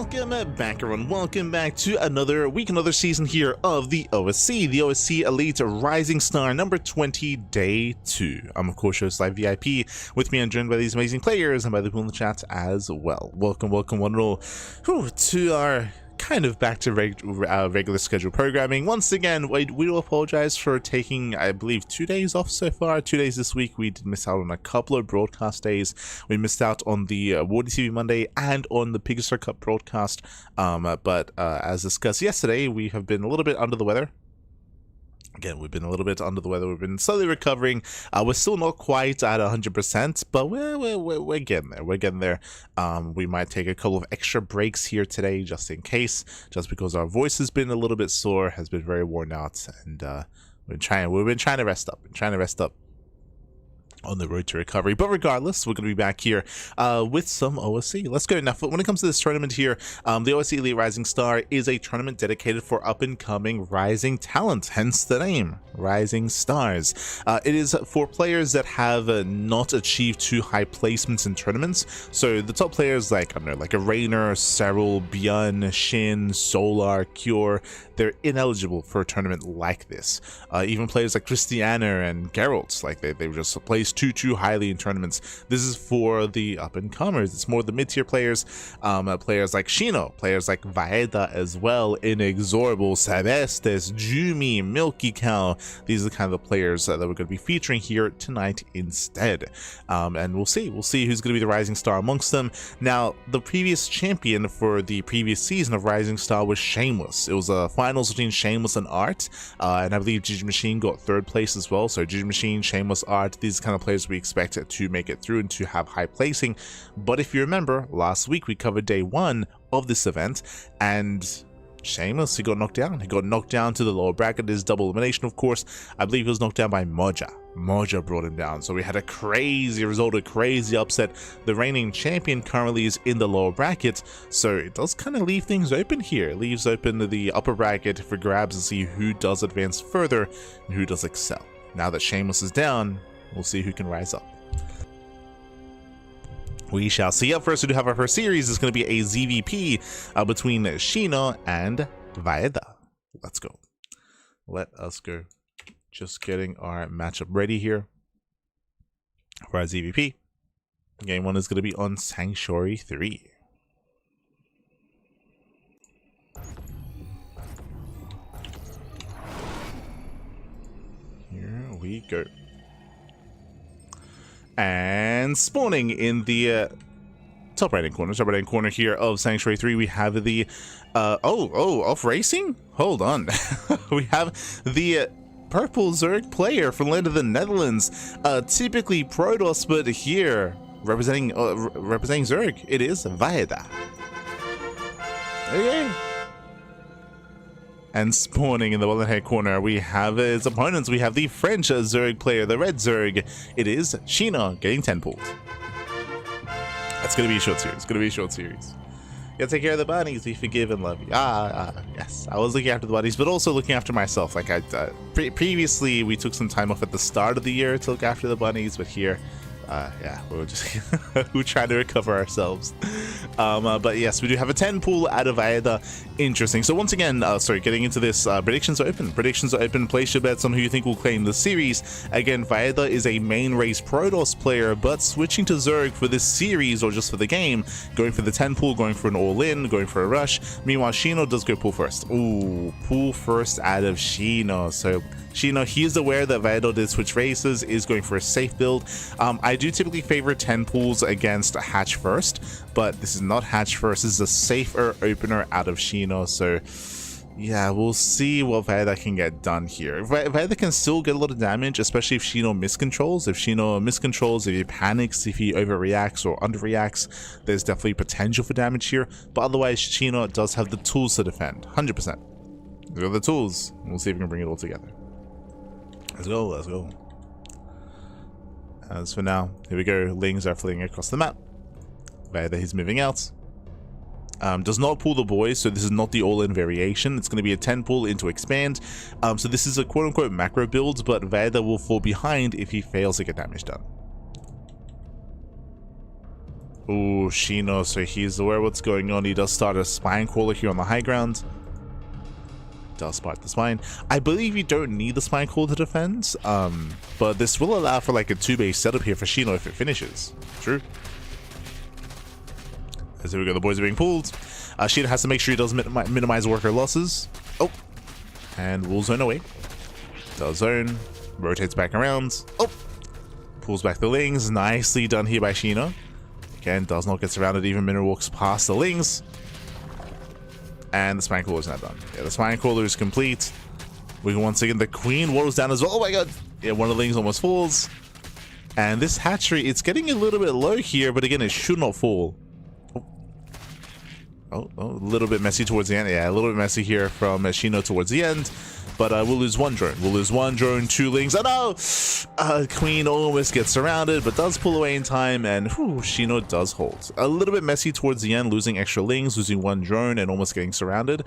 Welcome back, everyone. Welcome back to another week, another season here of the OSC Elite Rising Star number 20, day 2. I'm of course host Live VIP. With me, I'm joined by these amazing players and by the people in the chat as well. Welcome one and all to our kind of back to regular schedule programming. Once again, we do apologize for taking, I believe, 2 days off so far. 2 days this week. We did miss out on a couple of broadcast days. We missed out on the Wardy TV Monday and on the Pigastar Cup broadcast. But as discussed yesterday, we have been a little bit under the weather. Again, we've been a little bit under the weather. We've been slowly recovering. We're still not quite at 100%, but we're getting there. We're getting there. We might take a couple of extra breaks here today, just in case, just because our voice has been a little bit sore, has been very worn out, and we've been trying to rest up. On the road to recovery. But regardless, we're going to be back here with some OSC. Let's go. Now, when it comes to this tournament here, the OSC Elite Rising Star is a tournament dedicated for up-and-coming rising talent, hence the name, Rising Stars. It is for players that have not achieved too high placements in tournaments. So the top players like, I don't know, like a Rainer, Cyril, Björn, Shin, Solar, Cure, they're ineligible for a tournament like this. Even players like Christiana and Geralt, like they just placed too highly in tournaments. This is for the up-and-comers. It's more the mid-tier players, players like Shino, players like Vaeda as well, Inexorable, Celestis, Jumy, Milky Cow. These are the kind of the players that we're going to be featuring here tonight instead. And we'll see who's going to be the Rising Star amongst them. Now, the previous champion for the previous season of Rising Star was Shameless. It was a finals between Shameless and Art, and I believe GgMaChine got 3rd place as well. So GgMaChine, Shameless, Art, these kind of players we expect to make it through and to have high placing. But if you remember, last week we covered day 1 of this event, and Shameless, he got knocked down. He got knocked down to the lower bracket. His double elimination, of course. I believe he was knocked down by Moja. Moja brought him down. So we had a crazy result, a crazy upset. The reigning champion currently is in the lower bracket. So it does kind of leave things open here. It leaves open the upper bracket for grabs to see who does advance further and who does excel. Now that Shameless is down, we'll see who can rise up. We shall see. Up first, we do have our first series. It's going to be a ZVP between Shino and Vaeda. Let's go. Let us go. Just getting our matchup ready here for our ZVP. Game 1 is going to be on Sanctuary 3. Here we go. And spawning in the top right hand corner here of Sanctuary 3, we have the off racing. Hold on. We have the purple Zerg player from land of the Netherlands, typically Protoss, but here representing Zerg, it is Vaeda. Okay. And spawning in the bottom hand corner, we have his opponents. We have the French Zerg player, the red Zerg. It is Shino getting 10 pulled. That's going to be a short series. You gotta take care of the bunnies. We forgive and love you. Yes. I was looking after the bunnies, but also looking after myself. Like previously, we took some time off at the start of the year to look after the bunnies, but here, yeah, we were just we're trying to recover ourselves. But yes, we do have a 10 pool out of Vaeda. Interesting. So once again, getting into this, predictions are open. Place your bets on who you think will claim the series. Again, Vaeda is a main race Protoss player, but switching to Zerg for this series or just for the game, going for the 10 pool, going for an all-in, going for a rush. Meanwhile, Shino does go pool first. Ooh, pool first out of Shino. So Shino, he is aware that Vaeda did switch races, is going for a safe build. I do typically favor 10 pools against Hatch first, but this is not Hatch first. This is a safer opener out of Shino. So yeah, we'll see what Vaeda can get done here. Vaeda can still get a lot of damage, especially if Shino miscontrols. If he panics, if he overreacts or underreacts, there's definitely potential for damage here. But otherwise, Shino does have the tools to defend, 100%. These are the tools. We'll see if we can bring it all together. Let's go. As for now, here we go. Lings are fleeing across the map. Vaeda, he's moving out. Does not pull the boys, so this is not the all-in variation. It's going to be a 10 pull into expand. So this is a quote-unquote macro build, but Vaeda will fall behind if he fails to get damage done. Ooh, Shino, so he's aware of what's going on. He does start a spine crawler here on the high ground. Does spot the spine. I believe you don't need the spine crawler to defend, but this will allow for like a 2-base setup here for Shino if it finishes. True. As we go, the boys are being pulled. Shino has to make sure he does minimize worker losses. Oh, and will zone away. Does zone, rotates back around. Oh, pulls back the Lings. Nicely done here by Shino. Again, does not get surrounded, even minute walks past the Lings. And the spine crawler is now done. Yeah, the spine crawler is complete. We can once again, the queen waddles down as well. Oh my god. Yeah, one of the Lings almost falls. And this hatchery, it's getting a little bit low here, but again, it should not fall. Oh, a little bit messy towards the end. Yeah, a little bit messy here from Shino towards the end. But we'll lose one drone. We'll lose one drone, 2 Lings. Oh no! Queen almost gets surrounded, but does pull away in time, and whew, Shino does hold. A little bit messy towards the end, losing extra Lings, losing 1 drone, and almost getting surrounded.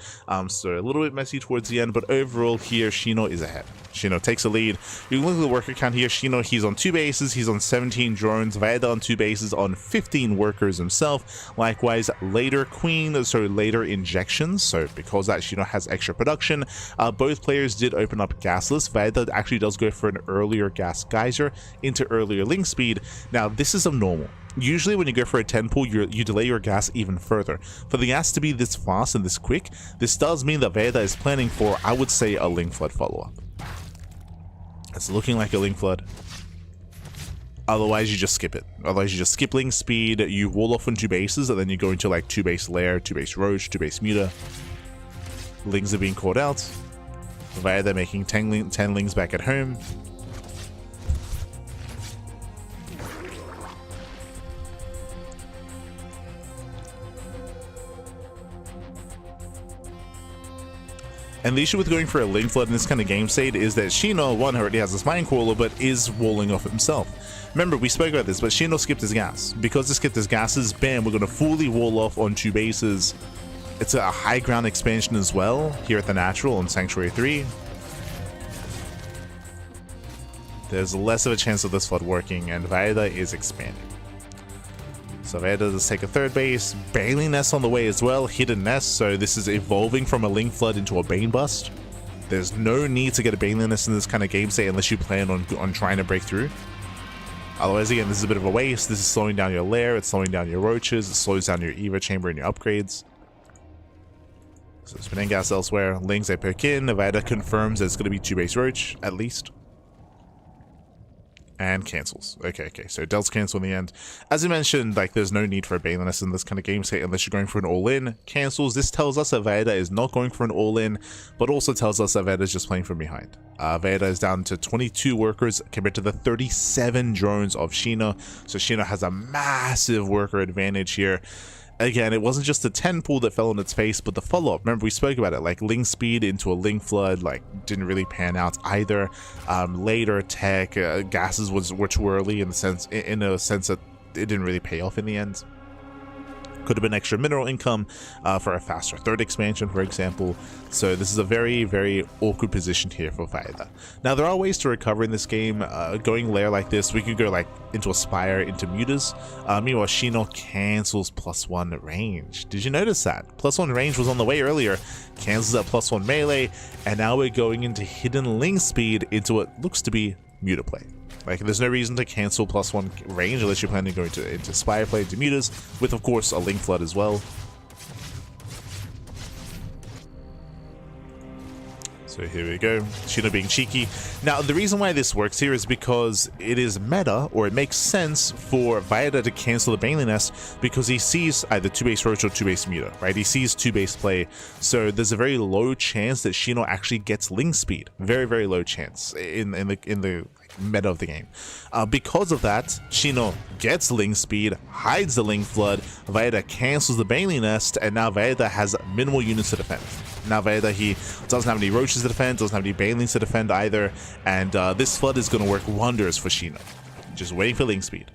So a little bit messy towards the end, but overall here, Shino is ahead. Shino takes a lead. You can look at the worker count here. Shino, he's on 2 bases. He's on 17 drones. Vaeda on 2 bases on 15 workers himself. Likewise, later injections. So because that Shino has extra production, both players did open up gasless. Vaeda actually does go for an earlier gas geyser into earlier link speed. Now, this is abnormal. Usually when you go for a 10 pull, you delay your gas even further. For the gas to be this fast and this quick, this does mean that Vaeda is planning for, I would say, a link flood follow-up. It's looking like a link flood. Otherwise, you just skip it. Otherwise, you just skip link speed, you wall off on 2 bases, and then you go into like 2 base lair, 2 base roach, 2 base muta. Lings are being called out. Vaeda making 10 Lings back at home. And the issue with going for a link flood in this kind of game state is that Shino, one, already has a spine crawler, but is walling off himself. Remember, we spoke about this, but Shino skipped his gas. Because he skipped his gases, bam, we're going to fully wall off on 2 bases. It's a high ground expansion as well, here at the Natural on Sanctuary 3. There's less of a chance of this flood working, and Vaeda is expanding. So Vaeda does take a 3rd base, Baneling Nest on the way as well, Hidden Nest, so this is evolving from a Link Flood into a Bane Bust. There's no need to get a Baneling Nest in this kind of game state unless you plan on trying to break through. Otherwise, again, this is a bit of a waste. This is slowing down your lair, it's slowing down your roaches, it slows down your Eva chamber and your upgrades. So spinning gas elsewhere, Lings they poke in, Vaeda confirms that it's going to be 2 base roach, at least. And cancels. Okay, so it does cancel in the end. As I mentioned, like, there's no need for a Baneling Nest in this kind of game state unless you're going for an all-in. Cancels. This tells us that Vaeda is not going for an all-in, but also tells us that Vaeda is just playing from behind. Vaeda is down to 22 workers compared to the 37 drones of Shino, so Shino has a massive worker advantage here. Again, it wasn't just the 10 pull that fell on its face, but the follow-up. Remember, we spoke about it, like Link Speed into a Link Flood, like, didn't really pan out either. Later tech, gases were too early in a sense that it didn't really pay off in the end. Could have been extra mineral income for a faster 3rd expansion, for example. So this is a very, very awkward position here for Vaeda. Now, there are ways to recover in this game. Going lair like this, we could go like into Aspire, into Mutas. Meanwhile, Shino cancels +1 range. Did you notice that? +1 range was on the way earlier. Cancels that +1 melee. And now we're going into Hidden Link Speed into what looks to be Muta play. Like, there's no reason to cancel +1 range unless you're planning to go into Spire play, into Mutas, with, of course, a Link Flood as well. So here we go, Shino being cheeky. Now, the reason why this works here is because it is meta, or it makes sense for Vaeda to cancel the Baneling Nest because he sees either 2 base Roach or 2 base Muta, right? He sees 2 base play, so there's a very low chance that Shino actually gets Link Speed. Very, very low chance in the meta of the game. Because of that, Shino gets Link Speed, hides the Link Flood, Vaeda cancels the Baneling Nest, and now Vaeda has minimal units to defend. Now Vaeda, he doesn't have any Roaches to defend, doesn't have any Banelings to defend either, and this Flood is going to work wonders for Shino. Just waiting for Link Speed.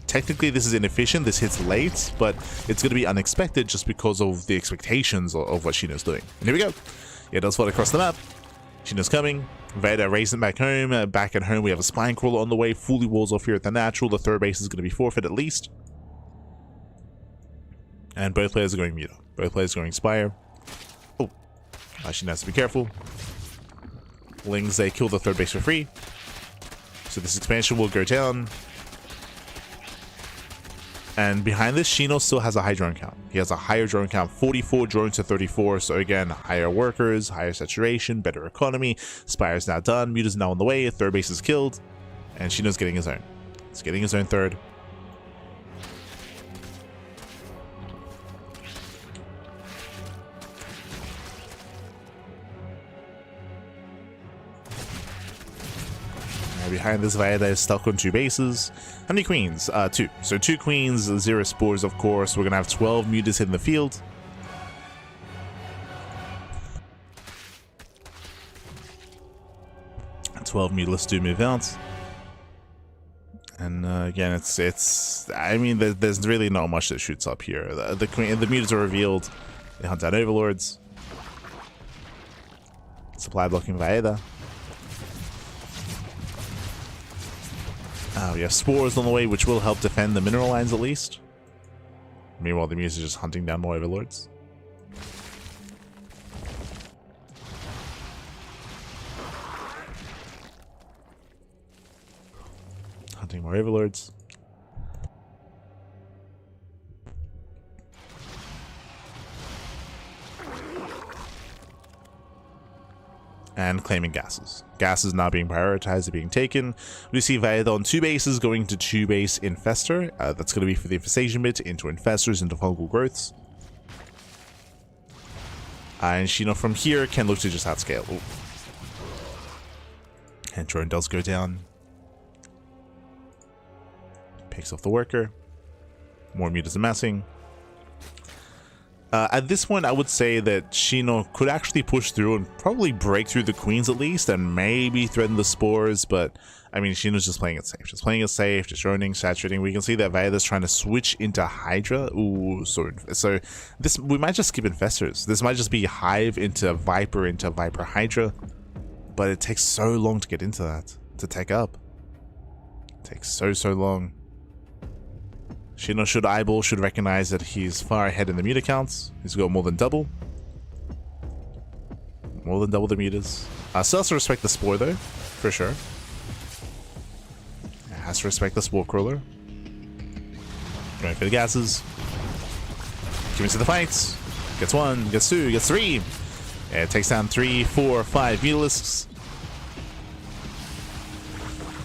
Technically, this is inefficient, this hits late, but it's going to be unexpected just because of the expectations of what Shino's doing. And here we go. Yeah, it does flood across the map. Shino's coming. Vaeda racing back home. Back at home, we have a Spine Crawler on the way. Fully walls off here at the Natural. The 3rd base is going to be forfeit at least. And both players are going Muta. Both players are going Spire. Oh, she has to be careful. Lings, they kill the third base for free. So this expansion will go down. And behind this, Shino still has a high drone count. He has a higher drone count, 44 drones to 34. So again, higher workers, higher saturation, better economy. Spire's now done. Muta's now on the way. Third base is killed. And Shino's getting his own. He's getting his own third. Behind this, Vaeda is stuck on 2 bases. How many queens? 2. So 2 queens, 0 spores, of course. We're going to have 12 mutas in the field. And 12 mutas do move out. And again, it's. I mean, there's really not much that shoots up here. The mutas are revealed. They hunt down overlords. Supply blocking Vaeda. We have spores on the way, which will help defend the mineral lines at least. Meanwhile, the Muse is just hunting down more overlords. Hunting more overlords. And claiming gases. Gases not being prioritized, are being taken. We see Vaeda on 2 bases going to 2 base Infestor. That's going to be for the infestation bit, into Infestors, into fungal growths. And Shino from here can look to just outscale. Ooh. And drone does go down. Picks off the worker. More mutas amassing. At this point, I would say that Shino could actually push through and probably break through the queens at least, and maybe threaten the spores, but I mean, Shino's just playing it safe. Just playing it safe, just droning, saturating. We can see that Vaeda's trying to switch into Hydra. Ooh, so this, we might just skip Infestors. This might just be Hive into Viper Hydra, but it takes so long to get into that, to take up. It takes so long. Shino should recognize that he's far ahead in the muta counts. He's got more than double. More than double the mutas. Still has to respect the spore though, for sure. Has to respect the spore crawler. Going for the gases. Giving to the fights. Gets 1, gets 2, gets 3. Yeah, it takes down 3, 4, 5 mutalisks.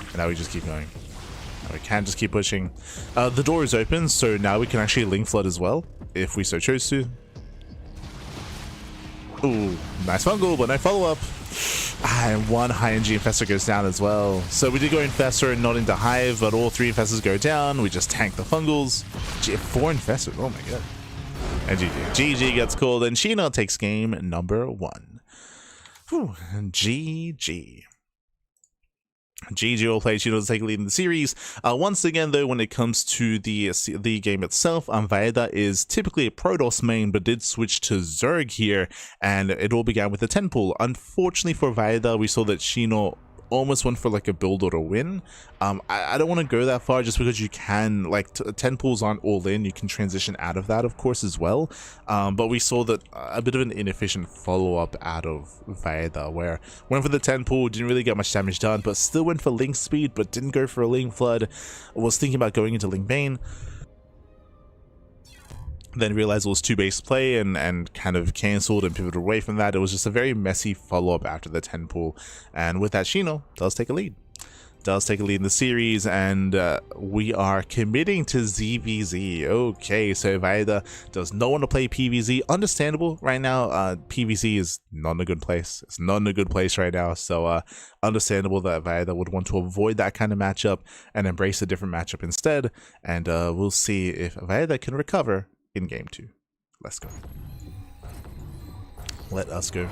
And now we just keep going. We can just keep pushing. The door is open, so now we can actually link flood as well, if we so chose to. Ooh, nice fungal, but no follow-up. And 1 high NG Infestor goes down as well. So we did go Infestor and not into Hive, but all 3 Infestors go down. We just tank the fungals. 4 Infestors, oh my god. And GG gets called, and Shino takes game number 1. Whew, GG. GG will play Shino to take a lead in the series. Once again, though, when it comes to the game itself, Vaeda is typically a Protoss main, but did switch to Zerg here, and it all began with the 10 pool. Unfortunately for Vaeda, we saw that Shino almost went for like a build or a win. I don't want to go that far just because you can, like, 10 pools aren't all in. You can transition out of that, of course, as well. But we saw that a bit of an inefficient follow-up out of Vaeda, where went for the 10 pool, didn't really get much damage done, but still went for link speed, but didn't go for a link flood. Was thinking about going into link bane. Then realized it was 2 base play and kind of cancelled and pivoted away from that. It was just a very messy follow-up after the 10 pool, and with that, Shino does take a lead. Does take a lead in the series, and we are committing to ZVZ. Okay, so Vaeda does not want to play PVZ. Understandable right now. PVZ is not in a good place. It's not in a good place right now, so understandable that Vaeda would want to avoid that kind of matchup and embrace a different matchup instead, and we'll see if Vaeda can recover in game 2. Let's go. Let us go.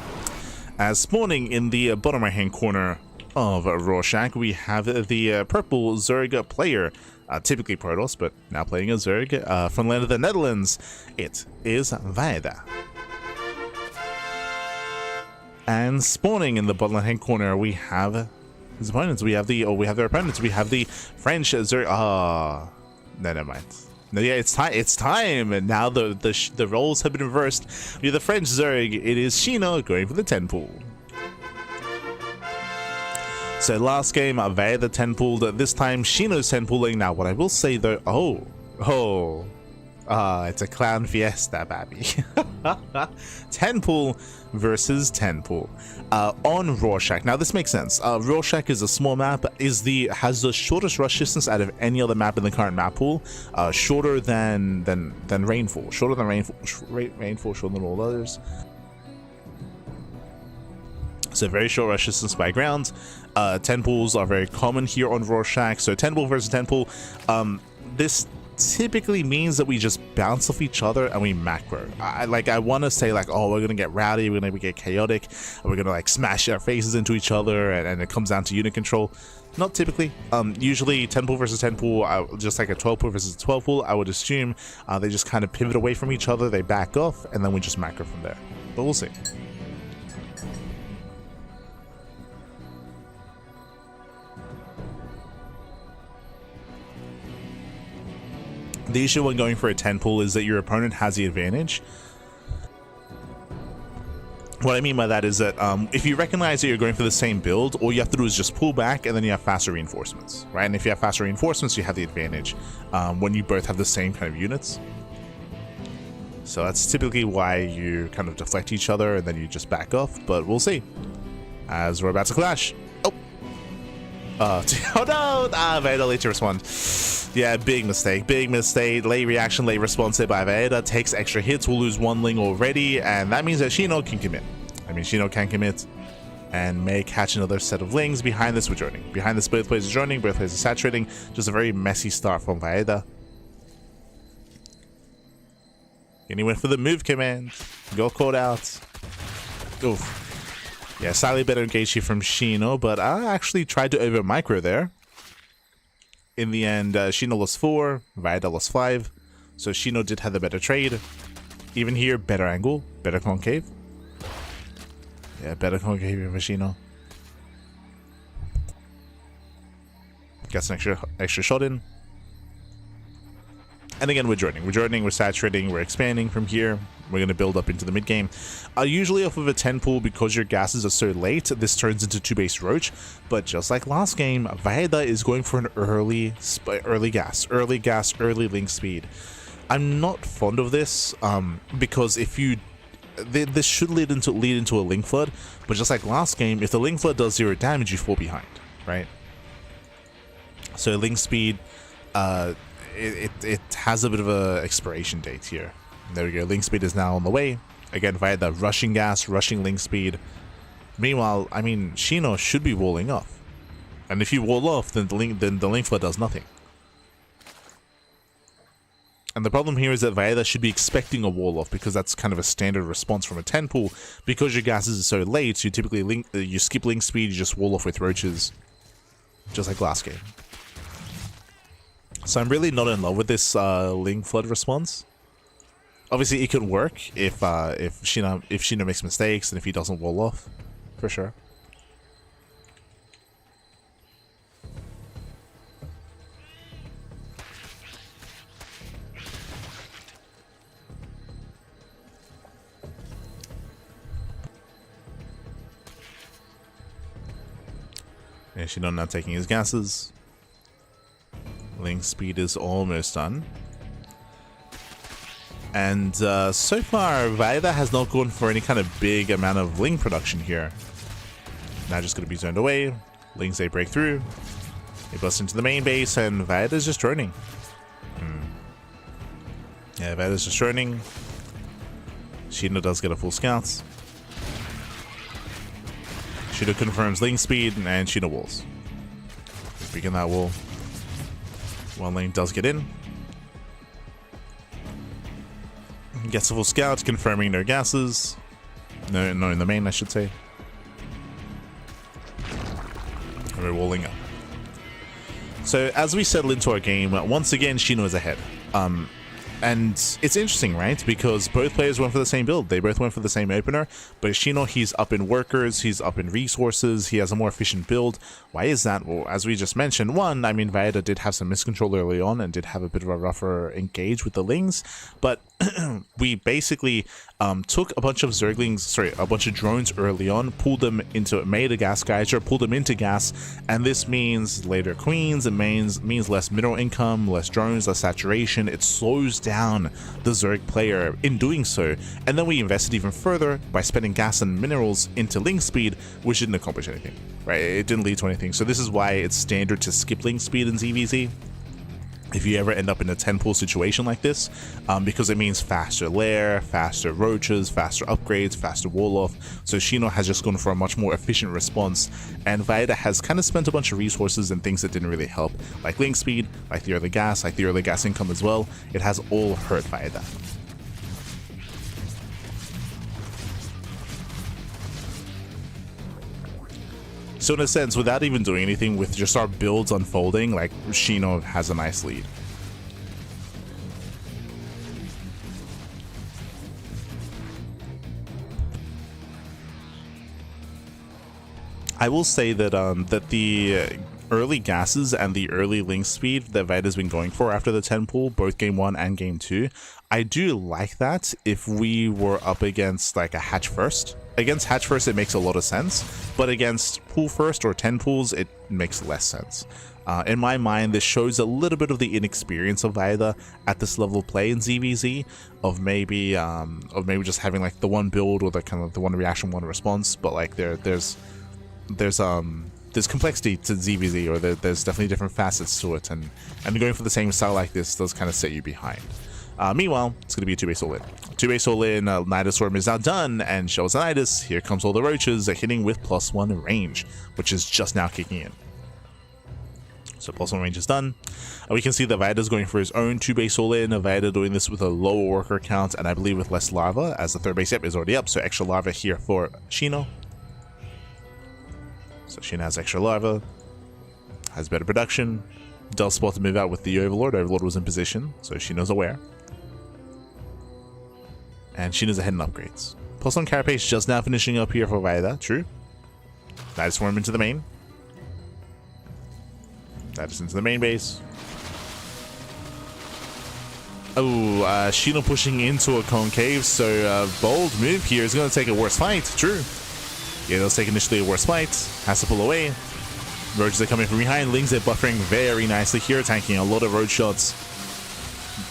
As spawning in the bottom right hand corner of Rorschach, we have the purple Zerg player, typically Protoss, but now playing a Zerg from the land of the Netherlands. It is Vaeda. And spawning in the bottom right hand corner, we have his opponents. We have their opponents. We have the French Zerg. No, never mind. No, yeah, it's time. It's time. And now the roles have been reversed. You're the French Zerg. It is Shino going for the 10 pool. So last game, Vaeda 10 pooled. This time, Shino's 10 pooling. Now, what I will say though, it's a clown fiesta, baby. 10 pool versus 10 pool on Rorschach. Now this makes sense. Rorschach is a small map, has the shortest rush distance out of any other map in the current map pool, shorter than Rainfall, shorter than Rainfall, shorter than all others. So very short rush distance by ground. 10 pools are very common here on Rorschach. So 10 pool versus 10 pool. This typically means that we just bounce off each other and we macro. I want to say like, oh, we're gonna get rowdy, we're gonna get chaotic, we're gonna like smash our faces into each other, and it comes down to unit control. Not typically. Usually 10 pool versus 10 pool, just like a 12 pool versus 12 pool, I would assume they just kind of pivot away from each other, they back off, and then we just macro from there. But we'll see. The issue when going for a 10 pool is that your opponent has the advantage. What I mean by that is that if you recognize that you're going for the same build, all you have to do is just pull back and then you have faster reinforcements, right? And if you have faster reinforcements, you have the advantage when you both have the same kind of units. So that's typically why you kind of deflect each other and then you just back off, but we'll see. As we're about to clash. Oh no! Vaeda late to respond. Yeah, big mistake. Late reaction, late response by Vaeda. Takes extra hits, will lose 1 Ling already, and that means that Shino can commit. Shino can commit and may catch another set of Lings. Behind this, we're joining. Behind this, both players are joining, both players are saturating. Just a very messy start from Vaeda. And he went for the move command. Got caught out. Oof. Yeah, slightly better engagement from Shino, but I actually tried to over micro there. In the end, Shino lost 4, Vaeda lost 5, so Shino did have the better trade. Even here, better angle, better concave. Yeah, better concave for Shino. Got some extra shot in. And again, we're joining, we're saturating, we're expanding from here. We're going to build up into the mid game. Usually off of a 10 pool, because your gases are so late, this turns into 2-base Roach. But just like last game, Vaeda is going for an early gas, early link speed. I'm not fond of this because if you, this should lead into a link flood. But just like last game, if the link flood does 0 damage, you fall behind, right? So link speed, it has a bit of a expiration date here. There we go. Link speed is now on the way. Again, via the rushing gas, rushing link speed. Meanwhile, Shino should be walling off. And if you wall off, then the link flood does nothing. And the problem here is that Vaeda should be expecting a wall off because that's kind of a standard response from a 10 pool. Because your gases are so late, you typically you skip link speed, you just wall off with roaches, just like last game. So I'm really not in love with this link flood response. Obviously, it could work if Shino makes mistakes and if he doesn't wall off, for sure. And Shino not taking his gases. Link speed is almost done. And so far, Vaeda has not gone for any kind of big amount of Ling production here. Now just going to be zoned away. Lings, they break through. They bust into the main base, and Vaeda's just droning. Yeah, Vaeda's just droning. Shino does get a full scout. Shino confirms Ling speed, and Shino walls. Begin that wall. One lane does get in. Gets a full scout, confirming no gases. No, in the main, I should say. And we're walling up. So as we settle into our game, once again, Shino is ahead. And it's interesting, right? Because both players went for the same build. They both went for the same opener. But Shino, he's up in workers, he's up in resources, he has a more efficient build. Why is that? Well, as we just mentioned, one, I mean, Vaeda did have some miscontrol early on and did have a bit of a rougher engage with the Lings. But we basically took a bunch of a bunch of drones early on, pulled them into, made a gas geyser, pulled them into gas, and this means later queens. It means less mineral income, less drones, less saturation. It slows down the Zerg player in doing so, and then we invested even further by spending gas and minerals into link speed, which didn't accomplish anything, right? It didn't lead to anything. So this is why it's standard to skip link speed in ZVZ if you ever end up in a 10 pool situation like this, because it means faster lair, faster roaches, faster upgrades, faster wall off. So Shino has just gone for a much more efficient response, and Vaeda has kind of spent a bunch of resources and things that didn't really help, like link speed, like the early gas income as well. It has all hurt Vaeda. So in a sense, without even doing anything, with just our builds unfolding, like, Shino has a nice lead. I will say that that the early gases and the early link speed that Vaeda's been going for after the 10 pool, both game 1 and game 2, I do like that if we were up against like a hatch first. Against hatch first, it makes a lot of sense, but against pool first or 10 pools, it makes less sense. In my mind, this shows a little bit of the inexperience of Vaeda at this level of play in ZVZ, of maybe just having like the one build or the kind of the one reaction, one response, but like there's complexity to ZVZ, or there's definitely different facets to it, and going for the same style like this does kind of set you behind. Meanwhile, it's going to be a 2-base all-in. 2-base all-in, Nidus Swarm is now done, and shows Nidus, here comes all the roaches, hitting with +1 range, which is just now kicking in. So +1 range is done. We can see that Vaeda's going for his own 2-base all-in, Vaeda doing this with a lower worker count, and I believe with less larva, as the 3rd base is already up, so extra larva here for Shino. So Shino has extra larva, has better production, does spot to move out with the Overlord. Overlord was in position, so Shino's aware. And Shino's ahead in upgrades. +1 Carapace just now finishing up here for Vaeda, true. Nidus Swarm into the main. Nidus into the main base. Oh, Shino pushing into a concave, so bold move here is going to take a worse fight, true. Yeah, they'll take initially a worse fight, has to pull away. Roaches are coming from behind, Lings are buffering very nicely here, tanking a lot of road shots.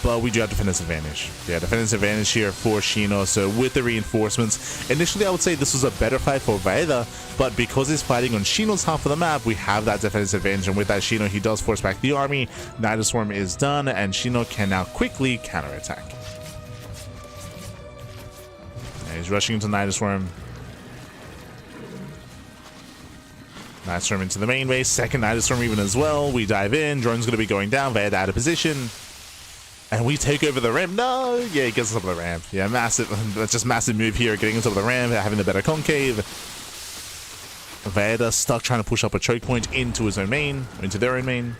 But we do have defense advantage. Yeah, defense advantage here for Shino, so with the reinforcements. Initially, I would say this was a better fight for Vaeda, but because he's fighting on Shino's half of the map, we have that defense advantage, and with that, Shino, he does force back the army. Nidus Swarm is done, and Shino can now quickly counterattack. And he's rushing into Nidus Swarm. Nidus Swarm into the main base, second Nidus Swarm even as well. We dive in, drone's going to be going down, Vaeda out of position. And we take over the ramp. No! Yeah, he gets us up the ramp. Yeah, massive. That's just massive move here, getting us up the ramp, having the better concave. Vaeda stuck trying to push up a choke point into his own main, into their own main.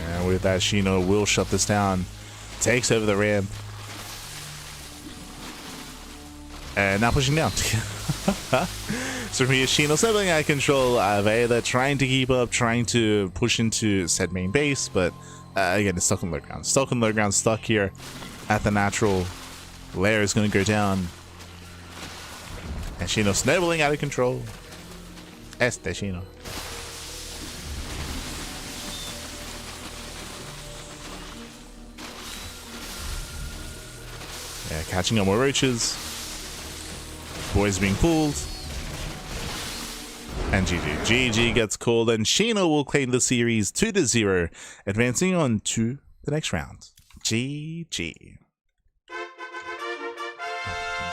And with that, Shino will shut this down. Takes over the ramp. And now pushing down. So here Shino slipping out of control. Vaeda trying to keep up, trying to push into said main base, but again, it's stuck on low ground. Stuck on low ground, stuck here at the natural. Lair is going to go down. And Shino snowballing out of control. Este Shino. Yeah, catching up more roaches. Boys being pulled. And GG gets called, and Shino will claim the series 2-0, advancing on to the next round. GG.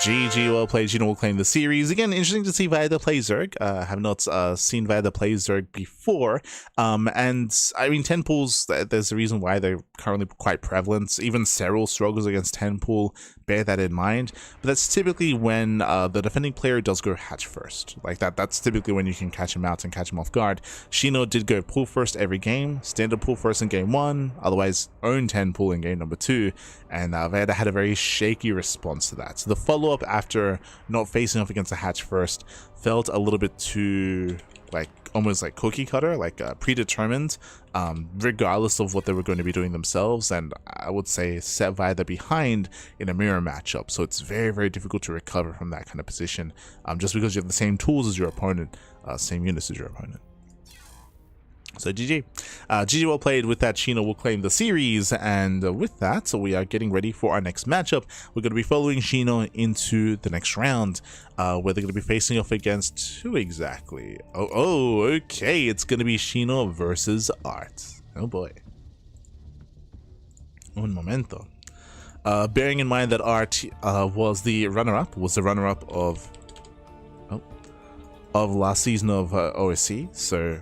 GG, well played. Gino will claim the series. Again, interesting to see Vaida play Zerg. Have not seen Vaida play Zerg before. And I mean, 10 pools, there's a reason why they're currently quite prevalent. Even Serral struggles against 10 pool. Bear that in mind. But that's typically when the defending player does go hatch first. Like that's typically when you can catch him out and catch him off guard. Shino did go pool first every game. Standard pool first in game 1. Otherwise, own 10 pool in game number 2. And Vaida had a very shaky response to that. So the follow-up after not facing off against the hatch first felt a little bit too almost like cookie cutter, predetermined, regardless of what they were going to be doing themselves, and I would say set Vaida behind in a mirror matchup. So it's very, very difficult to recover from that kind of position, just because you have the same tools as your opponent, same units as your opponent. So GG. GG, well played. With that, Shino will claim the series, and with that, so we are getting ready for our next matchup. We're going to be following Shino into the next round, where they're going to be facing off against who exactly? Oh, okay, it's going to be Shino versus Art. Oh boy. Un momento. Bearing in mind that Art was the runner-up, of last season of OSC, so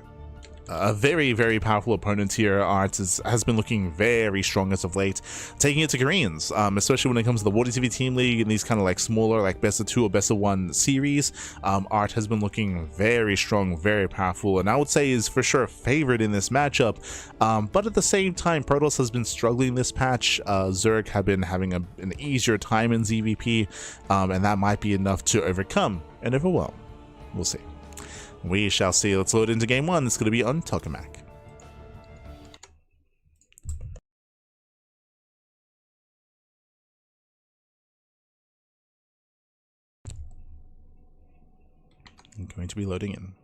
a very, very powerful opponent here. Art has been looking very strong as of late, taking it to Koreans, especially when it comes to the Water TV Team League and these kind of like smaller, like best of 2 or best of 1 series. Art has been looking very strong, very powerful, and I would say is for sure favored in this matchup. But at the same time, Protoss has been struggling this patch. Zerg have been having an easier time in ZVP, and that might be enough to overcome and overwhelm. We'll see. We shall see. Let's load into game 1. It's going to be on Tokamak. I'm going to be loading in.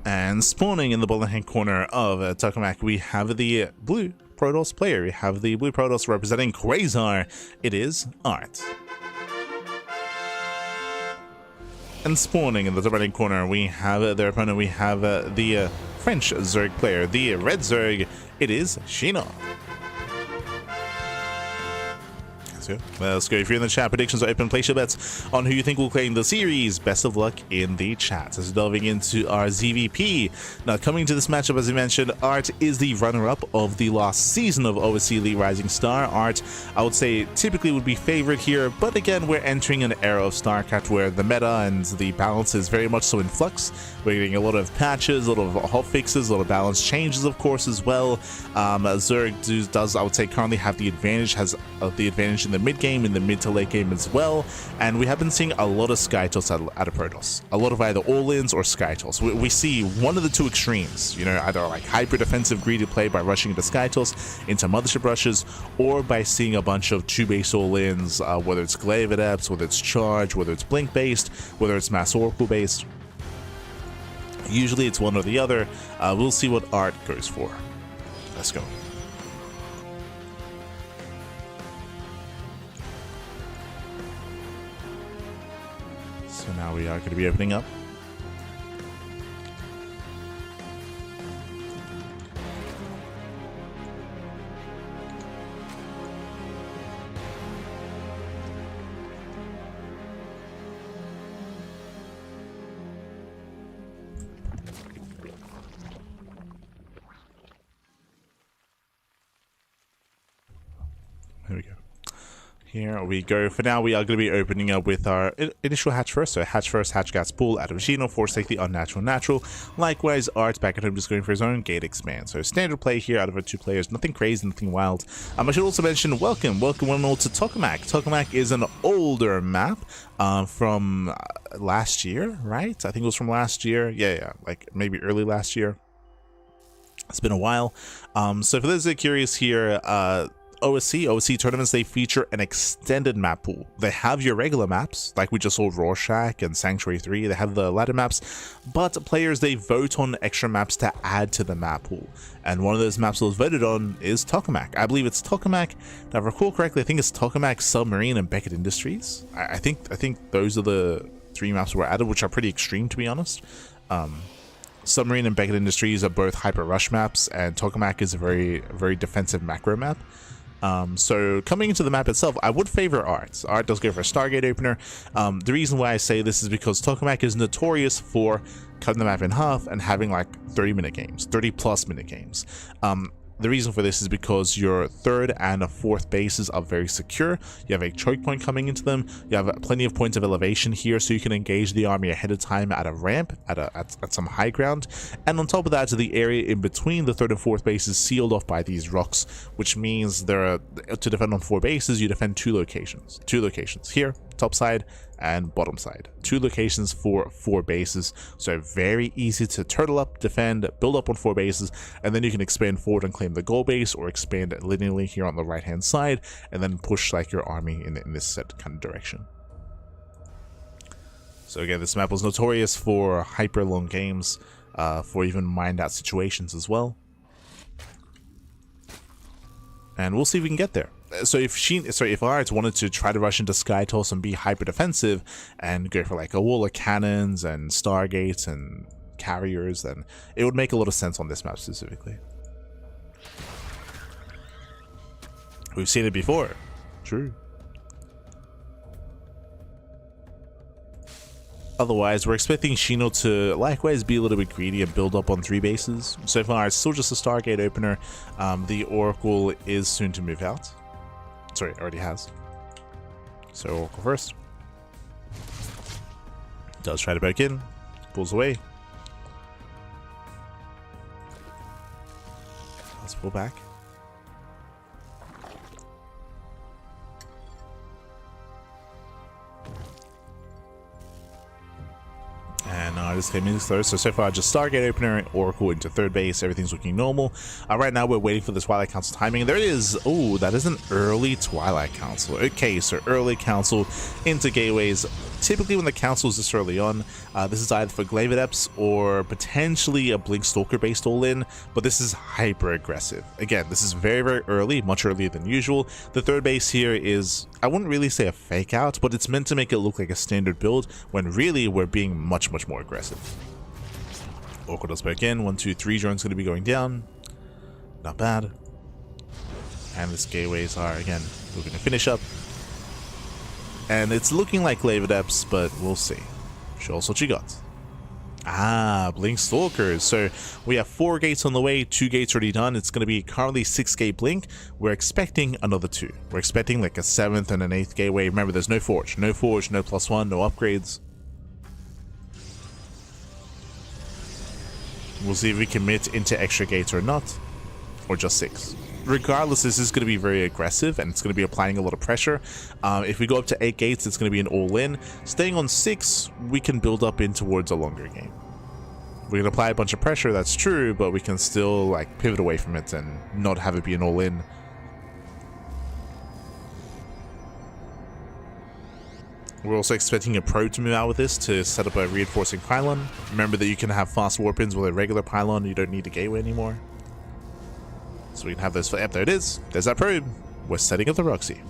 And spawning in the bottom hand corner of Tokamak, we have the blue Protoss player. We have the blue Protoss representing Quasar. It is Art. And spawning in the top right corner, we have their opponent. We have the French Zerg player, the red Zerg. It is Shino. Let's go. If you're in the chat, predictions are open. Place your bets on who you think will claim the series. Best of luck in the chat. As we're delving into our ZVP. Now, coming to this matchup, as I mentioned, Art is the runner-up of the last season of OSC Elite Rising Star. Art, I would say, typically would be favored here, but again, we're entering an era of StarCraft where the meta and the balance is very much so in flux. We're getting a lot of patches, a lot of hot fixes, a lot of balance changes, of course, as well. Zerg does, I would say, currently have the advantage, in the mid game, in the mid to late game as well, and we have been seeing a lot of Skytoss out of Protoss. A lot of either all-ins or Skytoss. We see one of the two extremes, you know, either like hyper defensive greedy play by rushing into Skytoss, into Mothership rushes, or by seeing a bunch of 2-base all-ins, whether it's Glaive Adepts, whether it's Charge, whether it's Blink based, whether it's Mass Oracle based. Usually it's one or the other. We'll see what Art goes for. Let's go. So now we are going to be opening up. There we go. Here we go. For now, we are going to be opening up with our initial hatch first. So hatch first, hatch gats pool out of Shino, force take the unnatural natural. Likewise, Art back at home just going for his own gate expand. So standard play here out of our 2 players. Nothing crazy, nothing wild. I should also mention, welcome one and all to Tokamak. Tokamak is an older map from last year, right? I think it was from last year. Yeah, like maybe early last year. It's been a while. So for those that are curious here, OSC tournaments, they feature an extended map pool. They have your regular maps, like we just saw Rorschach and Sanctuary 3. They have the ladder maps, but players, they vote on extra maps to add to the map pool. And one of those maps that was voted on is Tokamak. I believe it's Tokamak. If I recall correctly, I think it's Tokamak, Submarine, and Beckett Industries. I think those are the 3 maps that were added, which are pretty extreme, to be honest. Submarine and Beckett Industries are both hyper rush maps, and Tokamak is a very defensive macro map. So coming into the map itself, I would favor Art. Art does go for a Stargate opener. The reason why I say this is because Tokamak is notorious for cutting the map in half and having like 30-minute games, 30+ minute games. The reason for this is because your third and fourth bases are very secure. You have a choke point coming into them. You have plenty of points of elevation here, so you can engage the army ahead of time at a ramp, at some high ground. And on top of that, the area in between the third and fourth base is sealed off by these rocks, which means to defend on 4 bases, you defend 2 locations. 2 locations here, top side and bottom side. 2 locations for 4 bases, so very easy to turtle up, defend, build up on 4 bases, and then you can expand forward and claim the goal base, or expand linearly here on the right hand side and then push like your army in this set kind of direction. So again, this map was notorious for hyper long games, for even mined out situations as well, and we'll see if we can get there. So if Art wanted to try to rush into Sky Toss and be hyper defensive and go for like a wall of cannons and Stargates and carriers, then it would make a lot of sense on this map specifically. We've seen it before. True. Otherwise, we're expecting Shino to likewise be a little bit greedy and build up on 3 bases. So far, it's still just a Stargate opener. The Oracle is soon to move out. Sorry, already has. So Oracle first. Does try to back in. Pulls away. Let's pull back. And this came in third. So far, just Stargate opener, Oracle into third base. Everything's looking normal. Right now, we're waiting for the Twilight Council timing. There it is. Oh, that is an early Twilight Council. Okay, so early Council into gateways. Typically, when the Council is this early on, this is either for Glaive Adepts or potentially a Blink Stalker based all-in, but this is hyper aggressive. Again, this is very early, much earlier than usual. The third base here is, I wouldn't really say a fake out, but it's meant to make it look like a standard build, when really we're being much more aggressive. Oracle does back in. 1, 2, 3 drones going to be going down. Not bad. And this gateways are again looking to finish up. And it's looking like Glaive Adepts, but we'll see. Show us what you got. Ah, Blink Stalkers. So we have 4 gates on the way, 2 gates already done. It's going to be currently 6 gate Blink. We're expecting another 2. We're expecting like a 7th and an 8th gateway. Remember, there's no Forge, no +1, no upgrades. We'll see if we commit into extra gates or not, or just 6. Regardless, this is going to be very aggressive, and it's going to be applying a lot of pressure. If we go up to 8 gates, it's going to be an all-in. Staying on 6, we can build up in towards a longer game. We can apply a bunch of pressure, that's true, but we can still like pivot away from it and not have it be an all-in. We're also expecting a probe to move out with this to set up a reinforcing pylon. Remember that you can have fast warp-ins with a regular pylon, you don't need a gateway anymore. So we can have this. Yep, there it is. There's that probe. We're setting up the Roxy.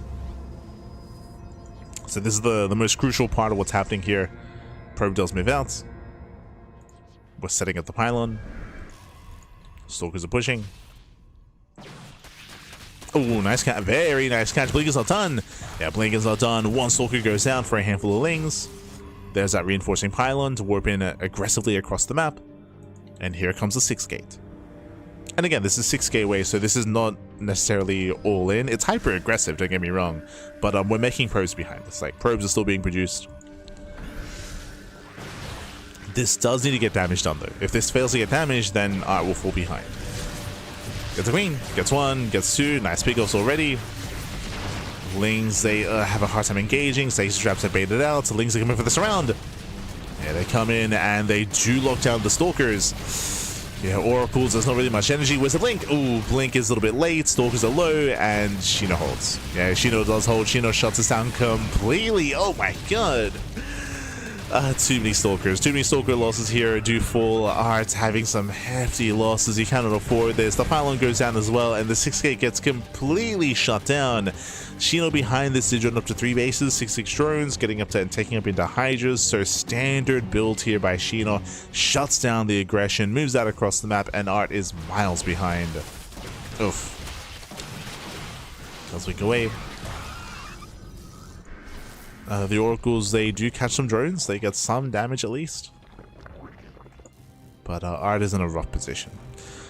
So this is the most crucial part of what's happening here. Probe does move out. We're setting up the pylon. Stalkers are pushing. Oh, nice catch. Very nice catch. Blink is not done. Yeah, Blink is not done. 1 Stalker goes down for a handful of Lings. There's that reinforcing pylon to warp in aggressively across the map. And here comes the 6th gate. And again, this is 6 gateway, so this is not necessarily all in. It's hyper aggressive, don't get me wrong. But we're making probes behind this. Like, probes are still being produced. This does need to get damage done, though. If this fails to get damaged, then Art will fall behind. Gets a queen, gets 1, gets 2. Nice pickoffs already. Lings, they have a hard time engaging. Stasis traps are baited out. So Lings are coming for this round. Yeah, they come in and they do lock down the Stalkers. Yeah, Oracles, there's not really much energy. Where's the Blink? Ooh, Blink is a little bit late. Stalkers are low, and Shino holds. Yeah, Shino does hold. Shino shuts us down completely. Oh my god. Too many Stalkers. Too many Stalker losses here do fall. Art's having some hefty losses. He cannot afford this. The pylon goes down as well, and the 6 gate gets completely shut down. Shino behind this did run up to 3 bases, 6 drones, getting up to and taking up into Hydras. So standard build here by Shino. Shuts down the aggression, moves out across the map, and Art is miles behind. Oof. Does weak away. The Oracles, they do catch some drones. They get some damage at least. But Art is in a rough position.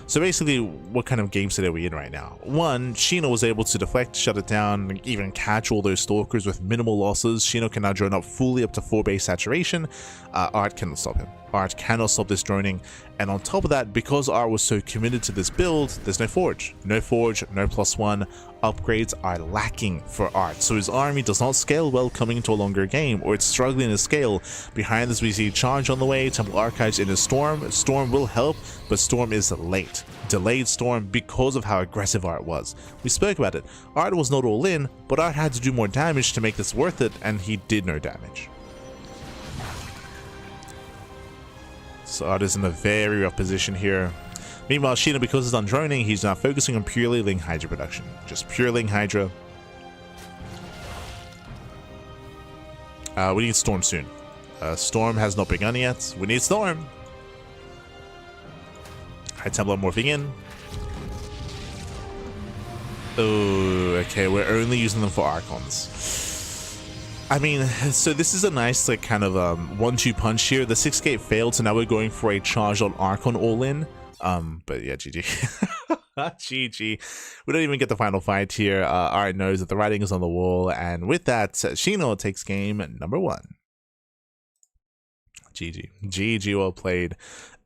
So basically, what kind of game state are we in right now? One, Shino was able to deflect, shut it down, and even catch all those Stalkers with minimal losses. Shino can now drone up fully up to 4 base saturation. Art cannot stop him. Art cannot stop this droning. And on top of that, because Art was so committed to this build, there's no Forge. No Forge, no +1. Upgrades are lacking for Art. So his army does not scale well coming into a longer game, or it's struggling to scale. Behind this, we see Charge on the way, Temple Archives in a Storm. Storm will help, but Storm is late. Delayed Storm because of how aggressive Art was. We spoke about it. Art was not all in, but Art had to do more damage to make this worth it, and he did no damage. So Art is in a very rough position here. Meanwhile, Shino, because he's on droning, he's now focusing on purely Ling Hydra production. Just pure Ling Hydra. We need Storm soon. Storm has not begun yet. We need Storm. High Templar morphing in. Oh, okay, we're only using them for Archons. I mean, so this is a nice, like, kind of 1-2 punch here. The 6 gate failed, so now we're going for a charge on Archon all-in. But yeah, GG. GG. We don't even get the final fight here. Art knows that the writing is on the wall, and with that, Shino takes game number 1. GG. GG, well played.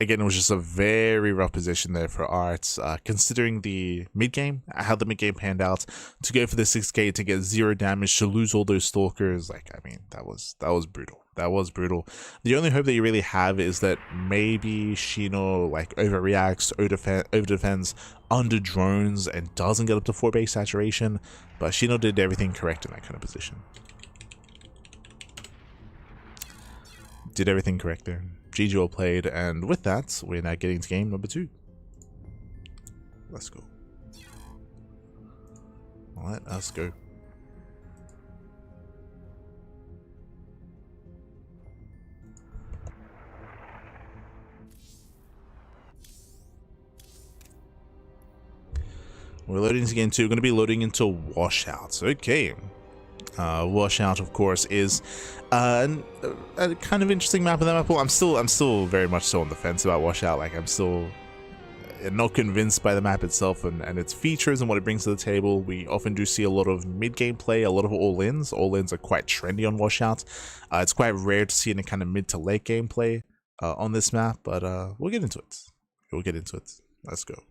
Again, it was just a very rough position there for Art, considering the mid-game, how the mid-game panned out. To go for the 6 gate to get 0 damage, to lose all those Stalkers, like, I mean, that was brutal. That was brutal. The only hope that you really have is that maybe Shino, like, overreacts, over-defends under drones and doesn't get up to 4 base saturation, but Shino did everything correct in that kind of position. Did everything correct there. GG well played, and with that, we're now getting to game number 2. Let's go. Let us go. We're loading into game 2. We're going to be loading into Washouts. Okay. Washout, of course, is a kind of interesting map in that map. Well, I'm still very much so on the fence about Washout. Like, I'm still not convinced by the map itself and its features and what it brings to the table. We often do see a lot of mid-game play, a lot of all-ins. All-ins are quite trendy on Washout. It's quite rare to see any kind of mid to late game play on this map, but we'll get into it. We'll get into it. Let's go.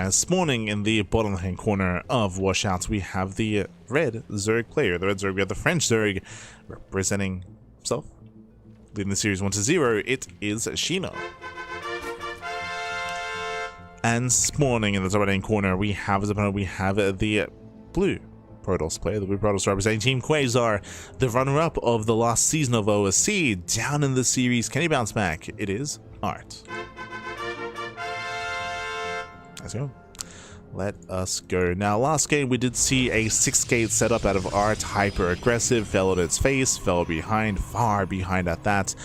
Spawning in the bottom hand corner of Washouts, we have the red Zerg player. The red Zerg, we have the French Zerg representing himself. Leading the series 1-0, it is Shino. And spawning in the top right hand corner, we have as opponent, we have the blue Protoss player. The blue Protoss representing Team Quasar, the runner-up of the last season of OSC. Down in the series, can he bounce back? It is Art. Let's go. Let us go. Now, last game we did see a 6 gate setup out of Art, hyper aggressive, fell on its face, fell behind, far behind at that.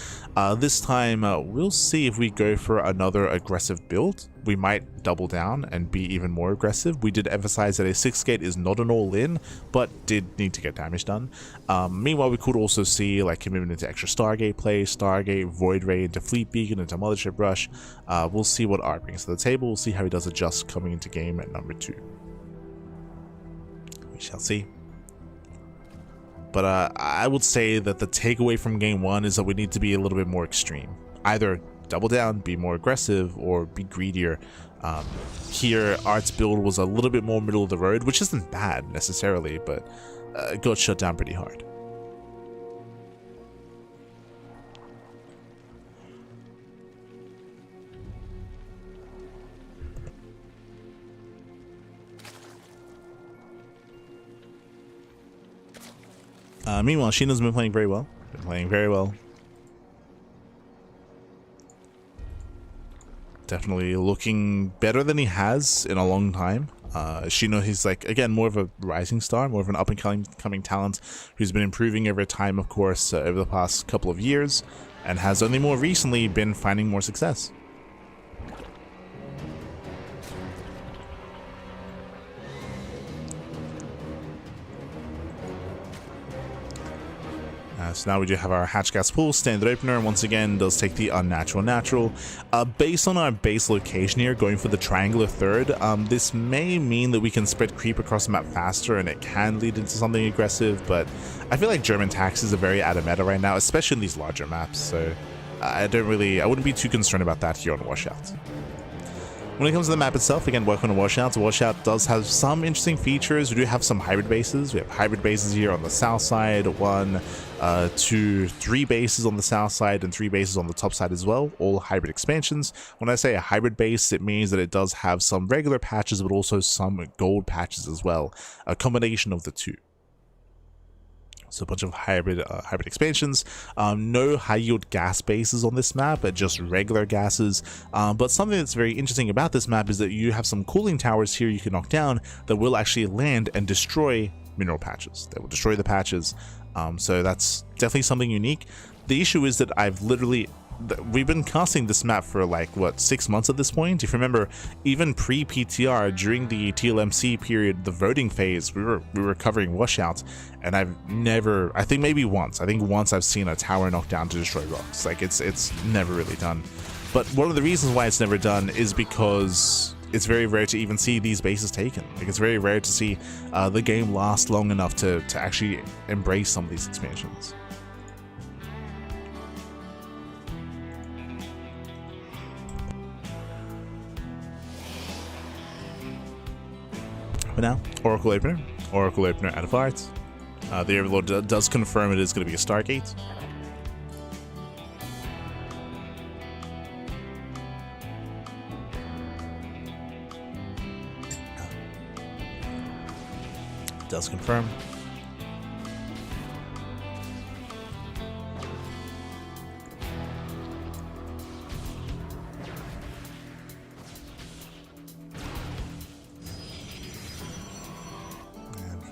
This time we'll see if we go for another aggressive build. We might double down and be even more aggressive. We did emphasize that a 6 gate is not an all-in, but did need to get damage done. Meanwhile, we could also see like commitment into extra Stargate play, Stargate, Void Ray into Fleet Beacon, into Mothership Rush. We'll see what Art brings to the table. We'll see how he does adjust coming into game at number 2. We shall see. But I would say that the takeaway from game 1 is that we need to be a little bit more extreme. Either double down, be more aggressive, or be greedier. Here, Art's build was a little bit more middle of the road, which isn't bad necessarily, but got shut down pretty hard. Meanwhile, Sheena's been playing very well. Definitely looking better than he has in a long time. Shino, he's like, again, more of a rising star, more of an up-and-coming talent who's been improving over time, of course, over the past couple of years, and has only more recently been finding more success. So now we do have our hatch gas pool, standard opener, and once again does take the unnatural natural. Based on our base location here, going for the triangular third, this may mean that we can spread creep across the map faster and it can lead into something aggressive, but I feel like German taxis are very out of meta right now, especially in these larger maps, so I wouldn't be too concerned about that here on Washout. When it comes to the map itself, again, working on Washout, Washout does have some interesting features. We do have some hybrid bases. We have hybrid bases here on the south side, 1, 2, 3 bases on the south side, and 3 bases on the top side as well, all hybrid expansions. When I say a hybrid base, it means that it does have some regular patches, but also some gold patches as well, a combination of the two. So a bunch of hybrid expansions. No high yield gas bases on this map, just regular gases. But something that's very interesting about this map is that you have some cooling towers here you can knock down that will actually land and destroy mineral patches. They will destroy the patches. So that's definitely something unique. The issue is that we've been casting this map for like, what, 6 months at this point? If you remember, even pre-PTR, during the TLMC period, the voting phase, we were covering Washout, and I think maybe once I've seen a tower knocked down to destroy rocks. Like, it's never really done. But one of the reasons why it's never done is because it's very rare to even see these bases taken. Like, it's very rare to see the game last long enough to actually embrace some of these expansions. But now, Oracle Opener out of Arts. The Overlord does confirm it is going to be a Stargate. Does confirm.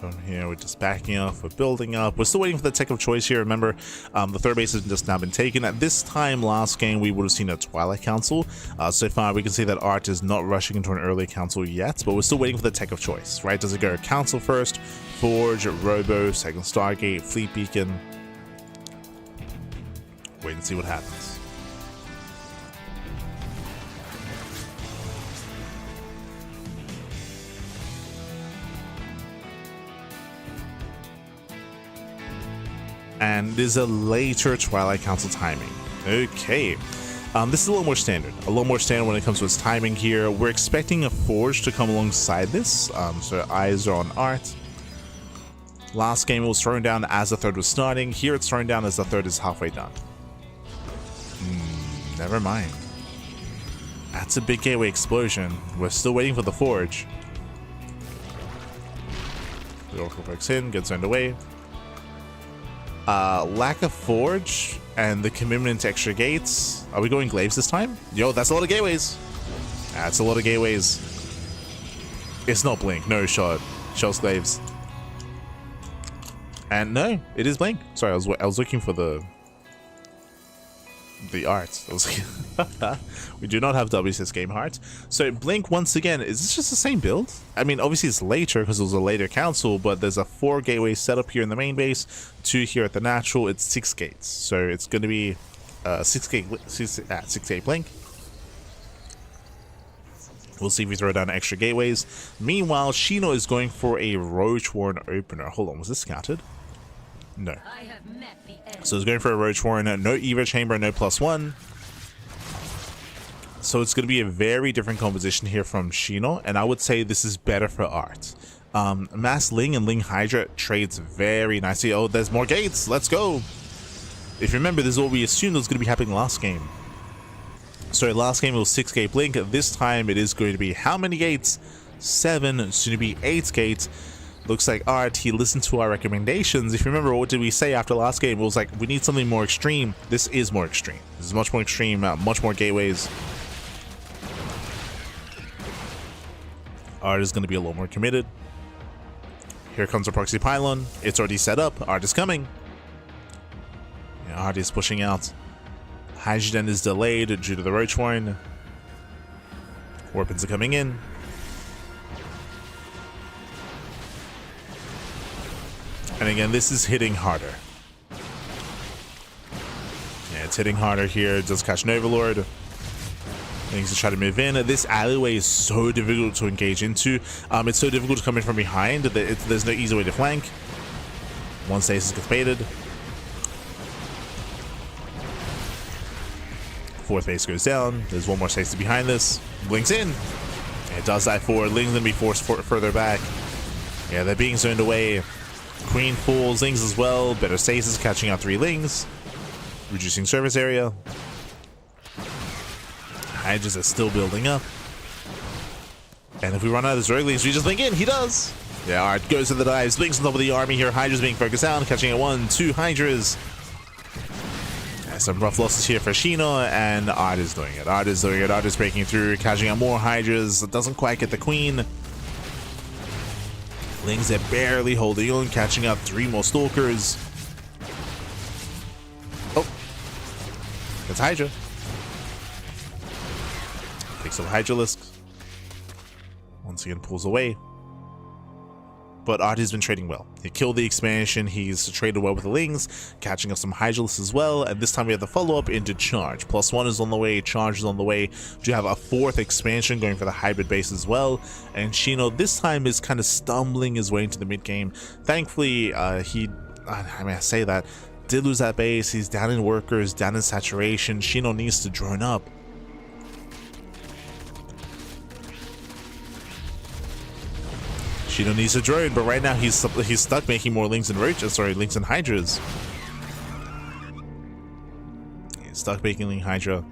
From here, we're just backing off, we're building up. We're still waiting for the tech of choice here. Remember, the third base has just now been taken. At this time last game, we would have seen a Twilight Council. So far, we can see that Art is not rushing into an early council yet, but we're still waiting for the tech of choice, right? Does it go Council first, Forge, Robo, second Stargate, Fleet Beacon? Wait and see what happens. And there's a later Twilight Council timing. Okay. This is a little more standard. When it comes to its timing here. We're expecting a Forge to come alongside this. So eyes are on Art. Last game it was thrown down as the third was starting. Here it's thrown down as the third is halfway done. Never mind. That's a big gateway explosion. We're still waiting for the Forge. The Oracle breaks in, gets underway. Lack of Forge and the commitment to extra gates. Are we going Glaives this time? Yo, that's a lot of gateways. That's a lot of gateways. It's not Blink. No shot. Shows Glaives. And no, it is Blink. Sorry, I was looking for the art. We do not have WCS game heart. So Blink, once again, is this just the same build? I mean, obviously it's later because it was a later council, but there's a 4 gateway setup here in the main base, 2 here at the natural. It's 6 gates, so it's going to be 6 gate Blink. We'll see if we throw down extra gateways. Meanwhile, Shino is going for a Roach Warren opener. Hold on, was this scouted? No. So it's going for a Roach Warren, no Evo Chamber, no +1. So it's going to be a very different composition here from Shino, and I would say this is better for Art. Mass Ling and Ling Hydra trades very nicely. Oh, there's more gates. Let's go. If you remember, this is what we assumed was going to be happening last game. So last game it was 6 gate Blink. This time it is going to be how many gates? 7, soon to be 8 gates. Looks like Art, he listened to our recommendations. If you remember, what did we say after last game? It was like, we need something more extreme. This is more extreme. This is much more extreme, much more gateways. Art is going to be a little more committed. Here comes a proxy pylon. It's already set up. Art is coming. Yeah, Art is pushing out. Hydrogen is delayed due to the Roach Warren. Weapons are coming in. And again, this is hitting harder. Yeah, it's hitting harder here. It does catch an Overlord. Things to try to move in. This alleyway is so difficult to engage into. It's so difficult to come in from behind. There's no easy way to flank. One stasis gets baited. Fourth base goes down. There's one more stasis behind this. Links in. It does that forward. Ling's gonna be forced further back. Yeah, they're being zoned away. Queen falls. Lings as well. Better stasis, catching out 3 Lings. Reducing service area. Hydras are still building up. And if we run out of Zerglings, we just link in. He does. Yeah, Art goes to the dives. Links on top of the army here. Hydras being focused down. Catching at 1, 2 Hydras. Yeah, some rough losses here for Shino, and Art is doing it. Art is doing it. Art is breaking through, catching out more Hydras. Doesn't quite get the Queen. Lings are barely holding on, catching up 3 more Stalkers. Oh, it's Hydra. Takes some Hydralisk. Once again, pulls away. But Art has been trading well. He killed the expansion. He's traded well with the Lings, catching up some Hydralisk as well. And this time we have the follow-up into Charge. +1 is on the way. Charge is on the way. Do have a 4th expansion going for the hybrid base as well. And Shino this time is kind of stumbling his way into the mid game. Thankfully, I say that, did lose that base. He's down in workers, down in saturation. Shino needs to drone up. Shino needs a drone, but right now he's stuck making more Lings and Roaches. Sorry, Lings and Hydras. He's stuck making Ling Hydra.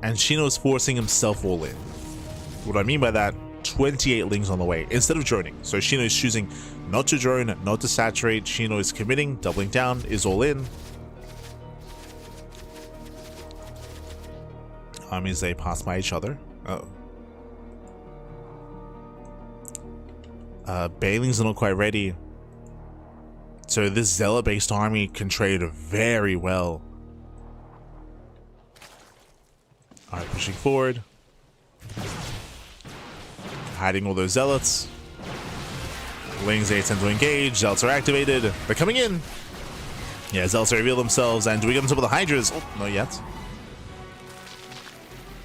And Shino is forcing himself all in. What I mean by that, 28 Lings on the way, instead of droning. So Shino is choosing not to drone, not to saturate. Shino is committing, doubling down, is all in. Armies, they pass by each other. Uh-oh. Bailings are not quite ready. So this Zealot-based army can trade very well. Alright, pushing forward. Hiding all those Zealots. Lings, they tend to engage. Zealots are activated. They're coming in. Yeah, Zealots reveal themselves. And do we get on top of the Hydras? Oh, not yet.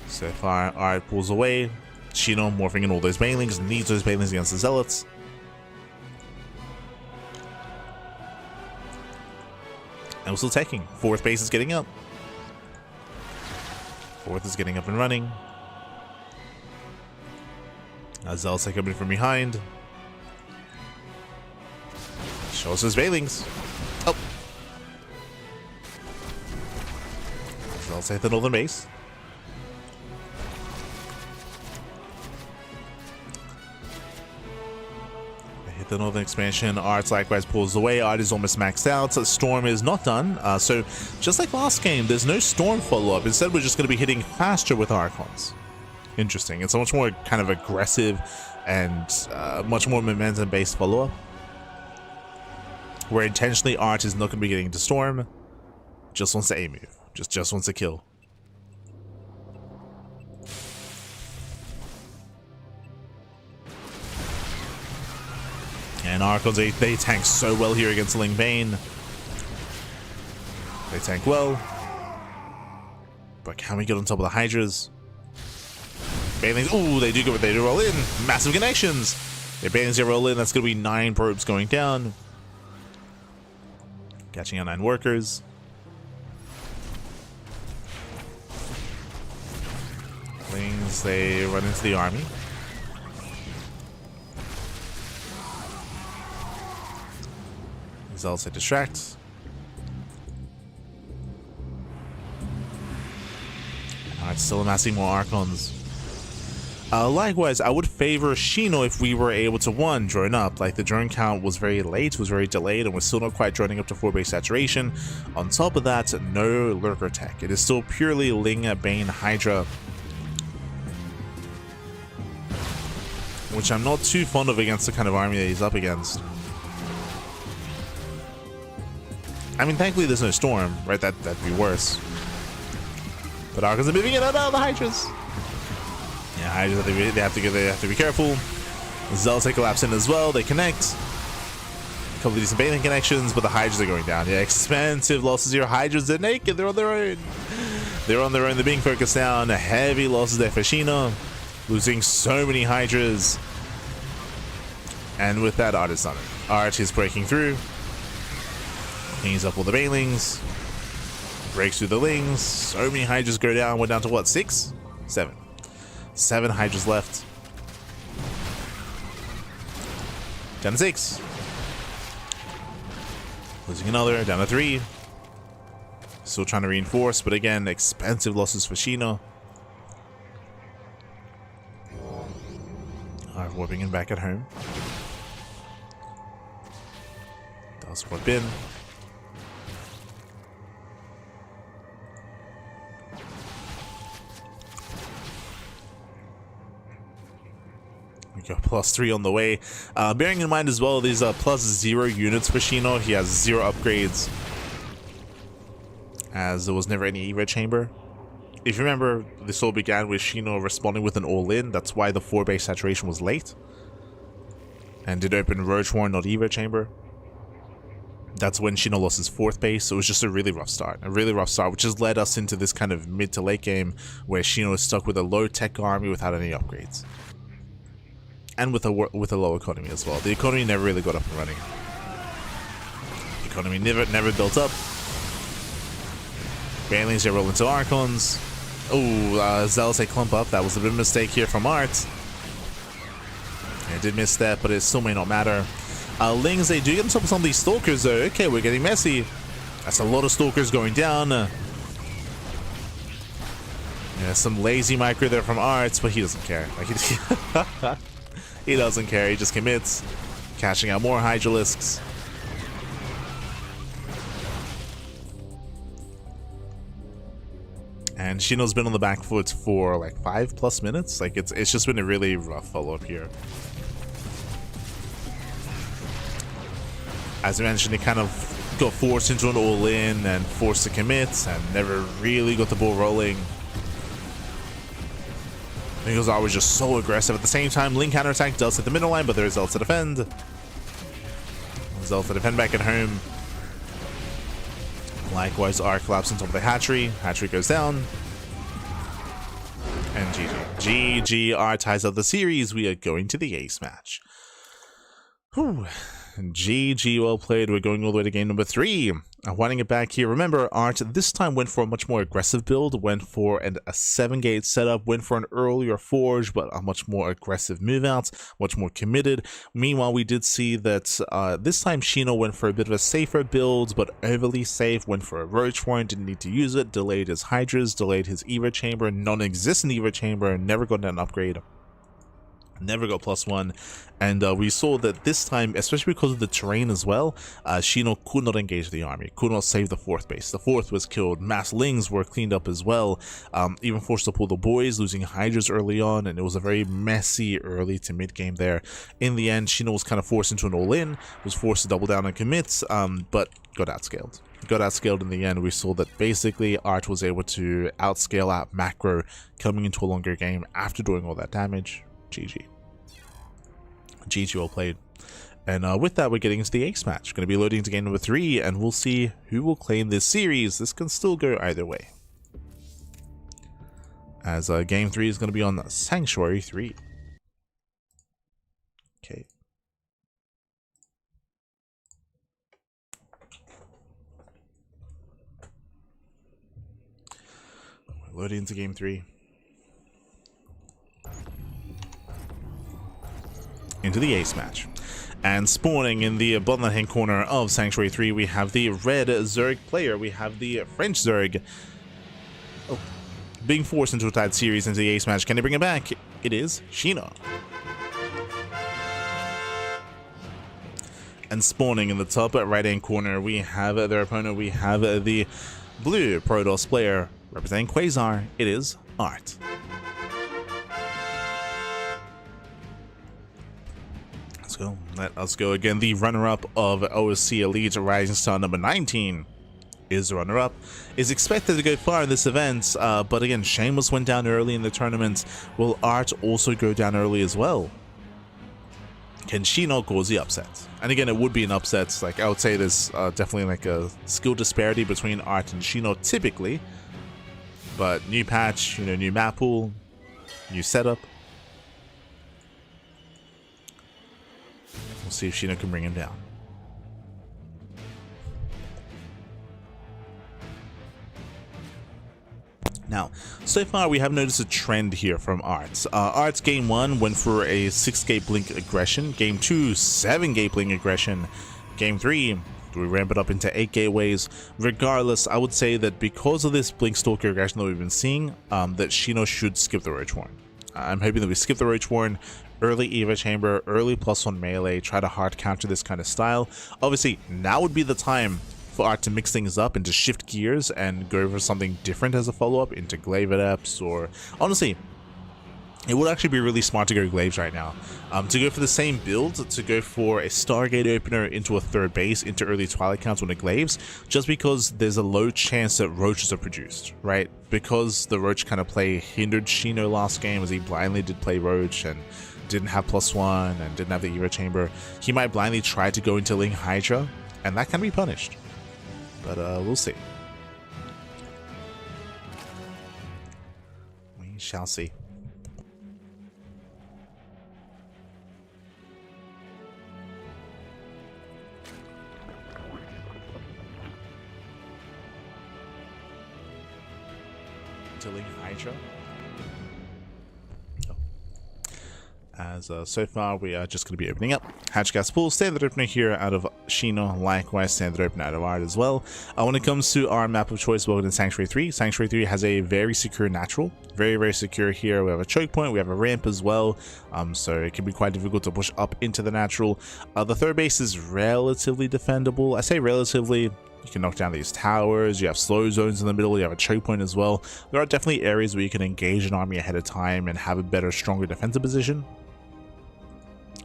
So far, Art pulls away. Shino morphing in all those Banelings, needs those Banelings against the Zealots. And we're still taking. 4th base is getting up. 4th is getting up and running. Now Zealots are coming from behind. Show us his Banelings. Oh! Zealots hit the northern base. The northern expansion. Art likewise pulls away. Art is almost maxed out. Storm is not done. So just like last game, there's no Storm follow-up. Instead, we're just going to be hitting faster with Archons. Interesting. It's a much more kind of aggressive and much more momentum-based follow-up. Where intentionally Art is not going to be getting into Storm. Just wants to A move. Just wants to kill. And Archons, they tank so well here against Ling Bane. They tank well. But can we get on top of the Hydras? Banelings, ooh, they do roll in. Massive connections. If Banelings roll in, that's going to be 9 probes going down. Catching out 9 workers. Lings, they run into the army. Zealots distract. Alright, still amassing more Archons. Likewise, I would favor Shino if we were able to, one, drone up. Like, the drone count was very late, was very delayed, and we're still not quite droning up to 4 base saturation. On top of that, no lurker tech. It is still purely Ling, Bane, Hydra, which I'm not too fond of against the kind of army that he's up against. I mean, thankfully there's no storm, right? That'd be worse. But Archons are moving in. Oh no, the Hydras! Yeah, Hydras, they have to be careful. Zealots they collapse in as well. They connect. A couple of decent bathing connections, but the Hydras are going down. Yeah, expensive losses here. Hydras are naked. They're on their own. They're on their own. They're being focused down. Heavy losses there for Shino. Losing so many Hydras. And with that, Art is done it. Art is breaking through. Cleans up all the Banelings. Breaks through the Lings. So many Hydras go down. We're down to what? 6? 7. 7 Hydras left. Down to 6. Losing another. Down to 3. Still trying to reinforce, but again, expensive losses for Shino. Alright, warping in back at home. Does warp in. We got +3 on the way. Bearing in mind as well, these +0 units for Shino. He has 0 upgrades, as there was never any Evo chamber. If you remember, this all began with Shino responding with an all-in. That's why the 4 base saturation was late. And did open Roach Warren, not Evo chamber. That's when Shino lost his 4th base. So it was just a really rough start. Which has led us into this kind of mid to late game where Shino is stuck with a low tech army without any upgrades. And with a low economy as well. The economy never really got up and running. The economy never built up. Banelings, they roll into Archons. Oh, Zealots, they clump up. That was a bit of a mistake here from Art. I did miss that, but it still may not matter. Lings, they do get themselves some of these Stalkers though. Okay, we're getting messy. That's a lot of Stalkers going down. Yeah, some lazy micro there from Art, but he doesn't care. Like, he doesn't care. He just commits. Cashing out more Hydralisks. And Shino's been on the back foot for like 5+ minutes. Like, it's just been a really rough follow-up here. As I mentioned, he kind of got forced into an all-in and forced to commit and never really got the ball rolling. Because I was just so aggressive. At the same time, Ling counterattack does hit the middle line, but there's Zealots to defend. Zealots to defend back at home. Likewise, Arc collapses on top of the Hatchery. Hatchery goes down. And GG. GG, Art ties up the series. We are going to the ace match. Whew. GG, well played. We're going all the way to game number 3. Winding it back here. Remember, Art this time went for a much more aggressive build, went for a 7-gate setup, went for an earlier forge, but a much more aggressive move out, much more committed. Meanwhile, we did see that this time Shino went for a bit of a safer build, but overly safe, went for a Roach Warren, didn't need to use it, delayed his Hydras, delayed his Evo chamber, non-existent Evo chamber, never got an upgrade. Never got +1, and we saw that this time, especially because of the terrain as well, Shino could not engage the army, could not save the 4th base. The 4th was killed, mass Lings were cleaned up as well, even forced to pull the boys, losing Hydras early on, and it was a very messy early to mid game there. In the end, Shino was kind of forced into an all-in, was forced to double down on commits, but got outscaled. Got outscaled in the end. We saw that basically Art was able to outscale out macro coming into a longer game after doing all that damage. GG. GG, well played. And with that, we're getting into the ace match. Going to be loading into game number 3, and we'll see who will claim this series. This can still go either way. As game 3 is going to be on Sanctuary 3. Okay. We're loading into game 3. Into the ace match. And spawning in the bottom left hand corner of Sanctuary 3, we have the red Zerg player. We have the French Zerg. Oh. Being forced into a tied series into the ace match. Can he bring it back? It is Shino. And spawning in the top right hand corner, we have their opponent. We have the blue Protoss player representing Quasar. It is Art. Let's go again. The runner-up of OSC Elite Rising Star number 19 is the runner-up. Is expected to go far in this event, but again, Shameless went down early in the tournament. Will Art also go down early as well? Can Shino cause the upset? And again, it would be an upset. Like, I would say there's definitely like a skill disparity between Art and Shino typically. But new patch, you know, new map pool, new setup. We'll see if Shino can bring him down. Now, so far we have noticed a trend here from Arts. Arts game 1 went for a 6-gate blink aggression. Game 2, 7-gate blink aggression. Game 3, we ramp it up into 8 gateways. Regardless, I would say that because of this blink stalker aggression that we've been seeing, that Shino should skip the Roach Warren. I'm hoping that we skip the Roach Warren, early Eva Chamber, early +1 melee, try to hard counter this kind of style. Obviously, now would be the time for Art to mix things up and to shift gears and go for something different as a follow-up into Glaive Adepts, or honestly, it would actually be really smart to go Glaives right now. To go for the same build, to go for a Stargate opener into a third base, into early Twilight counts on the Glaives, just because there's a low chance that Roaches are produced, right? Because the Roach kind of play hindered Shino last game, as he blindly did play Roach and didn't have +1 and didn't have the Eva Chamber, he might blindly try to go into Ling Hydra, and that can be punished. But we'll see. We shall see. Ling Hydra. As so far we are just going to be opening up Hatch Gas Pool, standard opener here out of Shino, likewise standard opener out of Art as well. When it comes to our map of choice, we're in Sanctuary 3. Sanctuary 3 has a very secure natural, very secure here. We have a choke point, we have a ramp as well, so it can be quite difficult to push up into the natural. The third base is relatively defendable. I say relatively. You can knock down these towers, you have slow zones in the middle, you have a choke point as well. There are definitely areas where you can engage an army ahead of time and have a better, stronger defensive position.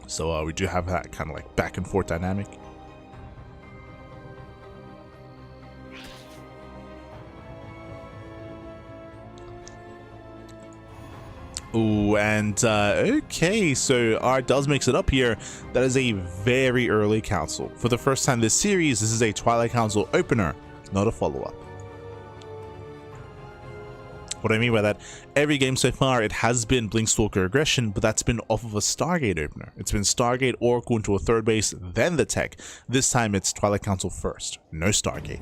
So we do have that kind of like back and forth dynamic. Ooh, and okay, so Art does mix it up here. That is a very early council. For the first time this series, this is a Twilight Council opener, not a follow-up. What I mean by that, every game so far, it has been Blinkstalker aggression, but that's been off of a Stargate opener. It's been Stargate, Oracle into a third base, then the tech. This time it's Twilight Council first, no Stargate.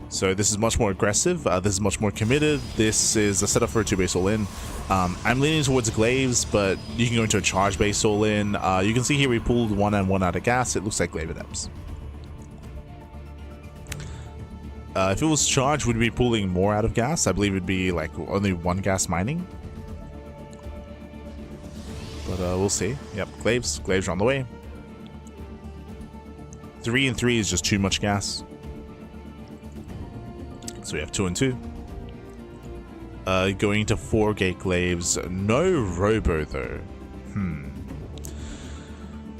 So this is much more aggressive, this is much more committed, this is a setup for a 2-base all-in. I'm leaning towards Glaives, but you can go into a charge base all-in. You can see here we pulled 1 and 1 out of gas. It looks like Glaive Adepts. If it was charged, we'd be pulling more out of gas. I believe it'd be like only 1 gas mining. But we'll see. Yep, Glaives are on the way. 3 and 3 is just too much gas. So we have 2 and 2. Going to 4-gate Glaives. No Robo though.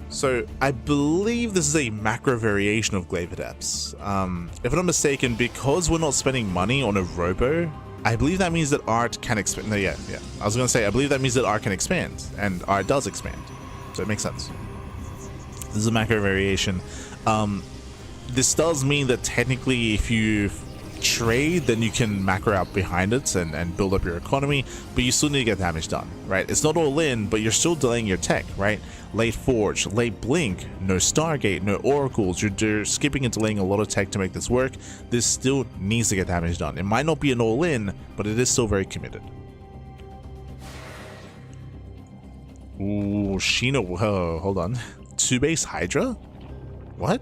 So I believe this is a macro variation of Glaive Adepts. If I'm not mistaken, because we're not spending money on a Robo, I believe that means that Art can expand. No, yeah. I was gonna say, I believe that means that Art can expand, and Art does expand. So it makes sense. This is a macro variation. This does mean that technically if you trade, then you can macro out behind it and build up your economy, but you still need to get damage done, right? It's not all in, but you're still delaying your tech, right? Late Forge, late Blink, no Stargate, no Oracles. You're skipping and delaying a lot of tech to make this work. This still needs to get damage done. It might not be an all-in, but it is still very committed. Ooh, Shino, whoa, hold on. 2-base Hydra? What?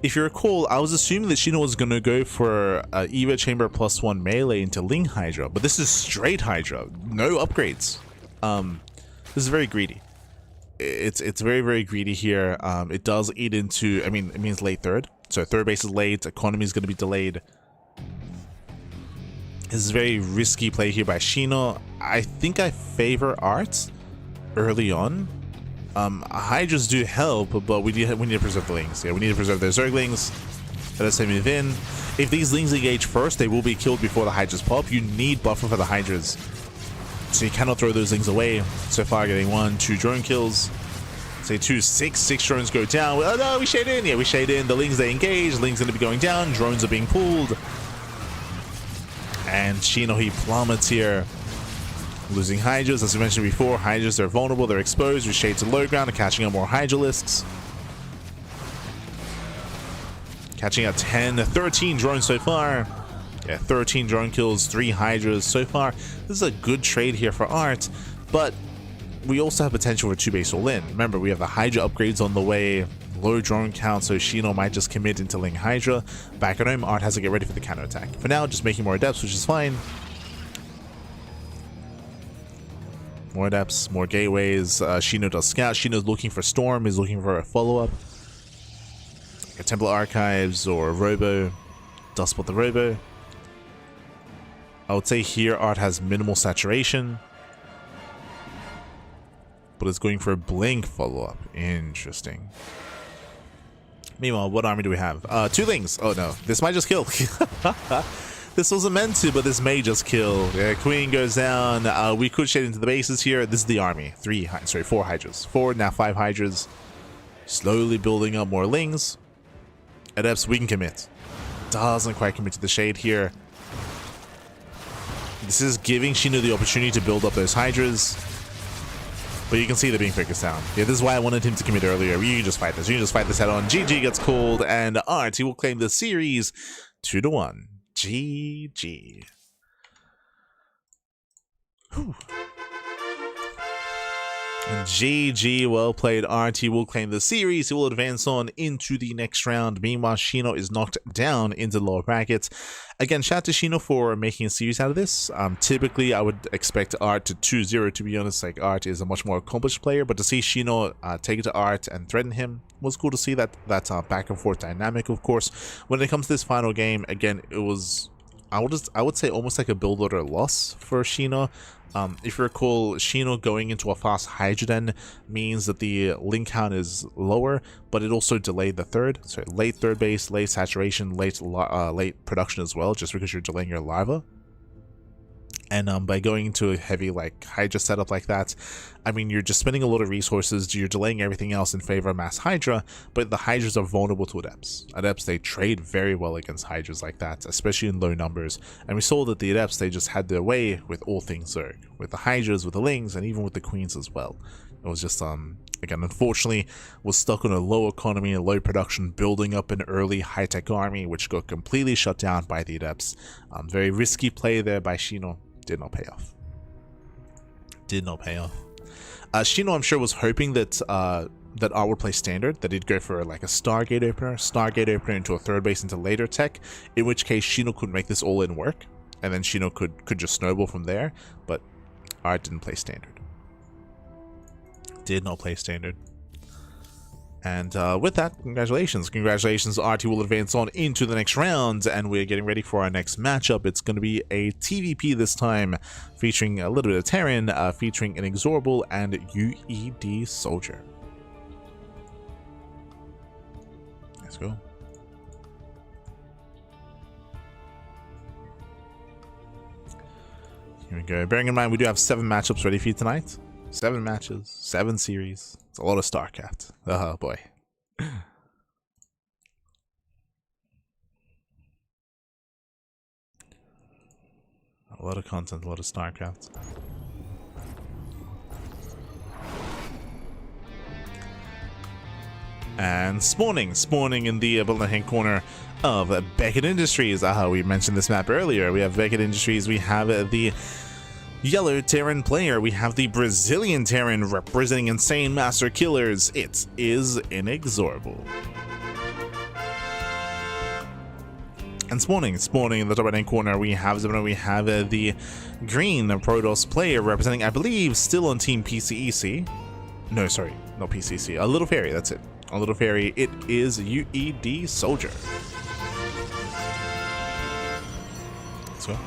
If you recall, I was assuming that Shino was going to go for Evo Chamber +1 melee into Ling Hydra, but this is straight Hydra, no upgrades. This is very greedy. It's very, very greedy here. It does eat into, I mean, it means late third. So third base is late, economy is going to be delayed. This is very risky play here by Shino. I think I favor Art early on. Hydras do help, but we need to preserve the Lings. Yeah, we need to preserve their Zerglings. Let us move in. If these Lings engage first, they will be killed before the Hydras pop. You need buffer for the Hydras, so you cannot throw those Lings away. So far, getting 1, 2 drone kills. Say 2, 6 drones go down. Oh no, we shade in. Yeah, we shade in. The Lings, they engage. Lings going to be going down. Drones are being pulled. And Shino, he plummets here. Losing Hydras, as I mentioned before. Hydras are vulnerable, they're exposed. We shade to low ground and catching up more Hydralisks. Catching up 10, 13 drones so far. Yeah, 13 drone kills, 3 Hydras so far. This is a good trade here for Art, but we also have potential for 2 base all in. Remember, we have the Hydra upgrades on the way, low drone count, so Shino might just commit into Ling Hydra. Back at home, Art has to get ready for the counter attack. For now, just making more adepts, which is fine. More adepts, more gateways. Shino does scout. Shino's looking for Storm. He's looking for a follow-up. Like a Templar Archives or a Robo. Does spot the Robo. I would say here Art has minimal saturation, but it's going for a Blink follow-up. Interesting. Meanwhile, what army do we have? 2 Lings. Oh no, this might just kill. This wasn't meant to, but this may just kill. Yeah, Queen goes down. We could shade into the bases here. This is the army. 4 Hydras. 4, now 5 Hydras. Slowly building up more Lings. Adepts, we can commit. Doesn't quite commit to the shade here. This is giving Shino the opportunity to build up those Hydras. But you can see they're being focused down. Yeah, this is why I wanted him to commit earlier. You can just fight this. You can just fight this head on. GG gets called, and Art, he will claim the series 2-1. GG. Whew. GG, well played, Art. He will claim the series. He will advance on into the next round. Meanwhile, Shino is knocked down into the lower brackets. Again, shout out to Shino for making a series out of this. Typically, I would expect Art to 2-0, to be honest. Like, Art is a much more accomplished player, but to see Shino take it to Art and threaten him was cool to see. That's back and forth dynamic, of course. When it comes to this final game, again, it was, I would say, almost like a build order loss for Shino. If you recall, Shino going into a fast Hydra means that the link count is lower, but it also delayed the third. So late third base, late saturation, late production as well, just because you're delaying your larva. And by going into a heavy like Hydra setup like that, I mean, you're just spending a lot of resources, you're delaying everything else in favor of mass Hydra, but the Hydras are vulnerable to Adepts. Adepts, they trade very well against Hydras like that, especially in low numbers, and we saw that the Adepts, they just had their way with all things Zerg, with the Hydras, with the Lings, and even with the Queens as well. It was just, again, unfortunately, was stuck on a low economy and low production, building up an early high-tech army, which got completely shut down by the Adepts. Very risky play there by Shino. Did not pay off. Did not pay off. Shino, I'm sure, was hoping that that Art would play standard, that he'd go for like a Stargate opener into a third base into later tech, in which case Shino could make this all in work, and then Shino could just snowball from there, but Art didn't play standard. Did not play standard. And with that, congratulations, Art. He will advance on into the next round, and we're getting ready for our next matchup. It's going to be a TVP this time, featuring a little bit of Terran, featuring an Inexorable and UED Soldier. Let's go. Here we go. Bearing in mind, we do have 7 matchups ready for you tonight. 7 matches, 7 series. It's a lot of StarCraft. Oh boy. A lot of content, a lot of StarCraft. And spawning in the bottom hand corner of Beckett Industries. We mentioned this map earlier. We have Beckett Industries. We have the yellow Terran player. We have the Brazilian Terran representing Insane Master Killers. It is Inexorable. And spawning in the top right-hand corner, we have the green Protoss player representing, I believe, still on Team PCEC. No, sorry, not PCC. A little fairy, that's it. A little fairy. It is UED Soldier. Let's go.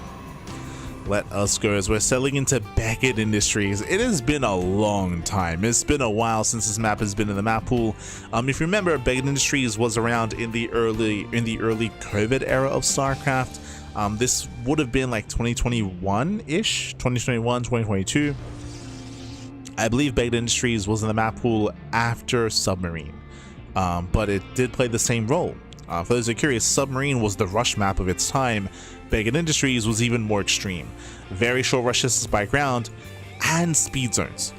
Let us go as we're settling into Beckett Industries. It has been a long time. It's been a while since this map has been in the map pool. If you remember, Beckett Industries was around in the early COVID era of StarCraft. This would have been like 2021-ish, 2021, 2022. I believe Beckett Industries was in the map pool after Submarine, but it did play the same role. For those who are curious, Submarine was the rush map of its time. Beckett Industries was even more extreme. Very short rush distances by ground and speed zones.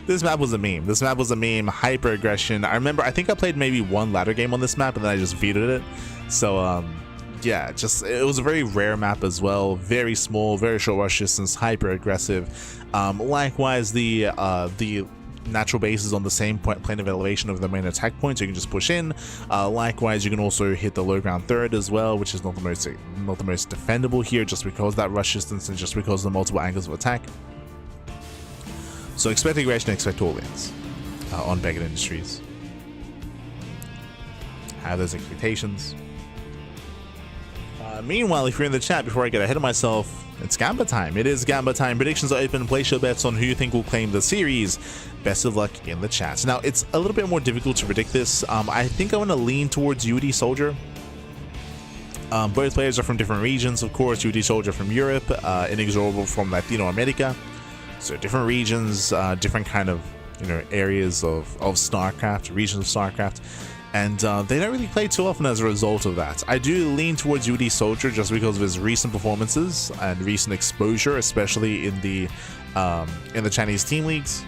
This map was a meme. This map was a meme. Hyper aggression. I remember, I think I played maybe one ladder game on this map and then I just vetoed it. So yeah, it was a very rare map as well. Very small, very short rush distance, hyper aggressive. Likewise, the natural base is on the same plane of elevation of the main attack point, so you can just push in. Likewise, you can also hit the low ground third as well, which is not the most defendable here, just because that rush distance and just because of the multiple angles of attack. So expect aggression, expect all wins on Beckett Industries. Have those expectations. Meanwhile, if you're in the chat, before I get ahead of myself, it's Gamba time. It is Gamba time. Predictions are open. Place your bets on who you think will claim the series. Best of luck in the chat. Now, it's a little bit more difficult to predict this. I think I want to lean towards UD Soldier. Both players are from different regions, of course. UD Soldier from Europe, Inexorable from Latino America. So different regions, different kind of areas of StarCraft, regions of StarCraft. And they don't really play too often as a result of that. I do lean towards UD Soldier just because of his recent performances and recent exposure, especially in the Chinese team leagues.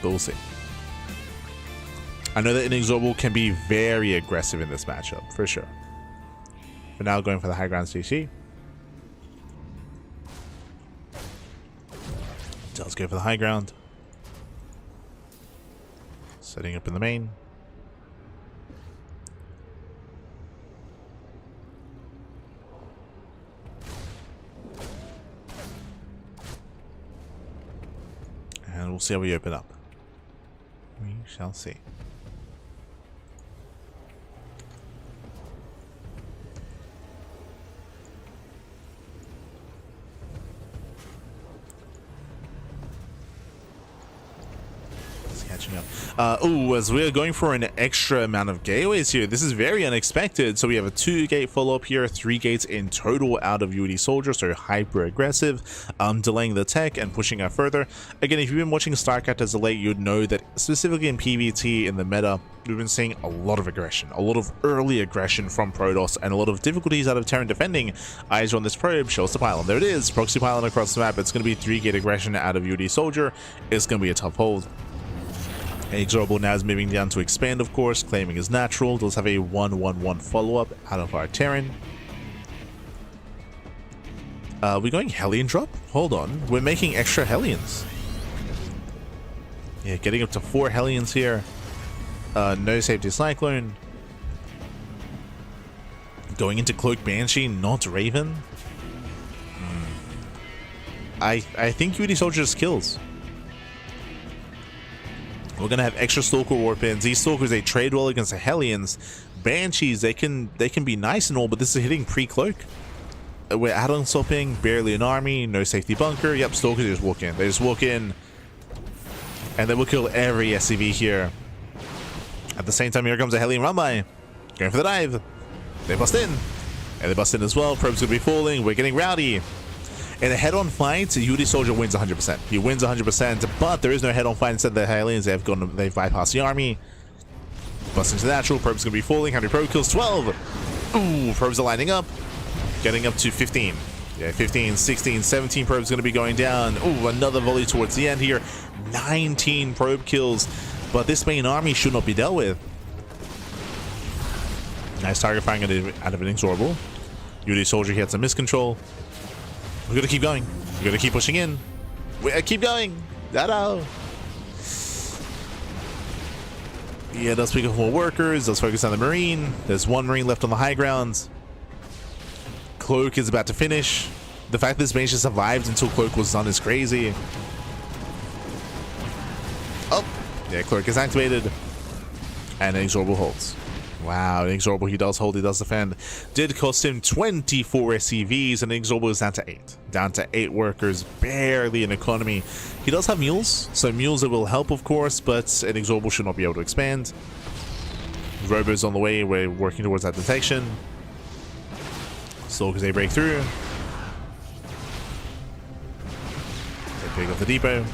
But we'll see. I know that Inexorable can be very aggressive in this matchup, for sure. For now, going for the high ground CC. Does go for the high ground. Setting up in the main. And we'll see how we open up. We shall see. Catching up. As we're going for an extra amount of gateways here, this is very unexpected. So we have a 2-gate follow-up here, 3 gates in total out of UD Soldier, so hyper aggressive, delaying the tech and pushing out further. Again, if you've been watching StarCraft as of late, you'd know that specifically in PvT in the meta, we've been seeing a lot of aggression, a lot of early aggression from Protoss, and a lot of difficulties out of Terran defending. Eyes on this probe, shows the pylon. There it is, proxy pylon across the map. It's going to be 3-gate aggression out of UD Soldier. It's going to be a tough hold. Inexorable now is moving down to expand, of course, claiming his natural. Does have a 1-1-1 follow-up out of our Terran. We're going Hellion drop? Hold on. We're making extra Hellions. Yeah, getting up to 4 Hellions here. No safety Cyclone. Going into Cloak Banshee, not Raven. I think UD Soldier just kills. We're gonna have extra Stalker Warp Pins. These Stalkers, they trade well against the Hellions. Banshees, they can be nice and all, but this is hitting pre-cloak. We're add-on swapping, barely an army, no safety bunker. Yep, Stalkers just walk in. They just walk in, and they will kill every SCV here. At the same time, here comes a Hellion run by, going for the dive. They bust in, and they bust in as well. Probe's gonna be falling. We're getting rowdy. In a head-on fight, UD Soldier wins 100%. He wins 100%, but there is no head-on fight. Instead, the Hellions, they've bypassed the army. Bust into the natural. Probe's going to be falling. How many probe kills? 12. Ooh, probes are lining up. Getting up to 15. Yeah, 15, 16, 17 probes going to be going down. Ooh, another volley towards the end here. 19 probe kills, but this main army should not be dealt with. Nice target firing out of an Inexorable. UD Soldier, he had some miscontrol. We're gonna keep going. We're gonna keep pushing in. We keep going. Da-da. Yeah, does pick up more workers, does focus on the Marine. There's one Marine left on the high ground. Cloak is about to finish. The fact that this mage survived until Cloak was done is crazy. Oh, yeah, Cloak is activated. And Inexorable holds. Wow, Inexorable, he does hold, he does defend. Did cost him 24 SCVs, and Inexorable is down to 8. Down to 8 workers, barely an economy. He does have mules, so mules it will help, of course, but Inexorable should not be able to expand. Robo's on the way, we're working towards that detection. Stalkers, they break through. They pick up the depot.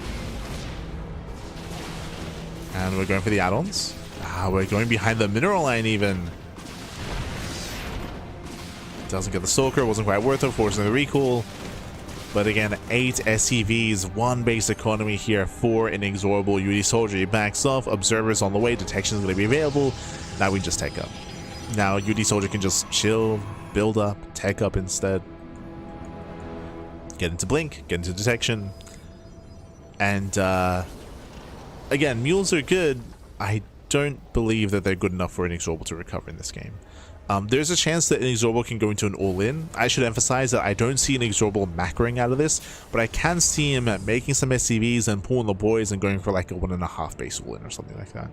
And we're going for the add-ons. We're going behind the mineral line even. Doesn't get the Stalker, wasn't quite worth it, forcing the recall. But again, 8 SCVs, 1 base economy here for an Inexorable. UD Soldier, he backs off, Observer's on the way, Detection is going to be available. Now we just tech up. Now UD Soldier can just chill, build up, tech up instead. Get into Blink, get into Detection. And again, mules are good. I don't believe that they're good enough for Inexorable to recover in this game. There's a chance that Inexorable can go into an all-in. I should emphasize that I don't see Inexorable macroing out of this, but I can see him making some SCVs and pulling the boys and going for like a 1.5 base all-in or something like that.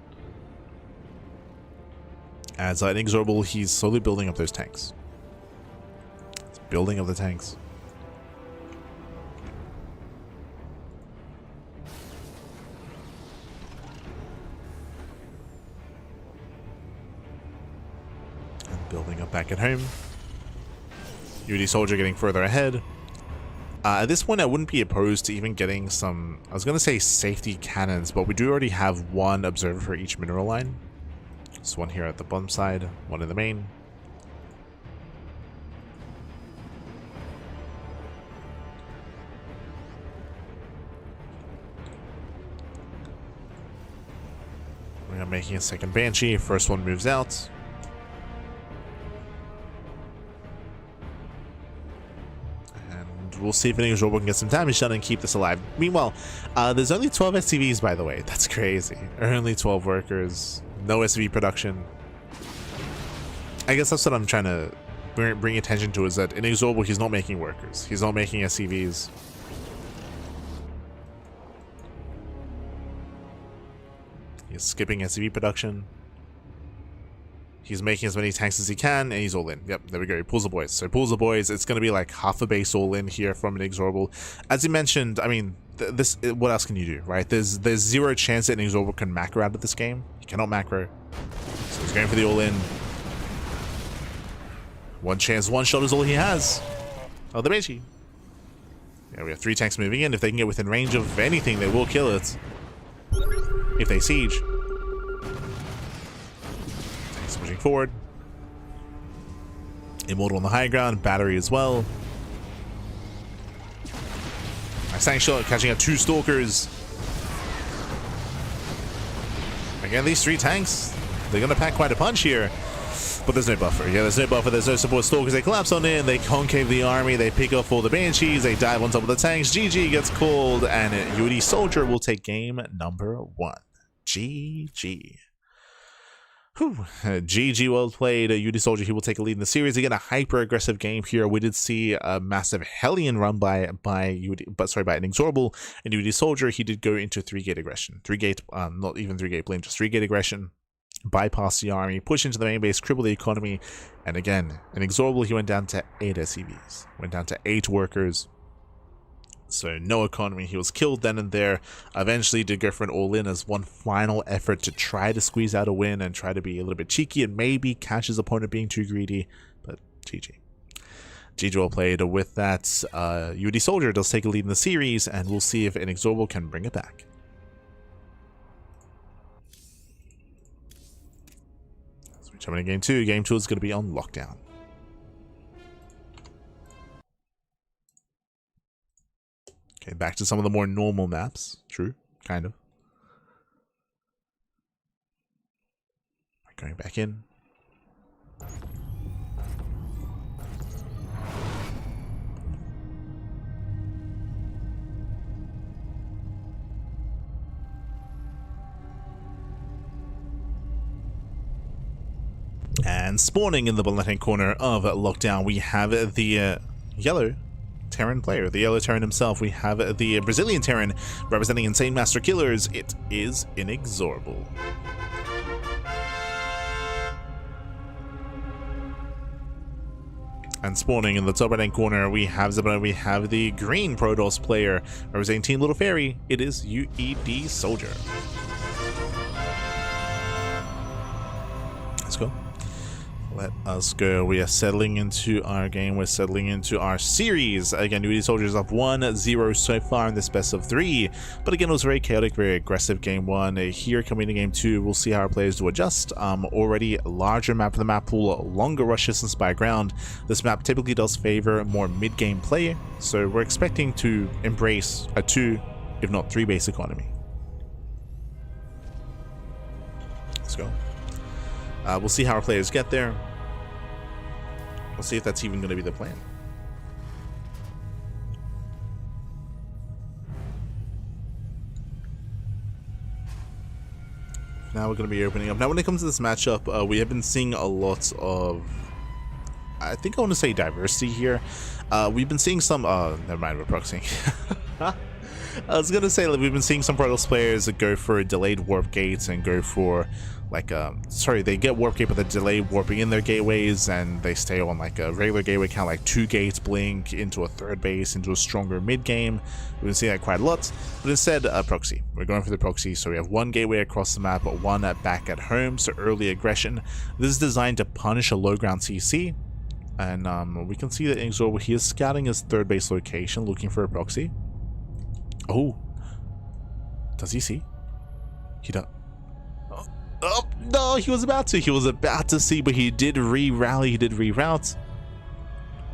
As Inexorable, he's slowly building up those tanks. He's building up the tanks. Building up back at home. UD Soldier getting further ahead. At this point, I wouldn't be opposed to even getting some, I was going to say safety cannons, but we do already have 1 observer for each mineral line. So 1 here at the bottom side, 1 in the main. We're making a second Banshee. First one moves out. We'll see if Inexorable can get some damage done and keep this alive. Meanwhile, there's only 12 SCVs, by the way. That's crazy. Only 12 workers. No SCV production. I guess that's what I'm trying to bring attention to, is that Inexorable, he's not making workers. He's not making SCVs. He's skipping SCV production. He's making as many tanks as he can, and he's all in. Yep, there we go. He pulls the boys. So he pulls the boys. It's going to be like half a base all in here from an Inexorable. As you mentioned, I mean, this. What else can you do, right? There's zero chance that an Inexorable can macro out of this game. He cannot macro. So he's going for the all in. 1 chance, 1 shot is all he has. Oh, the Banshee. Yeah, we have 3 tanks moving in. If they can get within range of anything, they will kill it. If they siege. Pushing forward. Immortal on the high ground, battery as well. Nice tank shot, catching out 2 Stalkers. Again, these 3 tanks, they're gonna pack quite a punch here. But there's no buffer. Yeah, there's no buffer, there's no support. Stalkers, they collapse on in, they concave the army, they pick off all the Banshees, they dive on top of the tanks. GG gets called, and UD Soldier will take game number 1. GG. Whew. GG, well played. UD Soldier, he will take a lead in the series. Again, a hyper-aggressive game here. We did see a massive Hellion run by Inexorable, and UD Soldier, he did go into 3-gate aggression. 3-gate, not even 3-gate blame, just 3-gate aggression. Bypass the army, push into the main base, cripple the economy, and again, Inexorable, he went down to 8 SCVs. Went down to 8 workers. So no economy. He was killed then and there. Eventually did go for an all-in as one final effort to try to squeeze out a win and try to be a little bit cheeky and maybe catch his opponent being too greedy. But GG. GG, well played. With that, UD Soldier does take a lead in the series, and we'll see if Inexorable can bring it back. So we're jumping to game 2. Game 2 is going to be on lockdown. Okay, back to some of the more normal maps. True, kind of. Going back in. And spawning in the left-hand corner of Lockdown, we have the yellow Terran player, the yellow Terran himself. We have the Brazilian Terran representing Insane Master Killers. It is Inexorable. And spawning in the top right-hand corner, we have the green Protoss player representing Team Little Fairy. It is UED Soldier. Let's go. Let us go. We are settling into our game. We're settling into our series. Again, UED Soldiers up 1-0 so far in this best of 3. But again, it was very chaotic, very aggressive game 1. Here coming to game 2, we'll see how our players do adjust. Already larger map of the map pool, longer rush distance by ground. This map typically does favor more mid-game play, so we're expecting to embrace a 2, if not 3 base economy. Let's go. We'll see how our players get there. We'll see if that's even going to be the plan. Now we're going to be opening up. Now when it comes to this matchup, we have been seeing a lot of, I think I want to say diversity here. We've been seeing some, never mind, we're proxying. I was going to say that we've been seeing some Protoss players that go for delayed warp gates and go for like they get warp gate but they delay warping in their gateways, and they stay on like a regular gateway, kind of like 2 gates blink into a 3rd base into a stronger mid game. We've been seeing that quite a lot, but instead proxy. We're going for the proxy, so we have 1 gateway across the map, but 1 back at home, so early aggression. This is designed to punish a low ground CC, and we can see that Inexorable, he is scouting his 3rd base location looking for a proxy. Oh, does he see? He don't. Oh no, he was about to see, but he did re-rally, he did reroute.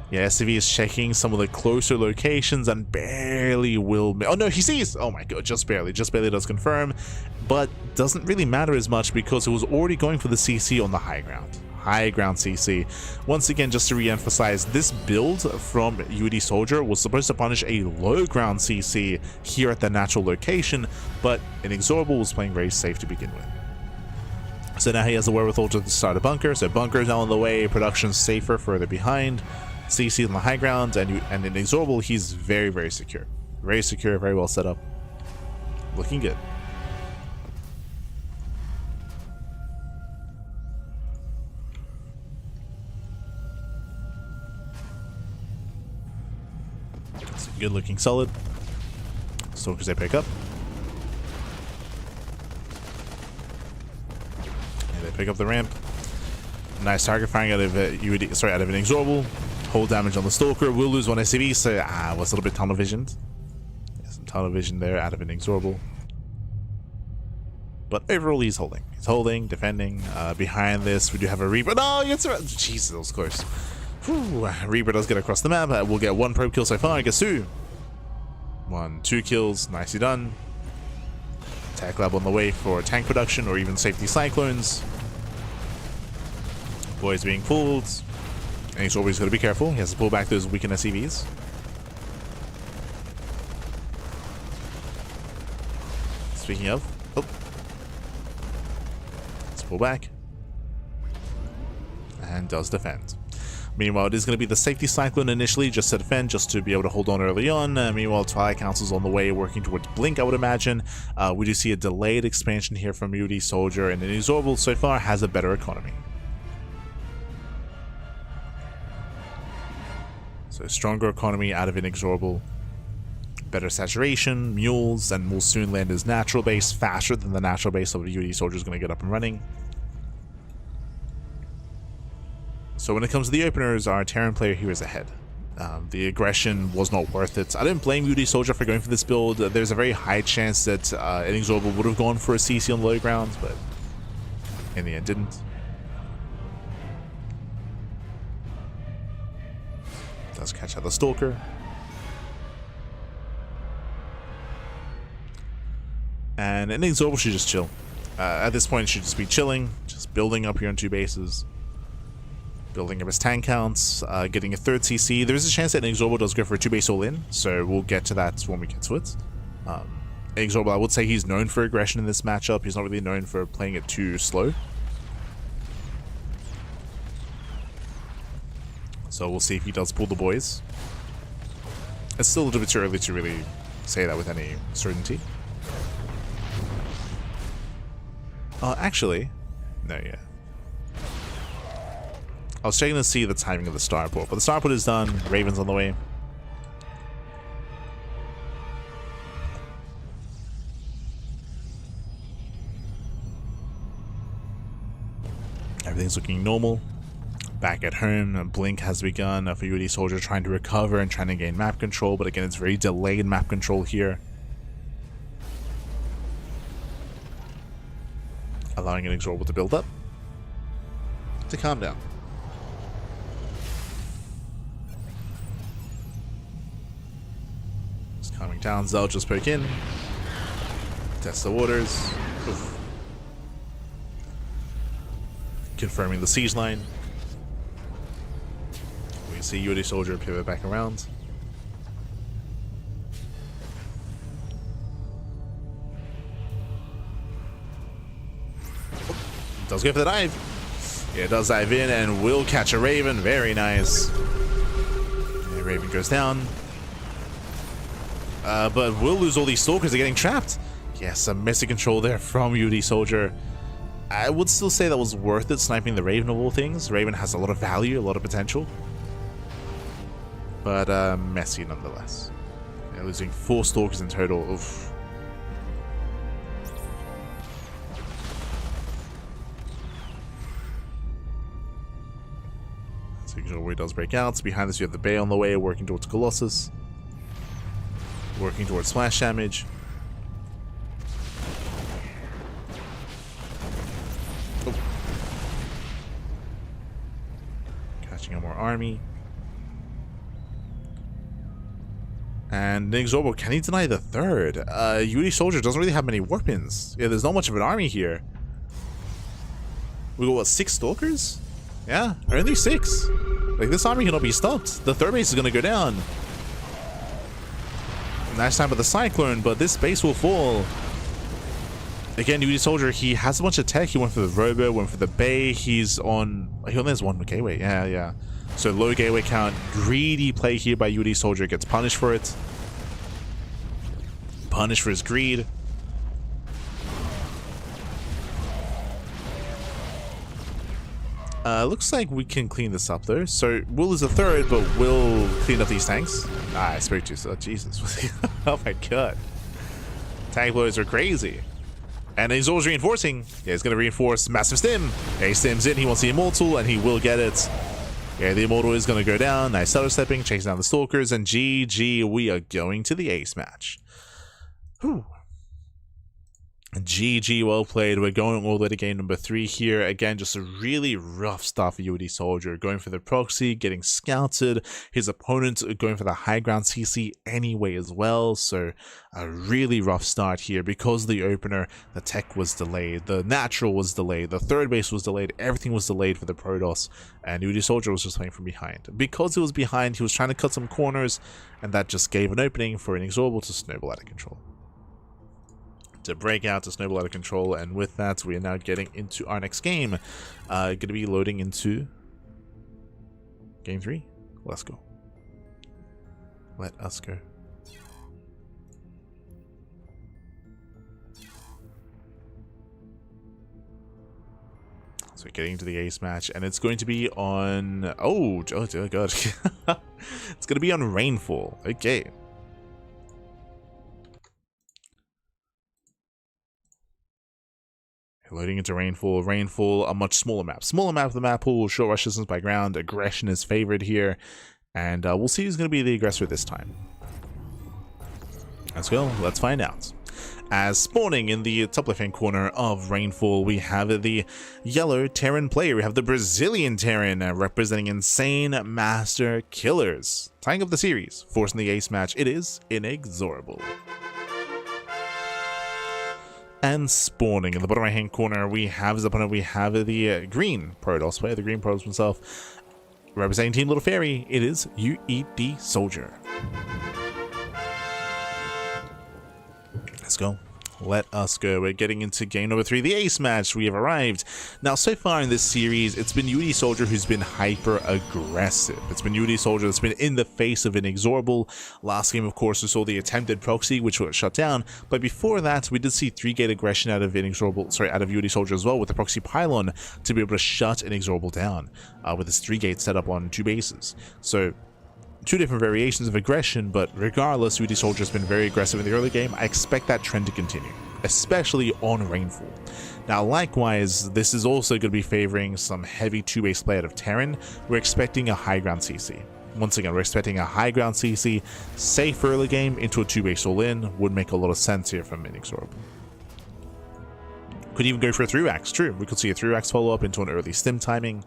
Yeah, SCV is checking some of the closer locations and barely will. Oh no, he sees. Oh my god, just barely does confirm, but doesn't really matter as much because it was already going for the CC on the high ground CC. Once again, just to re-emphasize, this build from UED Soldier was supposed to punish a low ground CC here at the natural location, but Inexorable was playing very safe to begin with. So now he has the wherewithal to start a bunker, so bunker is now on the way, production's safer further behind, CC on the high ground, and Inexorable, he's very, very secure. Very secure, very well set up. Looking good. Good looking, solid. Stalkers they pick up. Yeah, they pick up the ramp. Nice target firing out of out of Inexorable. Hold damage on the Stalker. We'll lose 1 SCV, so was a little bit tunnel visioned. Yeah, some tunnel vision there out of Inexorable. But overall, he's holding. He's holding, defending. Behind this, we do have a Reaper. No, he gets around. Jesus, that was close. Whew. Reaper does get across the map. We'll get 1 probe kill so far. I guess 2. 1, 2 kills. Nicely done. Tech lab on the way for tank production or even safety cyclones. Boys being pulled. And he's always got to be careful. He has to pull back those weakened SCVs. Speaking of, let's pull back. And does defend. Meanwhile, it is going to be the safety cyclone initially, just to defend, just to be able to hold on early on. Meanwhile, Twilight Council's on the way, working towards Blink, I would imagine. We do see a delayed expansion here from UED Soldier, and Inexorable so far has a better economy. So stronger economy out of Inexorable. Better saturation, mules, and will soon land his natural base faster than the natural base of the UED Soldier is going to get up and running. So when it comes to the openers, our Terran player here is ahead. The aggression was not worth it. I don't blame UED Soldier for going for this build. There's a very high chance that Inexorable would have gone for a CC on the low ground, but in the end didn't. Does catch out the Stalker. And Inexorable should just chill. At this point, it should just be chilling, just building up here on 2 bases. Building up his tank counts, getting a 3rd CC. There is a chance that Inexorable does go for a 2-base all-in, so we'll get to that when we get to it. Inexorable, I would say he's known for aggression in this matchup. He's not really known for playing it too slow. So we'll see if he does pull the boys. It's still a little bit too early to really say that with any certainty. Actually, no, yeah. I was checking to see the timing of the starport, but the starport is done. Raven's on the way. Everything's looking normal. Back at home, Blink has begun for UD Soldier trying to recover and trying to gain map control, but again, it's very delayed map control here. Allowing Inexorable to build up. To calm down. Just calming down, Zell just poke in. Test the waters. Oof. Confirming the siege line. We see UD Soldier pivot back around. Does go for the dive. Yeah, it does dive in and will catch a Raven. Very nice. Yeah, Raven goes down. But will lose all these Stalkers. They're getting trapped. Yes, some missing control there from UD Soldier. I would still say that was worth it, sniping the Raven of all things. Raven has a lot of value, a lot of potential. But messy nonetheless. They're losing 4 Stalkers in total. Oof. So Inexorable does break out. Behind this, you have the Bay on the way, working towards Colossus. Working towards splash damage. Catching a more army. And Inexorable, can he deny the third? UD Soldier doesn't really have many weapons. Yeah, there's not much of an army here. We got, what, 6 Stalkers? Yeah, only 6. Like, this army cannot be stopped. The third base is going to go down. Nice time with the Cyclone, but this base will fall. Again, UD Soldier, he has a bunch of tech. He went for the Robo, went for the Bay. He only has 1 gateway. Yeah. So low gateway count. Greedy play here by UD Soldier. Gets punished for it. Punished for his greed. Looks like we can clean this up though. So Will is a third, but Will clean up these tanks. I spoke to you. Oh, Jesus. Oh my god. Tank blows are crazy. And he's always reinforcing. Yeah, he's going to reinforce massive stim. Yeah, he stims in. He wants the Immortal, and he will get it. Yeah, the Immortal is going to go down. Nice stutter stepping, chasing down the Stalkers, and GG, we are going to the ace match. Whew. GG, well played. We're going all the way to game number 3 here. Again, just a really rough start for UD Soldier. Going for the proxy, getting scouted. His opponent going for the high ground CC anyway as well. So a really rough start here. Because of the opener, the tech was delayed. The natural was delayed. The third base was delayed. Everything was delayed for the Protoss. And UD Soldier was just playing from behind. Because he was behind, he was trying to cut some corners. And that just gave an opening for Inexorable to snowball out of control. To break out, to snowball out of control, and with that we are now getting into our next game. Going to be loading into game 3. Let's go. Let us go. So getting into the ace match, and it's going to be on oh god. It's going to be on Rainfall. Okay. Loading into Rainfall. Rainfall, a much smaller map. Smaller map of the map pool, short rush distance by ground. Aggression is favored here. And we'll see who's going to be the aggressor this time. Let's go. Let's find out. As spawning in the top left-hand corner of Rainfall, we have the yellow Terran player. We have the Brazilian Terran representing Insane Master Killers. Tying up the series, forcing the ace match. It is Inexorable. And spawning in the bottom right hand corner, we have his opponent. We have the green Protoss player, the green Protoss himself, representing Team Little Fairy. It is UD Soldier. Let's go. Let us go. We're getting into game number 3, the ace match. We have arrived. Now, so far in this series, it's been UD Soldier who's been hyper aggressive. It's been UD Soldier that's been in the face of Inexorable. Last game, of course, we saw the attempted proxy, which was shut down. But before that, we did see 3-gate aggression out of out of UD Soldier as well, with the proxy pylon to be able to shut Inexorable down with this 3-gate setup on 2 bases. So 2 different variations of aggression, but regardless, UD Soldier has been very aggressive in the early game. I expect that trend to continue, especially on Rainfall. Now, likewise, this is also going to be favoring some heavy 2-base play out of Terran. We're expecting a high ground CC. Once again, we're expecting a high ground CC, safe early game into a 2-base all-in. Would make a lot of sense here from Inexorable. Could even go for a 3-wax, true. We could see a 3-wax follow-up into an early stim timing.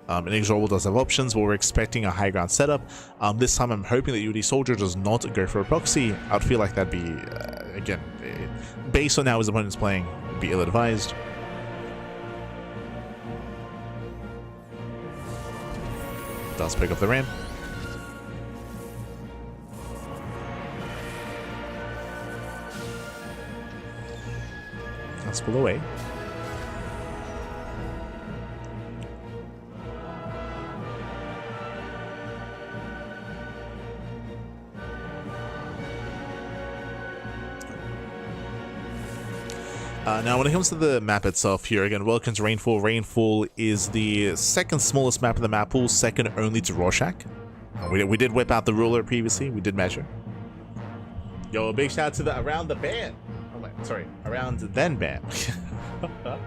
Inexorable does have options, but we're expecting a high ground setup. This time I'm hoping that UD Soldier does not go for a proxy. I'd feel like that'd be, again, based on how his opponent's playing, be ill-advised. Does pick up the ramp. Let's pull away. Now, when it comes to the map itself here, again, welcome to Rainfall. Rainfall is the second smallest map in the map pool, second only to Rorschach. We did whip out the ruler previously. We did measure. Yo, a big shout out to the Around the Band. Oh, wait, sorry, Around Then Band. Well,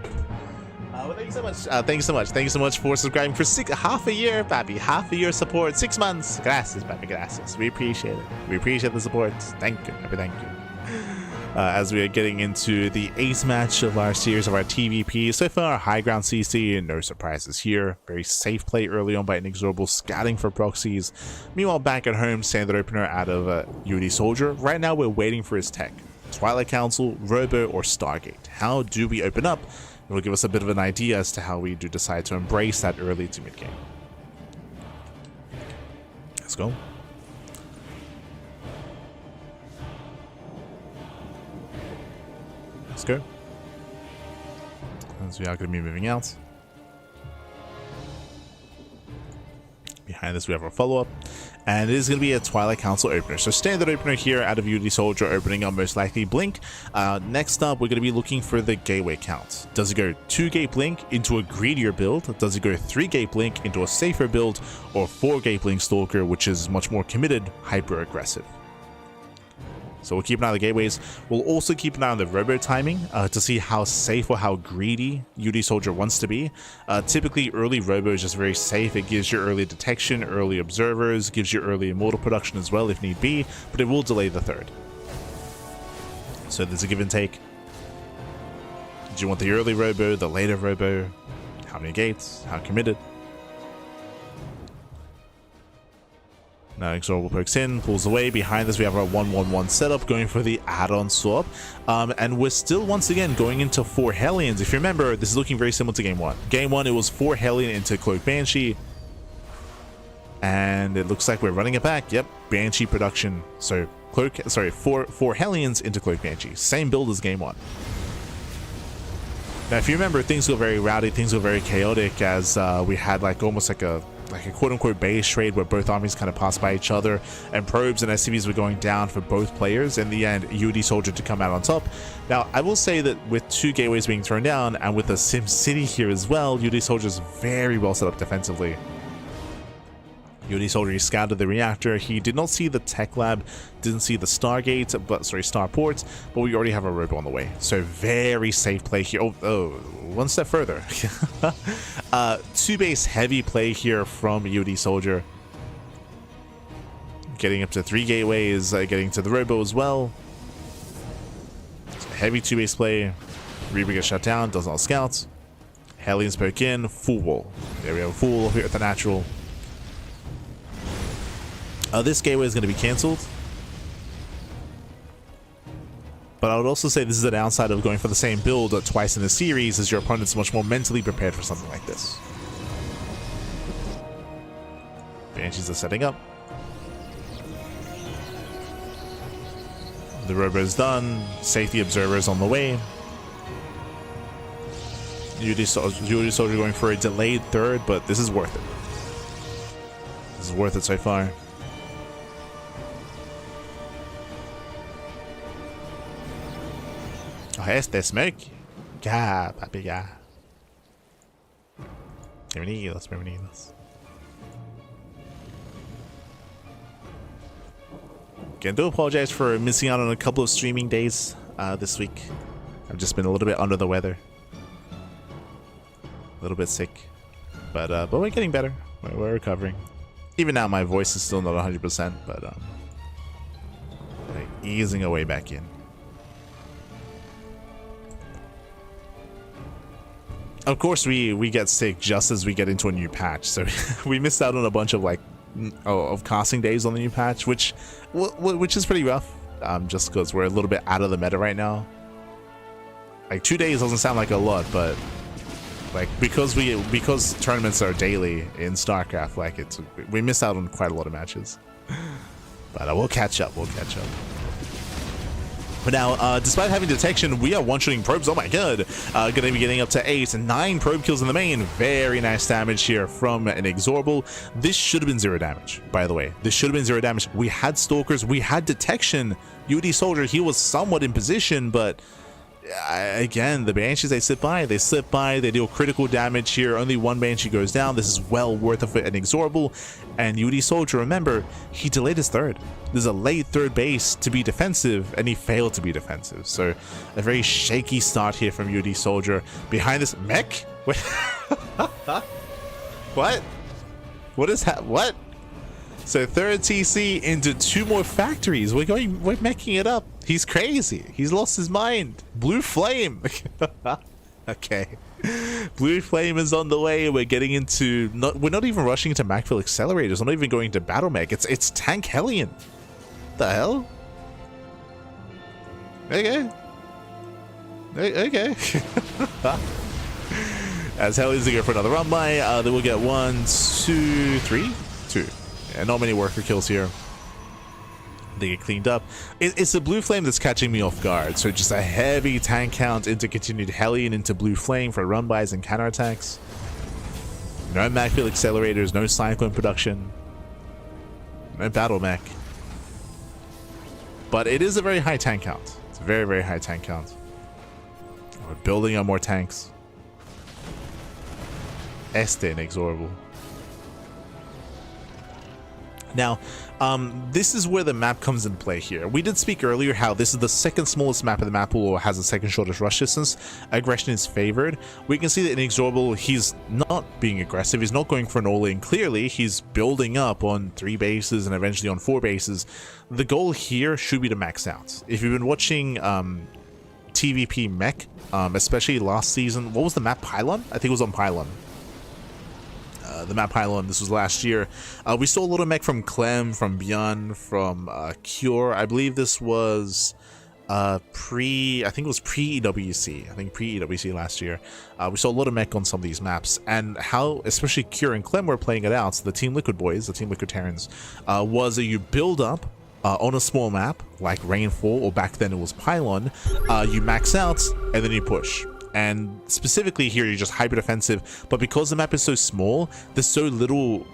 thank you so much. Thank you so much. Thank you so much for subscribing for half a year, Pappy. Half a year support, 6 months. Gracias, Pappy. Gracias. We appreciate it. We appreciate the support. Thank you, Pappy. Thank you. As we are getting into the ace match of our series of our TVP. So far, high ground CC, no surprises here. Very safe play early on by Inexorable, scouting for proxies. Meanwhile, back at home, standard opener out of UD Soldier. Right now, we're waiting for his tech. Twilight Council, Robo, or Stargate. How do we open up? It will give us a bit of an idea as to how we do decide to embrace that early to mid game. Let's go. Let's go. As we are going to be moving out. Behind this, we have our follow-up. And it is going to be a Twilight Council opener. So standard opener here out of UD Soldier, opening up most likely Blink. Next up, we're going to be looking for the gateway count. Does it go 2-gate Blink into a greedier build? Does it go 3-gate Blink into a safer build? Or 4-gate Blink Stalker, which is much more committed, hyper-aggressive? So we'll keep an eye on the gateways. We'll also keep an eye on the robo timing to see how safe or how greedy UD Soldier wants to be. Typically, early robo is just very safe. It gives you early detection, early observers, gives you early immortal production as well if need be, but it will delay the third. So there's a give and take. Do you want the early robo, the later robo? How many gates? How committed? Now Inexorable pokes in, pulls away. Behind this, we have our 1-1-1 setup, going for the add-on swap. And we're still, once again, going into 4 Hellions. If you remember, this is looking very similar to Game 1. Game 1, it was 4 Hellion into Cloak Banshee. And it looks like we're running it back. Yep, Banshee production. So, 4 Hellions into Cloak Banshee. Same build as Game 1. Now, if you remember, things go very rowdy, things go very chaotic, as we had almost like a quote-unquote base trade where both armies kind of passed by each other, and probes and SCVs were going down for both players. In the end, UD Soldier to come out on top. Now, I will say that with 2 gateways being thrown down, and with the Sim City here as well, UD Soldier is very well set up defensively. UD Soldier, he scouted the reactor. He did not see the tech lab, didn't see the Stargate, Starport, but we already have a robo on the way. So very safe play here. Oh, one step further. 2-base heavy play here from UD Soldier. Getting up to 3 gateways, getting to the robo as well. So heavy 2-base play. Reaver gets shut down, does all scouts. Hellions poke in, full wall. There we have a full wall here at the natural. This gateway is going to be cancelled. But I would also say this is the downside of going for the same build twice in the series, as your opponent's much more mentally prepared for something like this. Banshees are setting up. The robo's done. Safety observers on the way. UD Soldier going for a delayed third, but this is worth it. This is worth it so far. Oh, este smoke. Yeah, papi, yeah. Bienvenidos, bienvenidos. Again, do apologize for missing out on a couple of streaming days this week. I've just been a little bit under the weather. A little bit sick. But we're getting better. We're recovering. Even now, my voice is still not 100%, but like easing away back in. Of course, we get sick just as we get into a new patch, so we missed out on a bunch of like of casting days on the new patch, which is pretty rough. Just because we're a little bit out of the meta right now. Like 2 days doesn't sound like a lot, but like because tournaments are daily in StarCraft, like we miss out on quite a lot of matches. But we'll catch up. We'll catch up. But now, despite having detection, we are one-shooting probes. Oh my god. Going to be getting up to 8 and 9 probe kills in the main. Very nice damage here from an Inexorable. This should have been 0 damage, by the way. This should have been 0 damage. We had Stalkers. We had detection. UD Soldier, he was somewhat in position, but again, the Banshees, they slip by. They slip by. They deal critical damage here. Only one Banshee goes down. This is well worth of an Inexorable. And UD Soldier, remember, he delayed his third. There's a late third base to be defensive, and he failed to be defensive. So a very shaky start here from UD Soldier. Behind this mech? Wait. What? What is that? What? So third TC into 2 more factories. We're meching it up. He's crazy. He's lost his mind. Blue Flame. Okay. Blue Flame is on the way. We're getting into we're not even rushing into Macville accelerators. I'm not even going to battle mech. It's Tank Hellion. The hell? Okay. Okay. As Hellion's to go for another run by, then we'll get 1, 2, 3, 2. Yeah, not many worker kills here. They get cleaned up. It's the Blue Flame that's catching me off guard. So just a heavy tank count into continued Hellion into Blue Flame for run-bys and counterattacks. No Macville accelerators, no Cyclone production. No battle mech. But it is a very high tank count. It's a very, very high tank count. We're building up more tanks. Inexorable. Now, this is where the map comes in play here. We did speak earlier how this is the second smallest map of the map pool, or has the second shortest rush distance. Aggression is favored. We can see that Inexorable, he's not being aggressive. He's not going for an all-in. Clearly, he's building up on 3 bases and eventually on 4 bases. The goal here should be to max out. If you've been watching TVP Mech, especially last season, what was the map? Pylon? I think it was on Pylon. The map Pylon, this was last year. We saw a little mech from Clem, from Bjorn, from Cure. I believe this was I think it was pre-EWC. I think pre-EWC last year. We saw a lot of mech on some of these maps, and how especially Cure and Clem were playing it out. So the Team Liquid boys, the Team Liquid Terrans, was that you build up on a small map like Rainfall, or back then it was Pylon. You max out and then you push. And specifically here, you're just hyper defensive, but because the map is so small, there's so little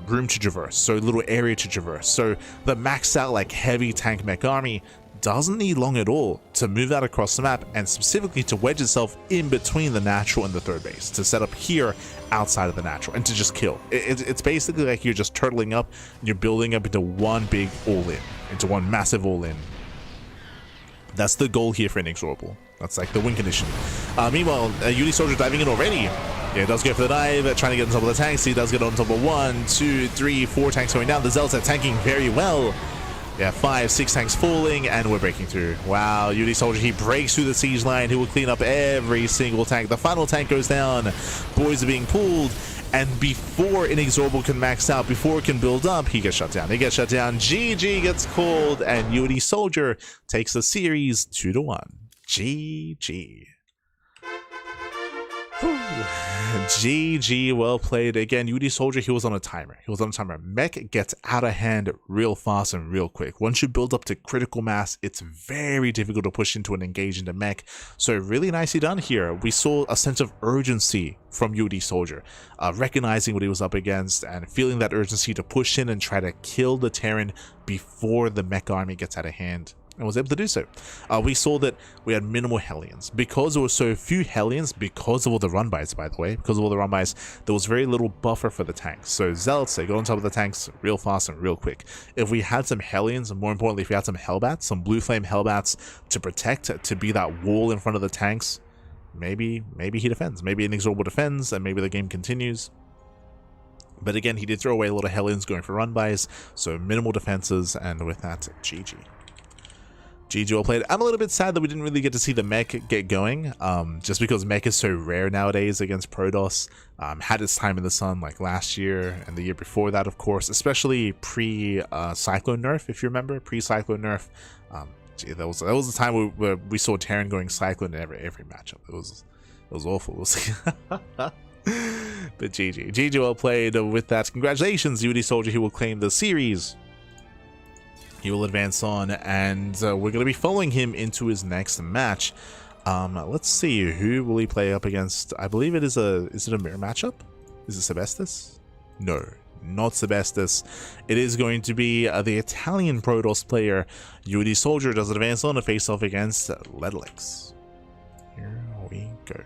room to traverse, so little area to traverse. So the maxed out like heavy tank mech army doesn't need long at all to move that across the map, and specifically to wedge itself in between the natural and the third base, to set up here outside of the natural and to just kill. It's basically like you're just turtling up and you're building up into one big all-in, into one massive all-in. That's the goal here for Inexorable. That's like the win condition. Meanwhile, UD Soldier diving in already. Yeah, he does go for the dive, trying to get on top of the tanks. He does get on top of 1, 2, 3, 4 tanks going down. The Zealots are tanking very well. Yeah, 5, 6 tanks falling, and we're breaking through. Wow, UD Soldier, he breaks through the siege line. He will clean up every single tank. The final tank goes down. Boys are being pulled. And before Inexorable can max out, before it can build up, he gets shut down. He gets shut down. GG gets called, and UD Soldier takes the series 2-1. GG. GG, well played. Again, UD Soldier, he was on a timer. Mech gets out of hand real fast and real quick. Once you build up to critical mass, it's very difficult to push into and engage into mech. So really nicely done here. We saw a sense of urgency from UD Soldier, recognizing what he was up against and feeling that urgency to push in and try to kill the Terran before the mech army gets out of hand. And was able to do so. We saw that we had minimal Hellions. Because there were so few Hellions, because of all the run-bys, by the way, there was very little buffer for the tanks. So Zealots, they got on top of the tanks real fast and real quick. If we had some Hellions, and more importantly, if we had some Hellbats, some Blue Flame Hellbats to protect, to be that wall in front of the tanks, maybe he defends. Maybe Inexorable defends, and maybe the game continues. But again, he did throw away a lot of Hellions going for run-bys, so minimal defenses, and with that, GG. GG, well played. I'm a little bit sad that we didn't really get to see the mech get going, just because mech is so rare nowadays against Protoss. Had its time in the sun like last year and the year before that, of course, especially pre-Cyclone nerf, if you remember, pre-Cyclone nerf. Gee, that was the time where we saw Terran going Cyclone in every matchup. It was awful. We'll see. But GG, well played. With that, congratulations, UD Soldier. He will claim the series. He will advance on, and we're going to be following him into his next match. Let's see, who will he play up against? I believe is it a mirror matchup? Is it Sebestus? No, not Sebestus. It is going to be the Italian Protoss player. UD Soldier does advance on to face off against Ledlix. Here we go.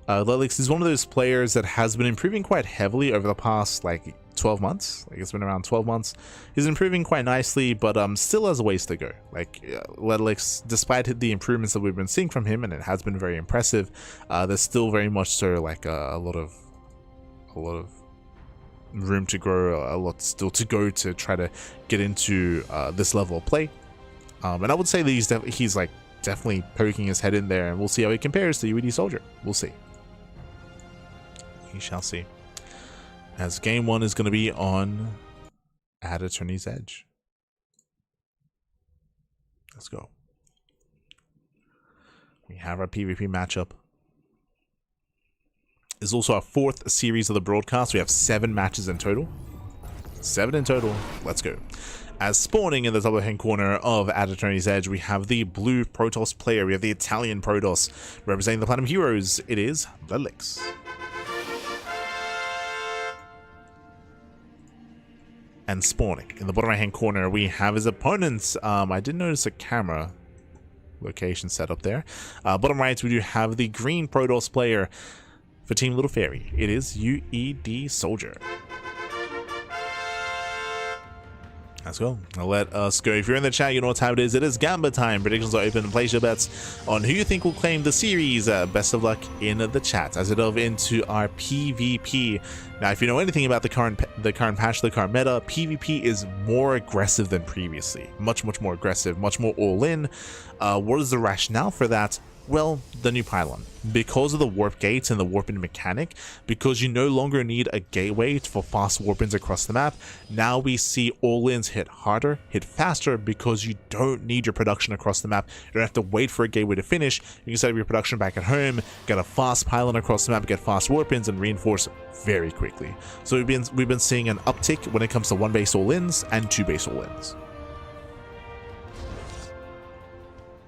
Ledlix is one of those players that has been improving quite heavily over the past like 12 months. Like, it's been around 12 months. He's improving quite nicely, but still has a ways to go. Like, Ledlix, despite the improvements that we've been seeing from him, and it has been very impressive, there's still very much so like a lot of room to grow, a lot still to go to try to get into this level of play. And I would say that he's like definitely poking his head in there, and we'll see how he compares to UD Soldier. We'll see. We shall see. As game one is going to be on at Attorney's Edge. Let's go. We have our PvP matchup. This is also our fourth series of the broadcast. We have 7 matches in total. 7 in total. Let's go. As spawning in the top left-hand corner of At Attorney's Edge, we have the blue Protoss player. We have the Italian Protoss. Representing the Platinum Heroes, it is Ledlix. And spawning in the bottom right-hand corner, we have his opponents. I did notice a camera location set up there. Bottom right, we do have the green Protoss player for Team Little Fairy. It is UD Soldier. Let's go. Now let us go. If you're in the chat, you know what time it is. It is Gamba time. Predictions are open. Place your bets on who you think will claim the series. Best of luck in the chat as we delve into our PvP. Now, if you know anything about the current patch, the current meta, PvP is more aggressive than previously. Much more aggressive, much more all-in. What is the rationale for that? Well, the new pylon. Because of the warp gates and the warp-in mechanic, because you no longer need a gateway for fast warp-ins across the map, now we see all-ins hit harder, hit faster, because you don't need your production across the map. You don't have to wait for a gateway to finish. You can set up your production back at home, get a fast pylon across the map, get fast warp-ins, and reinforce very quickly. So we've been seeing an uptick when it comes to 1 base all-ins and 2 base all-ins.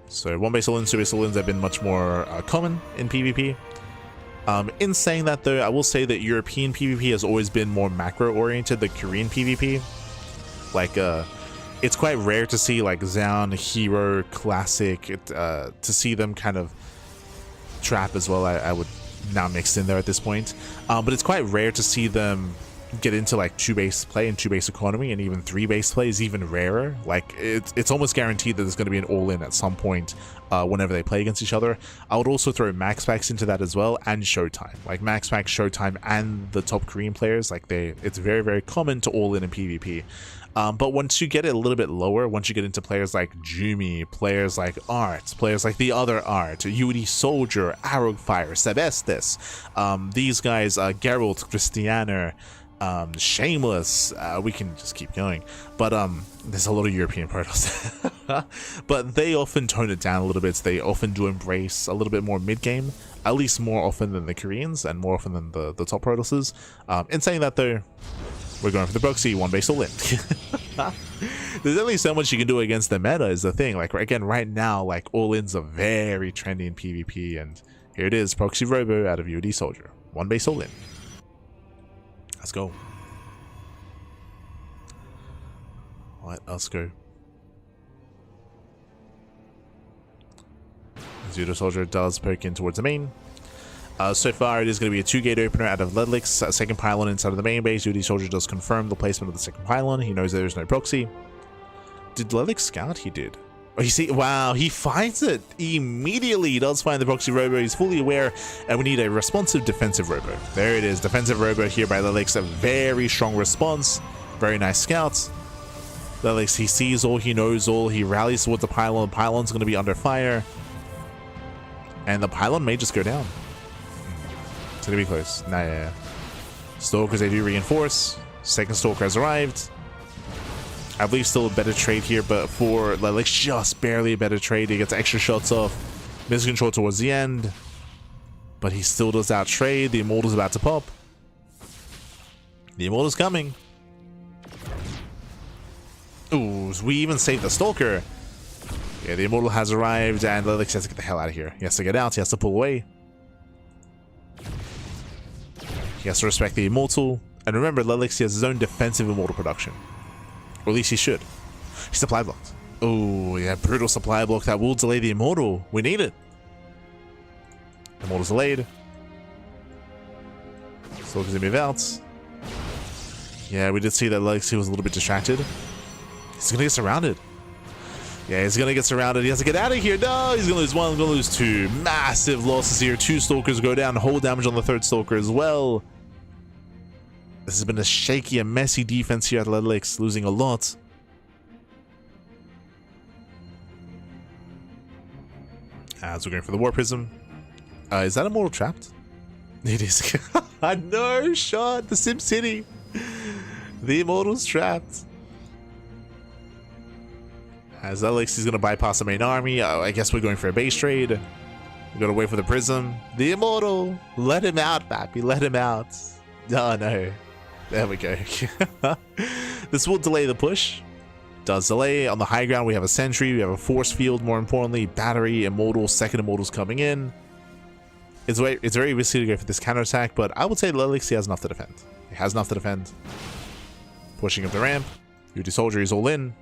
So 1 base all-ins, 2 base all-ins have been much more common in PvP. In saying that though, I will say that European PvP has always been more macro-oriented than Korean PvP. Like, it's quite rare to see like Zaun, Hero, Classic, to see them kind of trap as well. I would now mix in there at this point. But it's quite rare to see them get into like 2 base play and 2 base economy, and even 3 base play is even rarer. Like, it's almost guaranteed that there's going to be an all-in at some point whenever they play against each other. I would also throw max packs into that as well, and Showtime. Like max pack, Showtime, and the top Korean players, like it's very common to all in PvP. But once you get it a little bit lower, once you get into players like Jumy, players like Art, players like the other Art, UD Soldier, Arrowfire, Sebestus, these guys, Geralt, Christianer, Shameless, we can just keep going, but there's a lot of European Protoss. But they often tone it down a little bit. They often do embrace a little bit more mid-game, at least more often than the Koreans and more often than the top Protosses. In saying that though, we're going for the proxy, one base all in. There's only so much you can do against the meta is the thing. Like again, right now, like all-ins are very trendy in PvP, and here it is, proxy robo out of UD Soldier. One base all in. Let's go. Alright, let's go. Zudo Soldier does poke in towards the main. So far, it is going to be a 2-gate opener out of Ledlix. Second pylon inside of the main base. UD Soldier does confirm the placement of the second pylon. He knows there is no proxy. Did Ledlix scout? He did. Oh, you see, wow, he finds it immediately. He does find the proxy robo. He's fully aware, and we need a responsive defensive robo. There it is, defensive robo here by Ledlix. A very strong response. Very nice scouts. Ledlix, he sees all, he knows all. He rallies towards the pylon. The pylon's going to be under fire, and the pylon may just go down. It's going to be close. Nah, yeah. Stalkers, they do reinforce. Second Stalker has arrived. I believe still a better trade here, but for Ledlix, just barely a better trade. He gets extra shots off. Miscontrol towards the end. But he still does out trade. The Immortal's about to pop. The Immortal's coming. Ooh, we even saved the Stalker. Yeah, the Immortal has arrived, and Ledlix has to get the hell out of here. He has to get out. He has to pull away. He has to respect the Immortal. And remember, Ledlix, he has his own defensive Immortal production. Or at least he should. He's supply blocked. Oh, yeah, brutal supply block. That will delay the Immortal. We need it. Immortal's delayed. Stalker's gonna move out. Yeah, we did see that Ledlix was a little bit distracted. He's gonna get surrounded. Yeah, he's gonna get surrounded. He has to get out of here. No, he's gonna lose one, he's gonna lose two. Massive losses here. Two Stalkers go down. Whole damage on the third Stalker as well. This has been a shaky and messy defense here at Ledlix, losing a lot. As we're going for the War Prism. Is that Immortal trapped? It is. No shot. The Sim City. The Immortal's trapped. As Ledlix is going to bypass the main army. I guess we're going for a base trade. We're going to wait for the Prism. The Immortal. Let him out, Pappy. Let him out. Oh, no. There we go. This will delay the push. Does delay. On the high ground, we have a sentry. We have a force field, more importantly. Battery, Immortal. Second Immortal's coming in. It's very risky to go for this counterattack, but I would say Ledlix, he has enough to defend. He has enough to defend. Pushing up the ramp. UD Soldier, he's all in.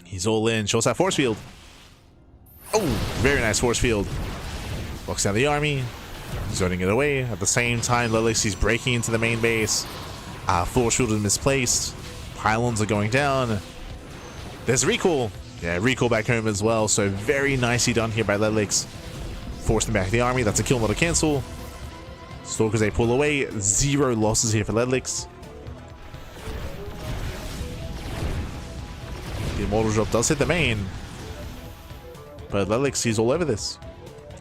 He's all in. Shows that force field. Oh, very nice force field. Blocks down the army. Zoning it away. At the same time, Ledlix, he's breaking into the main base. Force field is misplaced. Pylons are going down. There's recall. Yeah, recall back home as well. So very nicely done here by Ledlix. Forcing back the army. That's a kill, not a cancel. Stalkers, they pull away. 0 losses here for Ledlix. The Immortal drop does hit the main. But Ledlix, he's all over this.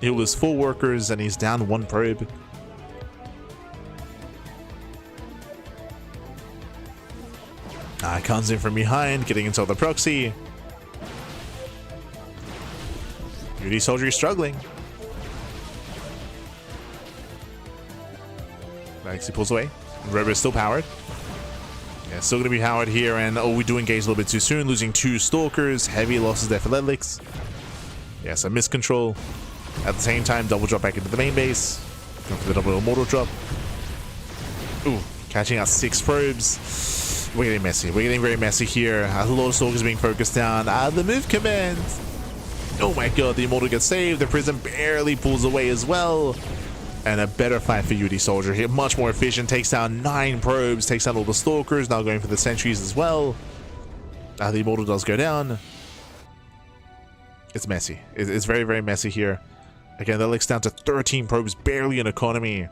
He'll lose 4 workers and he's down 1 probe. Comes in from behind, getting into the proxy. UD Soldier is struggling. He pulls away. Robo is still powered. Yeah, still going to be powered here, and oh, we do engage a little bit too soon, losing 2 Stalkers. Heavy losses there for Ledlix. Yeah, some miscontrol. At the same time, double drop back into the main base. Going for the double Immortal drop. Ooh, catching out 6 probes. We're getting messy. We're getting very messy here. A lot of Stalkers being focused down. The move command. Oh my god, the Immortal gets saved. The Prism barely pulls away as well. And a better fight for UD Soldier here. Much more efficient. Takes down 9 probes. Takes down all the Stalkers. Now going for the sentries as well. The Immortal does go down. It's messy. It's very, very messy here. Again, that looks down to 13 probes. Barely an economy.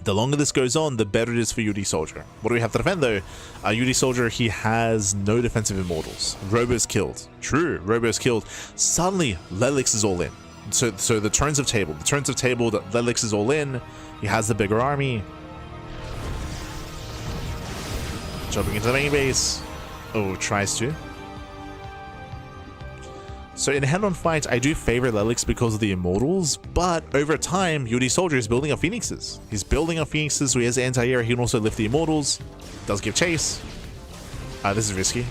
The longer this goes on, the better it is for UD Soldier. What do we have to defend though? UD Soldier, he has no defensive Immortals. Robo's killed. True, Robo's killed. Suddenly, Ledlix is all in. So the turns of table. The turns of table, that Ledlix is all in. He has the bigger army. Jumping into the main base. Oh, tries to. So in head-on fights, I do favor Lelix because of the Immortals, but over time, UD Soldier is building up Phoenixes. He's building up Phoenixes, so he has anti-air, he can also lift the Immortals. Does give chase. This is risky.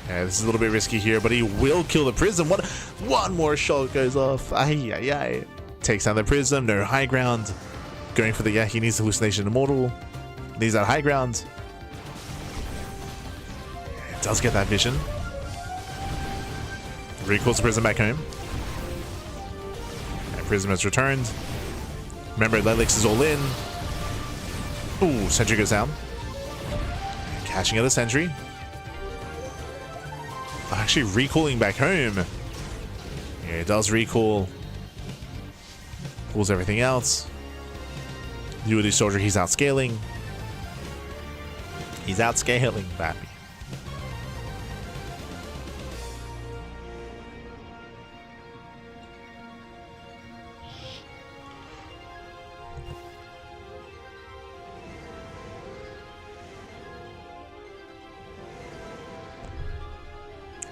Yeah, this is a little bit risky here, but he will kill the Prism. One more shot goes off. Ay, ay, ay. Takes down the Prism, no high ground. Going for the, yeah, he needs Hallucination Immortal. Needs that high ground. It does get that vision. Recalls the Prism back home. And Prism has returned. Remember, Lelix is all in. Ooh, Sentry goes down. Catching out a Sentry. Actually recalling back home. Yeah, it does recall. Pulls everything else. UD Soldier, he's outscaling. He's outscaling, Bappy.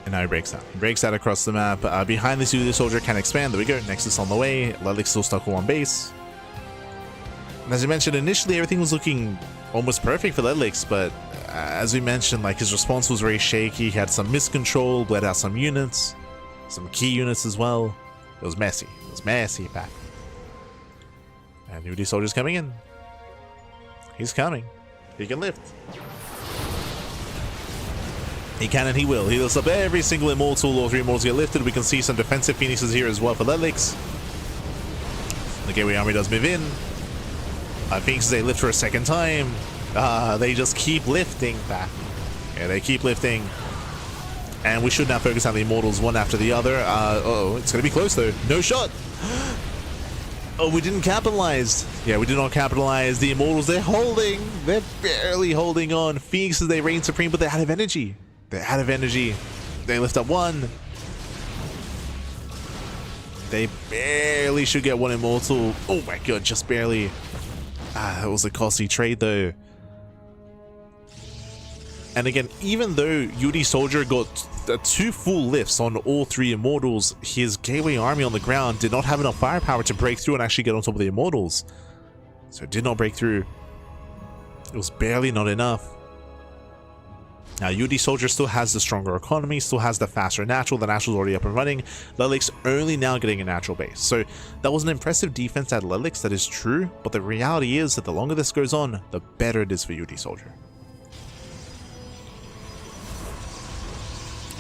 And now he breaks out. He breaks out across the map. Behind this, UD Soldier can expand. There we go. Nexus on the way. Lelix still stuck on one base. And as I mentioned, initially everything was looking almost perfect for Lelix, but as we mentioned, like, his response was very shaky. He had some miscontrol, bled out some units, some key units as well. It was messy. It was messy, Pat. And UD Soldier's coming in. He's coming. He can lift. He can and he will. He lifts up every single Immortal. All 3 Immortals get lifted. We can see some defensive Phoenixes here as well for Lelix. The Gateway Army does move in. Phoenixes, they lift for a second time. They just keep lifting back. Yeah, they keep lifting. And we should now focus on the Immortals one after the other. Uh-oh, it's going to be close though. No shot. Oh, we didn't capitalize. Yeah, we did not capitalize. The Immortals, they're holding. They're barely holding on. Phoenixes, they reign supreme, but they're out of energy. They're out of energy. They lift up one. They barely should get one Immortal. Oh my god, just barely. That was a costly trade though. And again, even though UD Soldier got 2 full lifts on all 3 Immortals, his Gateway Army on the ground did not have enough firepower to break through and actually get on top of the Immortals. So it did not break through. It was barely not enough. Now, UD Soldier still has the stronger economy, still has the faster natural. The natural's already up and running. Lelix only now getting a natural base. So that was an impressive defense at Lelix, that is true. But the reality is that the longer this goes on, the better it is for UD Soldier.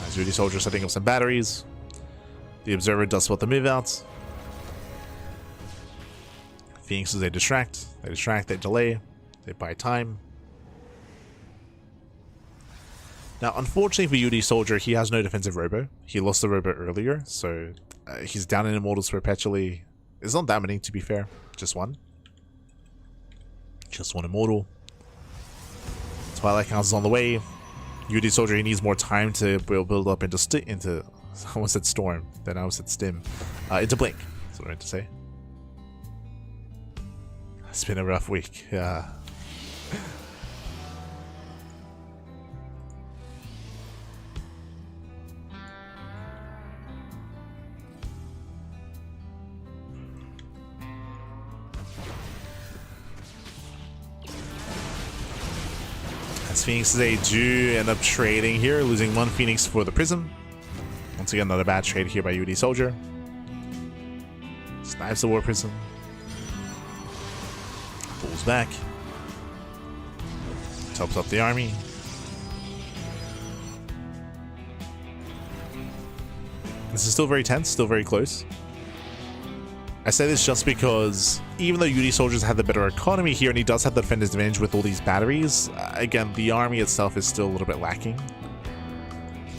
As UD Soldier setting up some batteries. The Observer does spot the move out. Phoenixes, they distract. They distract, they delay. They buy time. Now, unfortunately for UD Soldier, he has no defensive robo. He lost the robo earlier, so he's down in Immortals perpetually. It's not that many, to be fair. Just one. Just one Immortal. Twilight Council's on the way. UD Soldier, he needs more time to build up into I almost said Storm, then I almost said Stim. Into Blink, that's what I meant to say. It's been a rough week, yeah. Phoenixes, they do end up trading here, losing 1 Phoenix for the Prism. Once again, another bad trade here by UD Soldier. Snipes the War Prism. Pulls back. Tops up the army. This is still very tense, still very close. I say this just because even though UD Soldiers had the better economy here and he does have the defender's advantage with all these batteries, again, the army itself is still a little bit lacking.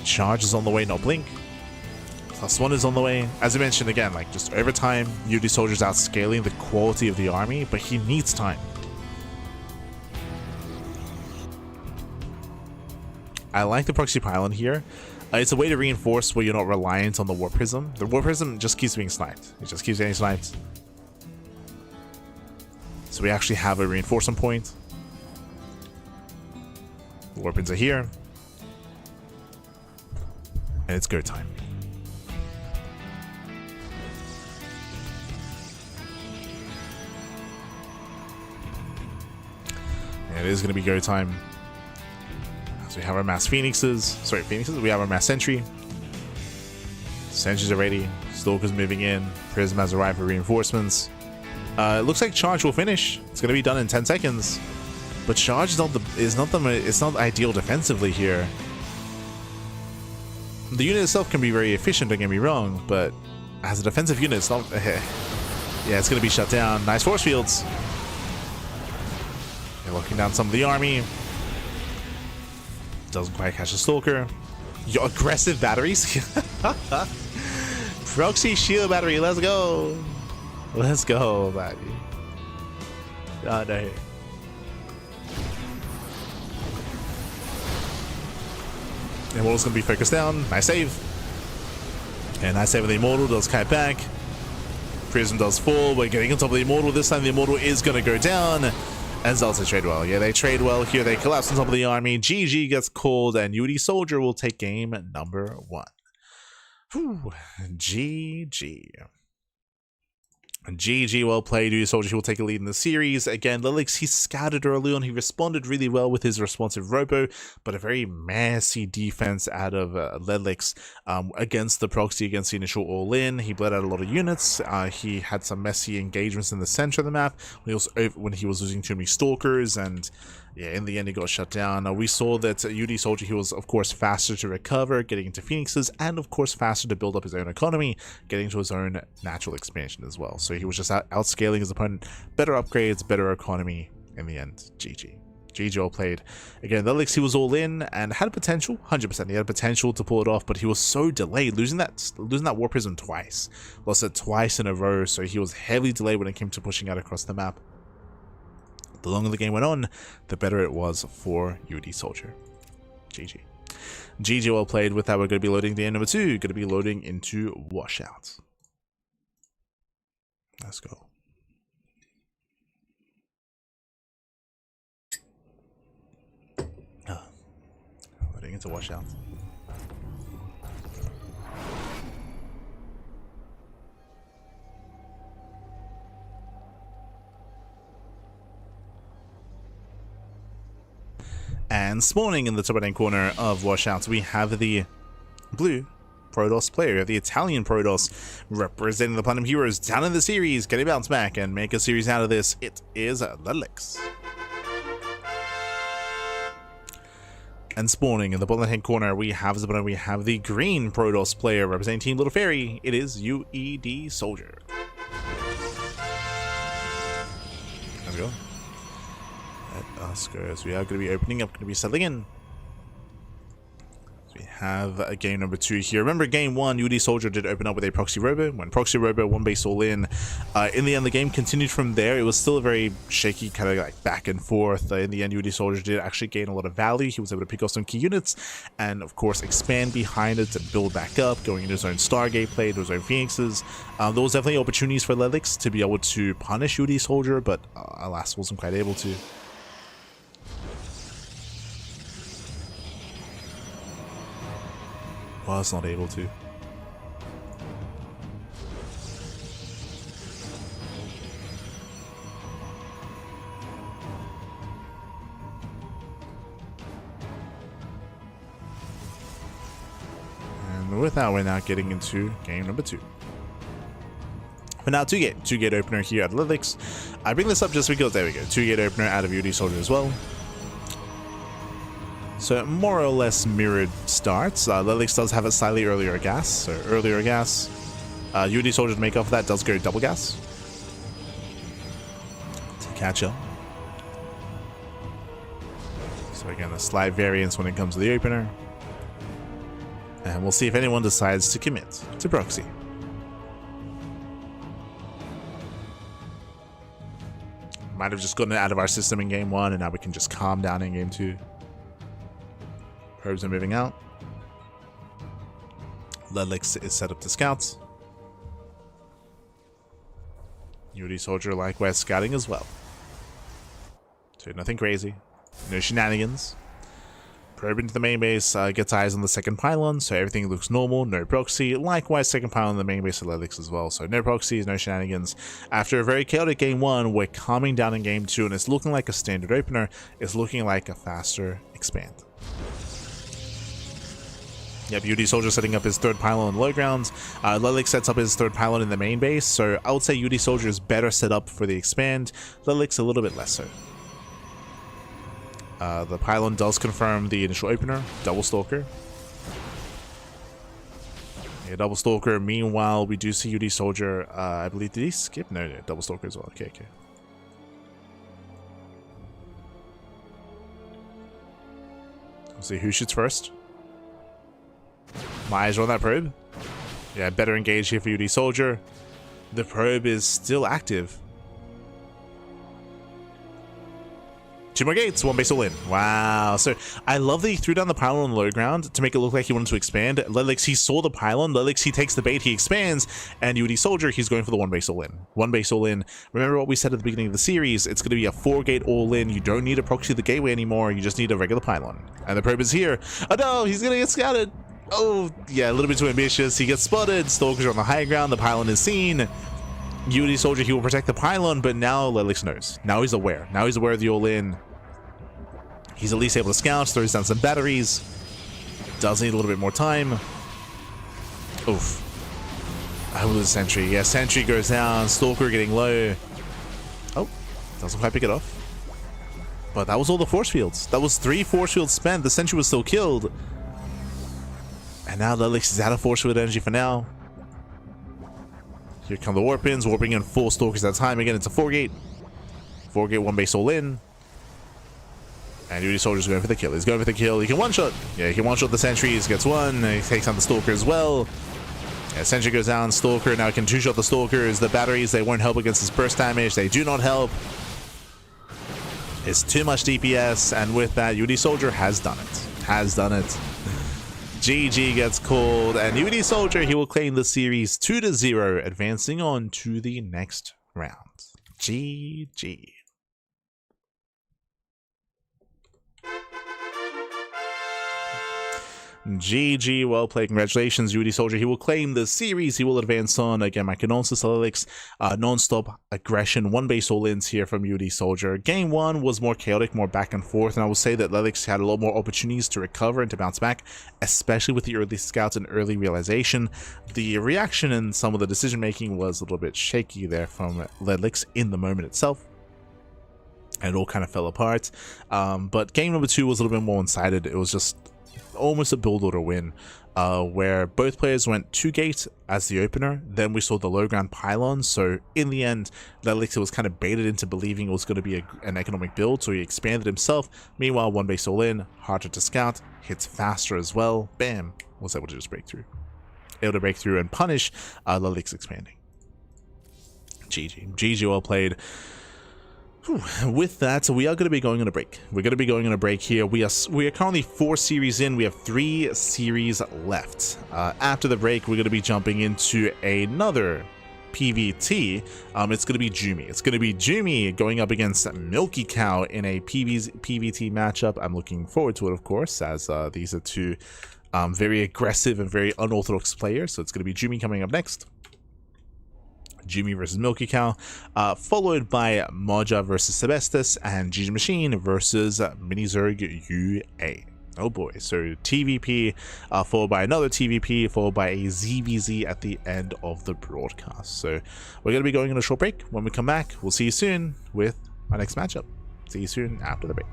Charge is on the way, no blink. +1 is on the way. As I mentioned again, like, just over time, UD Soldiers outscaling the quality of the army, but he needs time. I like the proxy pylon here. It's a way to reinforce where you're not reliant on the War Prism. The War Prism just keeps being sniped. It just keeps getting sniped. So we actually have a reinforcement point. The War Prisms are here. And it's go time. It is going to be go time. So we have our mass phoenixes. Sorry, phoenixes. We have our mass sentry. Sentries are ready. Stalker's moving in. Prism has arrived for reinforcements. It looks like charge will finish. It's going to be done in 10 seconds. But charge is not ideal defensively here. The unit itself can be very efficient, don't get me wrong, but as a defensive unit, it's not. Yeah, it's going to be shut down. Nice force fields. They're locking down some of the army. Doesn't quite catch the Stalker. Your aggressive batteries. Proxy shield battery. Let's go. Let's go, baby. Oh, no. Immortal's going to be focused down. Nice save. And nice save with the Immortal. Does kite back. Prism does fall. We're getting on top of the Immortal. This time the Immortal is going to go down. And Zelta trade well. Yeah, they trade well here. They collapse on top of the army. GG gets called. And UD Soldier will take game number 1. Whew. GG. GG, well played. UD Soldier, he will take a lead in the series. Again, Lelix, he scouted early on. He responded really well with his responsive robo, but a very messy defense out of Lelix against the proxy, against the initial all-in. He bled out a lot of units. He had some messy engagements in the center of the map when he was losing too many stalkers, and yeah, in the end, he got shut down. We saw that UD Soldier, he was, of course, faster to recover, getting into Phoenixes, and, of course, faster to build up his own economy, getting to his own natural expansion as well. So he was just outscaling his opponent. Better upgrades, better economy in the end. GG. GG all played. Again, Lelix, he was all in and had potential, 100%. He had potential to pull it off, but he was so delayed, losing that War Prism twice. Lost it twice in a row, so he was heavily delayed when it came to pushing out across the map. The longer the game went on, the better it was for UD Soldier. GG. GG well played. With that, we're going to be loading game number 2. Going to be loading into Washout. Let's go. Loading into Washout. And spawning in the top right-hand corner of Washout, we have the blue Protoss player, the Italian Protoss, representing the Platinum Heroes down in the series. Can he bounce back and make a series out of this? It is Lelix. And spawning in the bottom right-hand corner, we have the green Protoss player, representing Team Little Fairy. It is UED Soldier. Let's go. Let us go, as we are going to be opening up, going to be settling in. So we have a game number 2 here. Remember, game 1, UD Soldier did open up with a Proxy Robo. When Proxy Robo, 1 base all in. In the end, the game continued from there. It was still a very shaky, kind of like back and forth. In the end, UD Soldier did actually gain a lot of value. He was able to pick off some key units and, of course, expand behind it and build back up, going into his own Stargate play, into his own Phoenixes. There was definitely opportunities for Lelix to be able to punish UD Soldier, but alas, wasn't quite able to. Was not able to. And with that, we're now getting into game number 2. But now 2-gate opener here at Lelix. I bring this up just because, there we go, 2-gate opener out of UD Soldier as well. So more or less mirrored starts. Lelix does have a slightly earlier gas, so earlier gas. UD Soldier to make up for that does go double gas to catch up. So again, a slight variance when it comes to the opener. And we'll see if anyone decides to commit to proxy. Might have just gotten it out of our system in game 1, and now we can just calm down in game 2. Probes are moving out. Lelix is set up to scout. UD Soldier likewise scouting as well. So nothing crazy. No shenanigans. Probe into the main base, gets eyes on the second pylon, so everything looks normal, no proxy. Likewise, second pylon on the main base of Lelix as well, so no proxies, no shenanigans. After a very chaotic game 1, we're calming down in game 2, and it's looking like a standard opener. It's looking like a faster expand. Yep, UD Soldier setting up his third pylon on the low grounds. Lelix sets up his third pylon in the main base, so I would say UD Soldier is better set up for the expand. Lelix a little bit less so. The pylon does confirm the initial opener, Double Stalker. Yeah, Double Stalker. Meanwhile, we do see UD Soldier. I believe, did he skip? No, Double Stalker as well. Okay. Let's see who shoots first. My eyes are on that probe. Yeah, better engage here for UD Soldier. The probe is still active. 2 more gates, 1 base all in. Wow. So I love that he threw down the pylon on the low ground to make it look like he wanted to expand. Lelix, he saw the pylon. Lelix, he takes the bait, he expands. And UD Soldier, he's going for the 1 base all in. 1 base all in. Remember what we said at the beginning of the series. It's going to be a 4-gate all in. You don't need a proxy the gateway anymore. You just need a regular pylon. And the probe is here. Oh no, he's going to get scouted. Oh, yeah, a little bit too ambitious. He gets spotted. Stalker's on the high ground. The pylon is seen. UD Soldier, he will protect the pylon, but now Lelix knows. Now he's aware. Now he's aware of the all in. He's at least able to scout, throws down some batteries. Does need a little bit more time. Oof. I will lose Sentry. Yeah, Sentry goes down. Stalker getting low. Oh, doesn't quite pick it off. But that was all the force fields. That was 3 force fields spent. The Sentry was still killed. And now Lelix is out of force field energy for now. Here come the warp-ins. Warping in 4 Stalkers at a time. Again, it's a 4-gate. 4-gate, 1 base all in. And UD Soldier's going for the kill. He's going for the kill. He can one-shot. Yeah, he can one-shot the Sentries. Gets 1. He takes on the Stalker as well. Yeah, Sentry goes down. Stalker now can 2-shot the Stalkers. The batteries, they won't help against his burst damage. They do not help. It's too much DPS. And with that, UD Soldier has done it. Has done it. GG gets called. And UD Soldier, he will claim the series 2-0, advancing on to the next round. GG. GG, well played. Congratulations, UD Soldier. He will claim the series. He will advance on. Again, my condolences to Lelix. Non-stop aggression. 1 base all-ins here from UD Soldier. Game 1 was more chaotic, more back and forth, and I will say that Lelix had a lot more opportunities to recover and to bounce back, especially with the early scouts and early realization. The reaction and some of the decision-making was a little bit shaky there from Lelix in the moment itself. And it all kind of fell apart. But game number 2 was a little bit more one-sided. It was just almost a build order win, where both players went 2-gate as the opener. Then we saw the low ground pylon, so in the end Lelix was kind of baited into believing it was going to be an economic build, so he expanded himself. Meanwhile, 1 base all in, harder to scout, hits faster as well. Bam, was able to just break through, and punish Lelix expanding. GG, well played. With that, we are going to be going on a break. We're going to be going on a break here. We are currently 4 series in. We have 3 series left. After the break, we're going to be jumping into another PVT. It's going to be Jumy. It's going to be Jumy going up against Milky Cow in a PVT matchup. I'm looking forward to it, of course, as these are 2 very aggressive and very unorthodox players. So it's going to be Jumy coming up next. Jumy versus Milky Cow, followed by Moja versus Sebestus, and GgMaChine versus Minizerg UA. Oh boy, so TVP, followed by another TVP, followed by a ZVZ at the end of the broadcast. So we're going to be going on a short break. When we come back, we'll see you soon with our next matchup. See you soon after the break.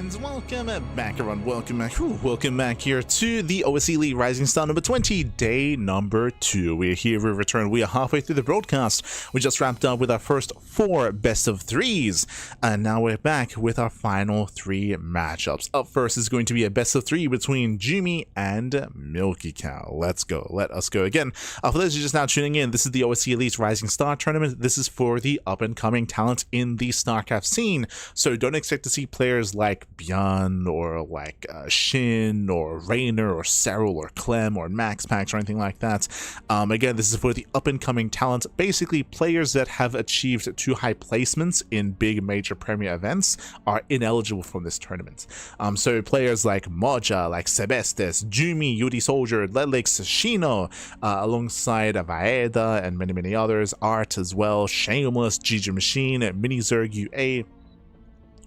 And welcome back, everyone. Welcome back here to the OSC Elite Rising Star number 20, day number 2. We are here, we return. We are halfway through the broadcast. We just wrapped up with our first 4 best of 3s, and now we're back with our final 3 matchups. Up first is going to be a best of 3 between Jumy and Milky Cow. Let's go. Let us go again. For those who are just now tuning in, this is the OSC Elite Rising Star tournament. This is for the up-and-coming talent in the StarCraft scene, so don't expect to see players like Bjorn or like Shin or Raynor or Serral or Clem or Max Pax or anything like that. Again, this is for the up-and-coming talent, basically players that have achieved 2 high placements in big major premier events are ineligible from this tournament. So players like Moja, like Sebestes, Jumy, Yuri Soldier, Lelix, Shino, alongside Vaeda and many others, Art as well, Shameless, GgMaChine, Mini Zerg UA,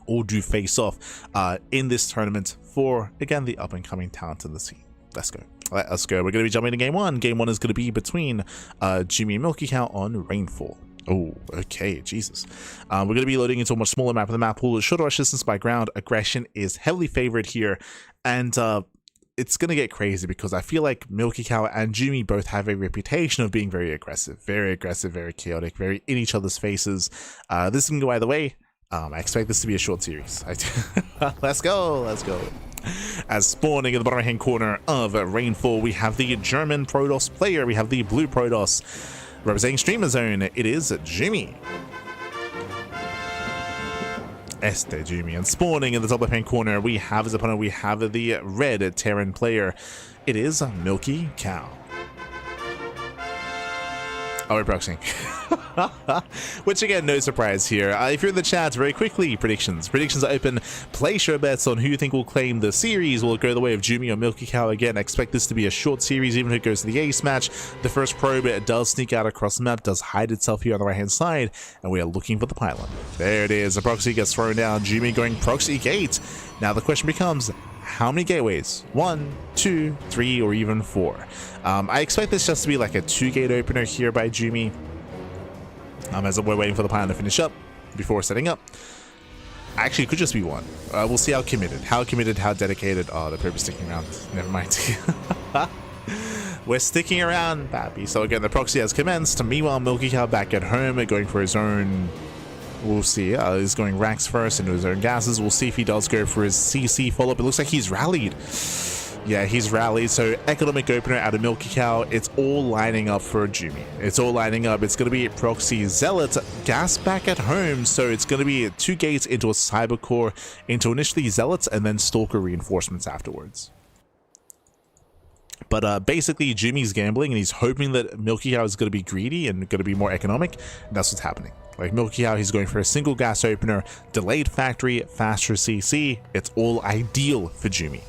all do face off in this tournament for, again, the up-and-coming talent in the scene. Let's go. Let's go. We're going to be jumping to game 1. Game 1 is going to be between Jumy and Milky Cow on Rainfall. Oh, okay, Jesus. We're going to be loading into a much smaller map. The map pool is shorter distance by ground. Aggression is heavily favored here, and it's going to get crazy because I feel like Milky Cow and Jumy both have a reputation of being very aggressive, very chaotic, very in each other's faces. This can go either way. I expect this to be a short series. Let's go. As spawning in the bottom right hand corner of Rainfall, we have the German Protoss player. We have the blue Protoss representing Streamer Zone. It is Jumy. Jumy. And spawning in the top left hand corner, we have his opponent. We have the red Terran player. It is Milky Cow. Oh, we're proxying. Which again, no surprise here. If you're in the chat, very quickly, predictions are open. Place your bets on who you think will claim the series. Will it go the way of Jumy or Milky Cow? Again, expect this to be a short series, even if it goes to the ace match. The first probe, it does sneak out across the map, does hide itself here on the right hand side, and we are looking for the pylon. There it is. The proxy gets thrown down. Jumy going proxy gate. Now the question becomes, how many gateways? 1, 2, 3, or even 4? I expect this just to be like a 2-gate opener here by Jumy. As we're waiting for the pylon to finish up before setting up. Actually, it could just be 1. We'll see how committed, how dedicated. Oh, the probe is sticking around. Never mind. We're sticking around, Pappy. So again, the proxy has commenced. Meanwhile, Milky Cow back at home, going for his own. We'll see. He's going racks first into his own gases. We'll see if he does go for his CC follow-up. It looks like he's rallied. Yeah, he's rallied. So economic opener out of Milky Cow. It's all lining up for Jumy. It's all lining up. It's going to be proxy Zealot gas back at home. So it's going to be 2 gates into a cyber core, into initially Zealots and then Stalker reinforcements afterwards. But basically, Jumy's gambling and he's hoping that Milky Cow is going to be greedy and going to be more economic. And that's what's happening. Like Milky Cow, he's going for a single gas opener, delayed factory, faster CC. It's all ideal for Jumy.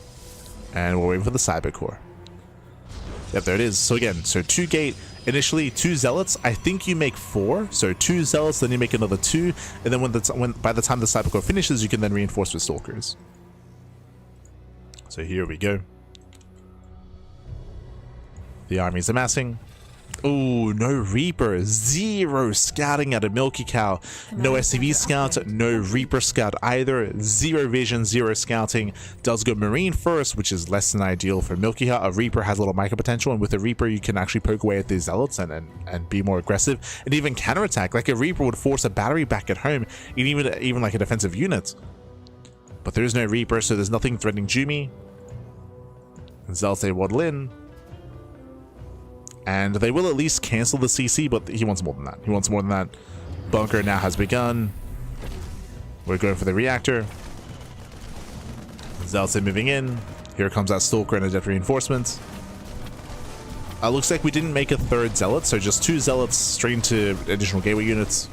And we're waiting for the cyber core. Yep, there it is. So again, so 2 gate, initially 2 zealots. I think you make 4. So 2 zealots, then you make another 2, and then by the time the cyber core finishes, you can then reinforce with stalkers. So here we go. The army's amassing. Oh, no Reaper. 0 scouting out of Milky Cow. No SCV scout, no Reaper scout either. 0 vision, 0 scouting. Does go Marine first, which is less than ideal for Milky Cow. A Reaper has a little micro potential, and with a Reaper, you can actually poke away at the Zealots and be more aggressive and even counterattack. Like a Reaper would force a battery back at home, even like a defensive unit. But there is no Reaper, so there's nothing threatening Jumy. Zealots, they waddle in. And they will at least cancel the CC, but he wants more than that. He wants more than that. Bunker now has begun. We're going for the reactor. Zealots are moving in. Here comes that Stalker and a Jet reinforcement. Looks like we didn't make a 3rd Zealot, so just 2 Zealots straight into additional gateway units.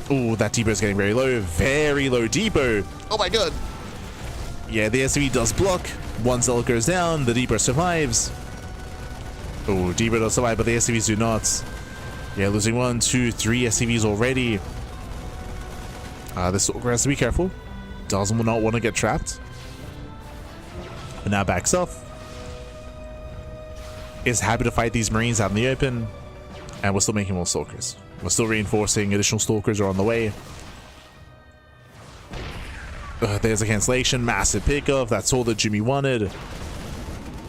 Oh, that depot is getting very low. Very low depot. Oh my god. Yeah, the SCV does block. 1 Zealot goes down. The depot survives. Oh, depot does survive, but the SCVs do not. Yeah, losing 1, 2, 3 SCVs already. This Stalker has to be careful. Does not want to get trapped. But now backs off. Is happy to fight these Marines out in the open. And we're still making more Stalkers. We're still reinforcing. Additional Stalkers are on the way. There's a cancellation, massive pickoff. That's all that Jumy wanted.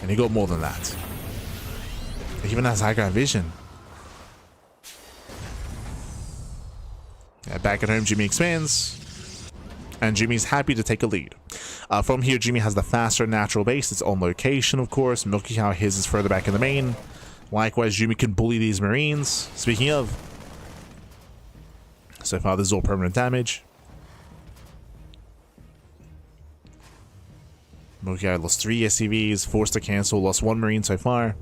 And he got more than that. He even has high ground vision. Yeah, back at home, Jumy expands. And Jumy's happy to take a lead. From here, Jumy has the faster natural base, its own location, of course. Milky Cow, his is further back in the main. Likewise, Jumy can bully these Marines. Speaking of, so far this is all permanent damage. Milky Cow lost 3 SCVs, forced to cancel, lost 1 Marine so far.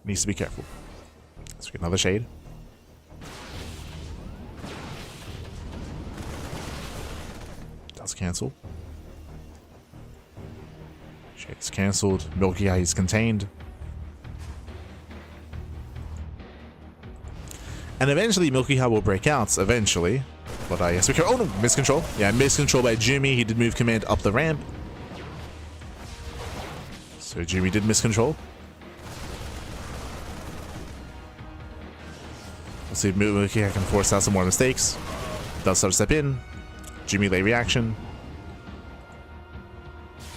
Needs to be careful. Let's get another shade. Does cancel. Shade's cancelled. Milky Eye is contained. And eventually Milky Eye will break out, eventually. But yes, we can. Oh no, miscontrol. Yeah, miscontrol by Jumy. He did move command up the ramp. So Jumy did miscontrol. We'll see if Milky Eye can force out some more mistakes. Does start to step in. Jumy late reaction.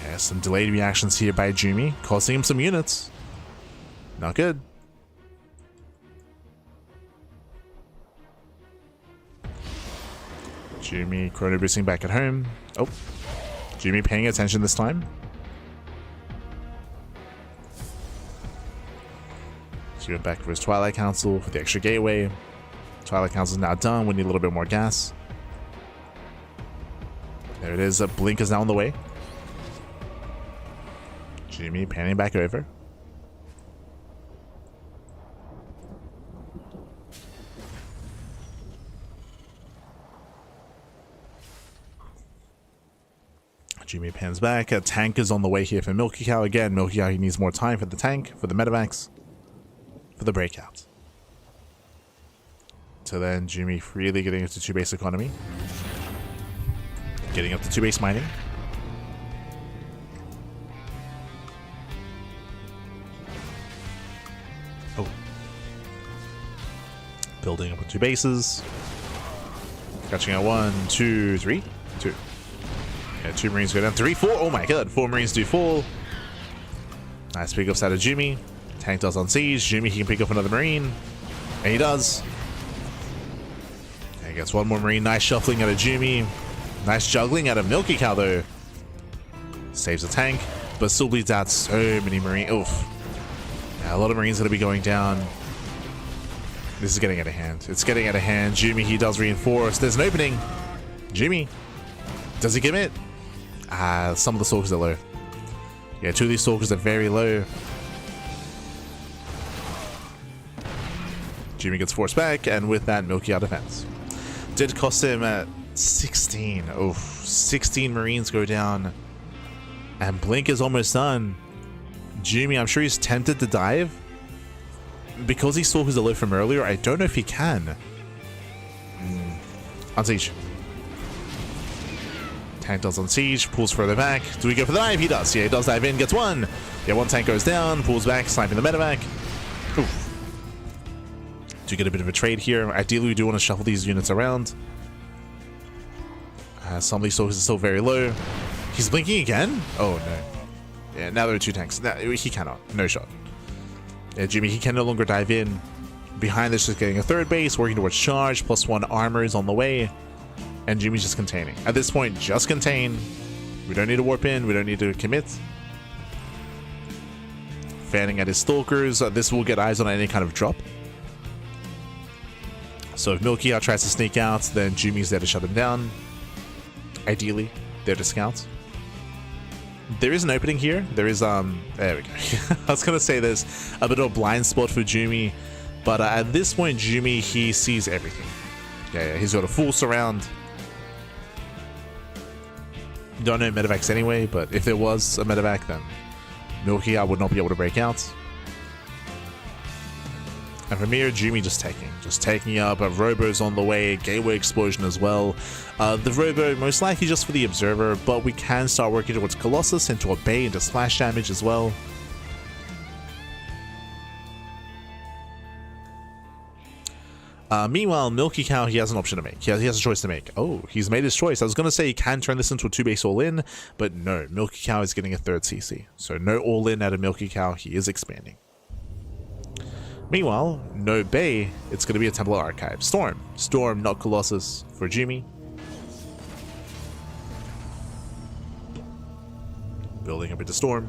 Yeah, some delayed reactions here by Jumy, costing him some units. Not good. Jumy chrono boosting back at home. Oh, Jumy paying attention this time. So he went back for his Twilight Council for the extra gateway. Twilight Council is now done. We need a little bit more gas. There it is. A blink is now on the way. Jumy panning back over. Jumy pans back. A tank is on the way here for Milky Cow. Again, Milky Cow, he needs more time for the tank, for the medevacs, for the breakout. So then Jumy freely getting into 2-base economy. Getting up to 2-base mining. Oh. Building up with 2 bases. Catching at 1, 2, 3. 2. Yeah, 2 Marines go down. 3, 4. Oh my god. 4 Marines do fall. Nice pickups out of Jumy. Tank does on siege. Jumy, he can pick up another Marine. And he does. And he gets 1 more Marine. Nice shuffling out of Jumy. Nice juggling out of Milky Cow though. Saves a tank, but still bleeds out so many Marines. Oof. Yeah, a lot of Marines gonna be going down. This is getting out of hand. It's getting out of hand. Jumy, he does reinforce. There's an opening. Jumy. Does he commit? Some of the Stalkers are low. Yeah, 2 of these Stalkers are very low. Jumy gets forced back, and with that, Milky Cow defense. Did cost him 16. Oh, 16 Marines go down. And Blink is almost done. Jumy, I'm sure he's tempted to dive. Because he saw his alert from earlier, I don't know if he can. On siege. Tank does on siege, pulls further back. Do we go for the dive? He does. Yeah, he does dive in, gets 1. Yeah, 1 tank goes down, pulls back, sniping the medevac. Oof. Do get a bit of a trade here. Ideally, we do want to shuffle these units around. Some of these soldiers are still very low. He's blinking again? Oh no. Yeah, now there are 2 tanks. Now, he cannot. No shot. Yeah, Jumy, he can no longer dive in. Behind this, just getting a 3rd base, working towards charge, +1 armor is on the way. And Jumy's just containing. At this point, just contain. We don't need to warp in. We don't need to commit. Fanning at his Stalkers. This will get eyes on any kind of drop. So if Milky Cow tries to sneak out, then Jumy's there to shut him down. Ideally, there to scout. There is an opening here. There is, there we go. I was going to say there's a bit of a blind spot for Jumy, but at this point, Jumy, he sees everything. Yeah, he's got a full surround. Don't know medevacs anyway, but if there was a medevac, then Milky Cow would not be able to break out. And from here, Jumy just taking up. Robo's on the way, gateway explosion as well. The Robo most likely just for the observer, but we can start working towards Colossus into a bay into splash damage as well. Meanwhile, Milky Cow, he has an option to make. He has a choice to make. Oh, he's made his choice. I was going to say he can turn this into a 2-base all-in, but no, Milky Cow is getting a 3rd CC. So no all-in out of Milky Cow. He is expanding. Meanwhile, no Bay, it's going to be a Templar Archive. Storm, not Colossus for Jumy. Building up into Storm.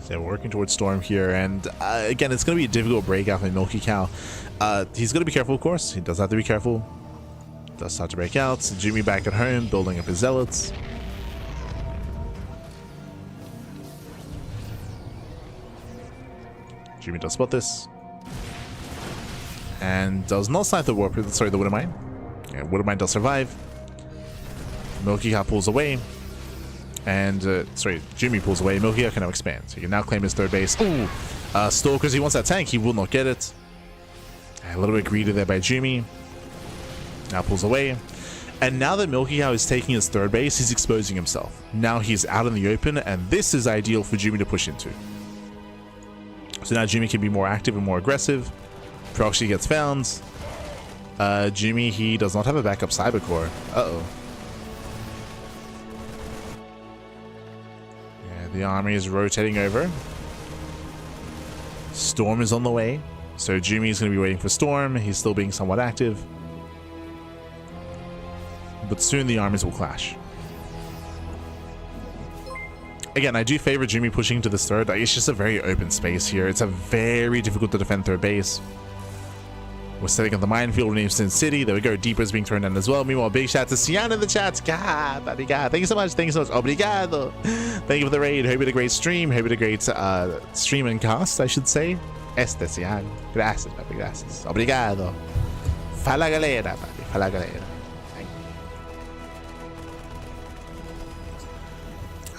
They're working towards Storm here, and again, it's going to be a difficult breakout for Milky Cow. He's going to be careful, of course. He does have to be careful. Does start to break out. Jumy back at home, building up his Zealots. Jumy does spot this, and does not snipe the Warp. Sorry, the Widowmine. Yeah, Widowmine does survive. Milky Cow pulls away. And, sorry, Jumy pulls away. Milky Cow can now expand. So he can now claim his 3rd base. Ooh! Stalkers, he wants that tank. He will not get it. A little bit greedy there by Jumy. Now pulls away. And now that Milky Cow is taking his 3rd base, he's exposing himself. Now he's out in the open, and this is ideal for Jumy to push into. So now Jumy can be more active and more aggressive. Proxy gets found. Jumy, he does not have a backup Cybercore. Uh-oh. The army is rotating over. Storm is on the way. So Jumy is going to be waiting for Storm. He's still being somewhat active. But soon the armies will clash. Again, I do favor Jumy pushing into this 3rd. It's just a very open space here. It's a very difficult to defend 3rd base. We're setting up the minefield named Sin City. There we go. Deeper is being thrown in as well. Meanwhile, big shout out to Sian in the chat. God, obrigado. Thank you so much. Thank you so much. Obrigado. Thank you for the raid. Hope you had a great stream. Hope you had a great stream and cast, I should say. Este, Sian. Gracias, papi. Gracias. Obrigado. Fala galera, papi. Fala galera.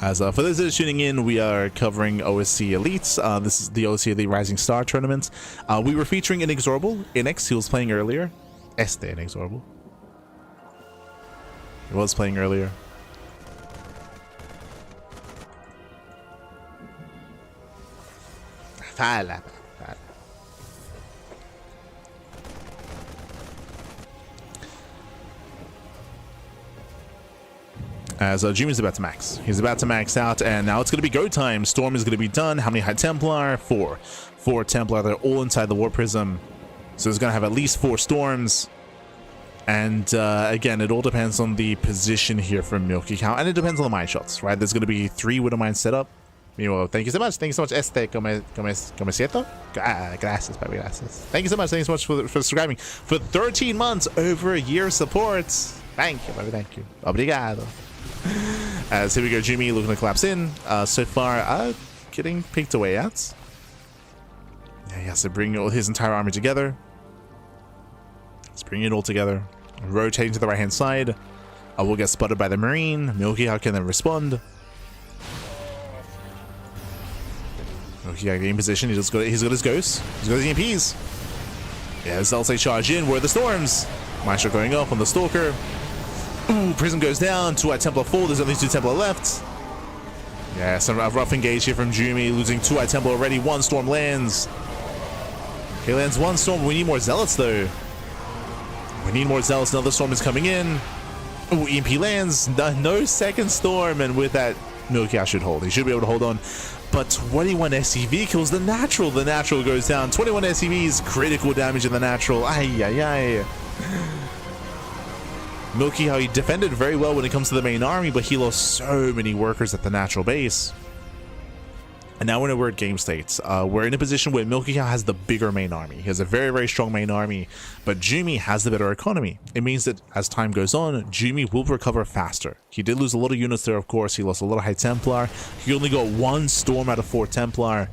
As for those that are tuning in, we are covering OSC Elites. This is the OSC Elite Rising Star tournament. We were featuring Inexorable. Inex, he was playing earlier. Inexorable. He was playing earlier. Fala. As Jumy's about to max. He's about to max out, and now it's going to be go time. Storm is going to be done. How many High Templar? 4. 4 Templar. They're all inside the War Prism. So it's going to have at least 4 Storms. And again, it all depends on the position here for Milky Cow. And it depends on the mine shots, right? There's going to be 3 Widow Mines set up. Meanwhile, thank you so much. Thank you so much, como siento? Gracias, baby, gracias. Thank you so much. Thank you so much for subscribing. For 13 months, over a year of support. Thank you, baby, thank you. Obrigado. As here we go, Jumy looking to collapse in. So far, getting picked away at. Yeah, he has to bring all his entire army together. Let's bring it all together. Rotating to the right-hand side. We'll get spotted by the Marine. Milky Cow can then respond. Milky Cow in position. He's got his ghosts. He's got his EMPs. Yeah, they'll say charge in. Where are the storms? Maestro going up on the Stalker. Ooh, Prism goes down. 2 Templar fall. There's only 2 Templar left. Yeah, some rough engage here from Jumy. Losing 2 Templar already. 1 Storm lands. He lands 1 Storm. We need more Zealots, though. We need more Zealots. Another Storm is coming in. Ooh, EMP lands. No second Storm. And with that, Milky Cow should hold. He should be able to hold on. But 21 SCV kills the natural. The natural goes down. 21 SCVs. Critical damage in the natural. Ay, ay, ay. Milky Cow, he defended very well when it comes to the main army, but he lost so many workers at the natural base. And now we're at game state. We're in a position where Milky Cow has the bigger main army. He has a very, very strong main army, but Jumy has the better economy. It means that as time goes on, Jumy will recover faster. He did lose a lot of units there, of course. He lost a lot of High Templar. He only got 1 Storm out of 4 Templar.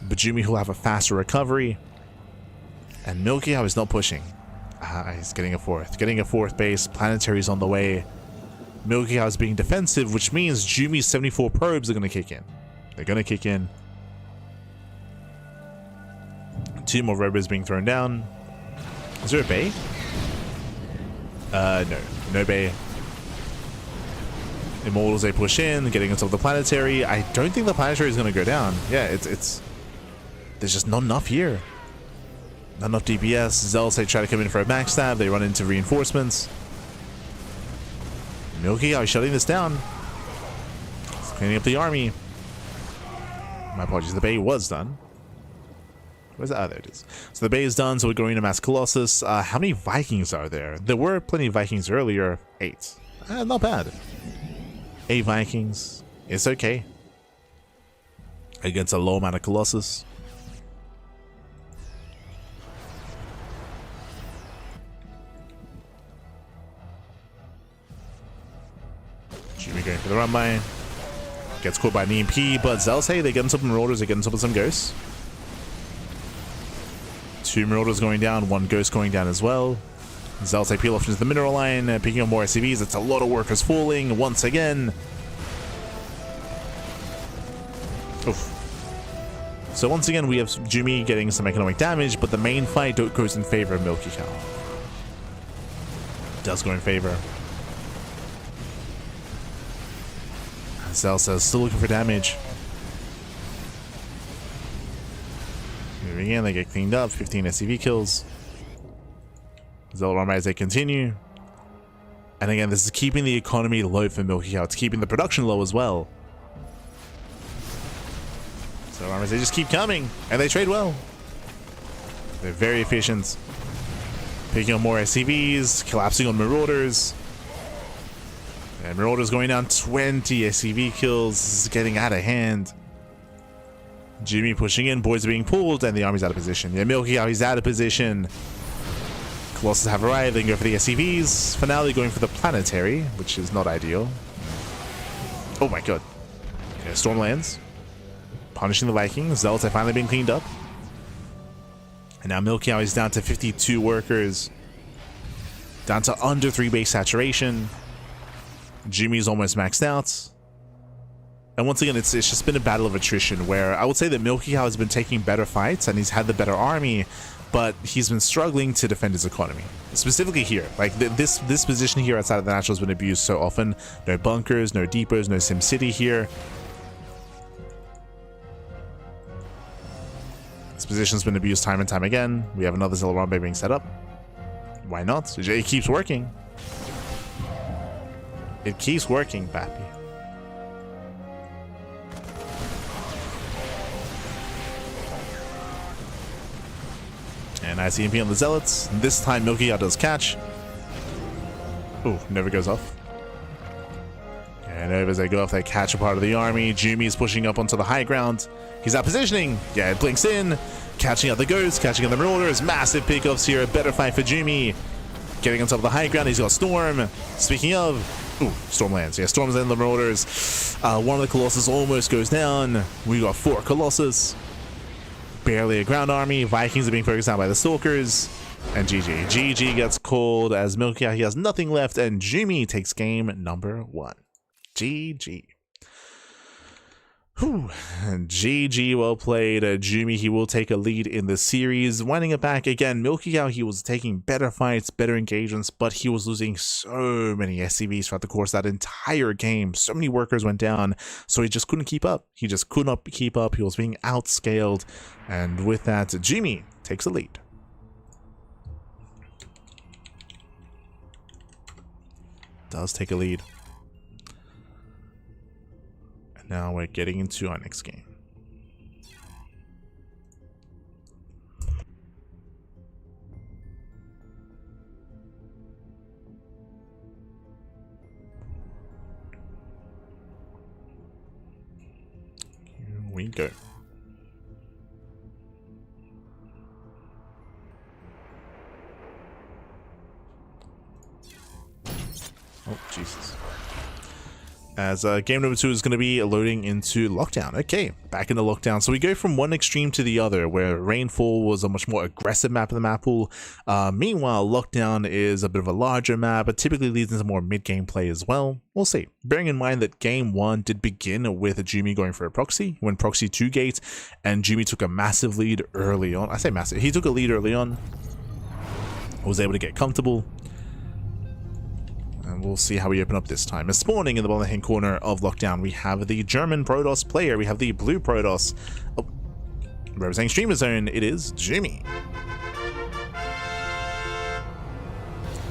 But Jumy will have a faster recovery. And Milky How is not pushing. He's getting a fourth base. Planetary's on the way. Milky How is being defensive, which means Jumy's 74 probes are going to kick in. They're going to kick in. 2 more robots being thrown down. Is there a bay? No bay. Immortals, they push in, getting into the planetary. I don't think the planetary is going to go down. Yeah, it's there's just not enough here. Not enough DPS. Zealots, they try to come in for a backstab. They run into reinforcements. Milky How is shutting this down. It's cleaning up the army. My apologies, the bay was done. Where's that? Oh, there it is. So the bay is done, so we're going to Mass Colossus. How many Vikings are there? There were plenty of Vikings earlier. 8. Not bad. 8 Vikings. It's okay. Against a low amount of Colossus. Jumy going for the run by. Gets caught by an EMP, but Zealots, hey, they get him some Marauders, they get him some Ghosts. 2 Marauders going down, 1 Ghost going down as well. Zealots, they peel off into the mineral line, picking up more SCVs. It's a lot of workers falling once again. Oof. So once again, we have Jumy getting some economic damage, but the main fight goes in favor of Milky How. Does go in favor. Zealots still looking for damage. Moving in, they get cleaned up. 15 SCV kills. Zealot armor as they continue. And again, this is keeping the economy low for Milky How. It's keeping the production low as well. So armors, they just keep coming, and they trade well. They're very efficient. Picking up more SCVs, collapsing on Marauders. And Marauders going down 20 SCV kills. This is getting out of hand. Jumy pushing in, boys are being pulled, and the army's out of position. Yeah, Milky How, he's out of position. Colossus have arrived, they can go for the SCVs. For now, they're going for the planetary, which is not ideal. Oh my god. Okay, Storm lands. Punishing the Vikings. Zealots have finally been cleaned up. And now Milky How is down to 52 workers. Down to under 3 base saturation. Jumy's almost maxed out. And once again, it's just been a battle of attrition where I would say that Milky How has been taking better fights and he's had the better army, but he's been struggling to defend his economy. Specifically here, like this position here outside of the natural has been abused so often. No bunkers, no depots, no Sim City here. This position's been abused time and time again. We have another Zealot Bay being set up. Why not? It keeps working. It keeps working, Pappy. And I see EMP on the Zealots. This time Milky How does catch. Ooh, never goes off. And over as they go off, they catch a part of the army. Jumy is pushing up onto the high ground. He's out positioning. Yeah, it blinks in. Catching out the Ghosts, catching out the Marauders. Massive pickoffs here. A better fight for Jumy. Getting on top of the high ground. He's got Storm. Speaking of... Ooh, Storm lands. Yeah, Storm's in the Marauders. One of the Colossus almost goes down. We got 4 Colossus. Barely a ground army. Vikings are being focused out by the Stalkers. And GG. GG gets called as Milky How, he has nothing left. And Jumy takes game number 1. GG. Whew. GG, well played. Jumy, he will take a lead in the series. Winding it back again, Milky How, he was taking better fights, better engagements, but he was losing so many SCVs throughout the course of that entire game. So many workers went down, so he just couldn't keep up. He just could not keep up. He was being outscaled, and with that, Jumy takes the lead. Does take a lead. Now we're getting into our next game. Here we go. Oh, Jesus. as game number 2 is going to be loading into lockdown. Okay, back into lockdown. So we go from one extreme to the other, where rainfall was a much more aggressive map of the map pool. Meanwhile, lockdown is a bit of a larger map, but typically leads into more mid-game play as well. We'll see. Bearing in mind that game 1 did begin with Jumy going for a proxy, when proxy 2 gate, and Jumy took a massive lead early on. I say massive, he took a lead early on, was able to get comfortable. And we'll see how we open up this time. And spawning in the bottom hand corner of lockdown, we have the German Protoss player. We have the blue Protoss. Oh, representing Streamer Zone, it is Jumy.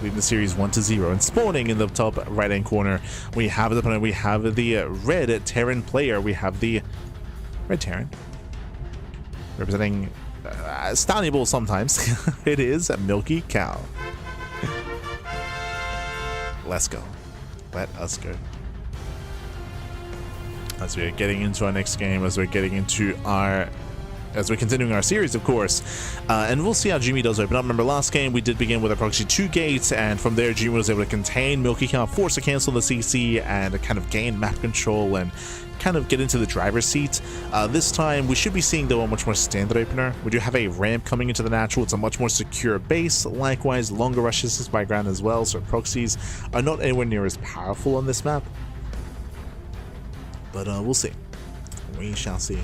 Leading the series 1-0. And spawning in the top right hand corner, we have the opponent. We have the red Terran player. We have the red Terran. Representing Stallion Ball sometimes. It is Milky Cow. Let's go. Let us go. As we're getting into our next game, as we're continuing our series, of course, and we'll see how Jumy does open up. Remember, last game we did begin with a proxy 2 gates, and from there Jumy was able to contain Milky Cow, force to cancel the CC, and kind of gain map control and kind of get into the driver's seat. This time we should be seeing, though, a much more standard opener. We do have a ramp coming into the natural. It's a much more secure base. Likewise, longer rushes by ground as well, so proxies are not anywhere near as powerful on this map. But we'll see. We shall see.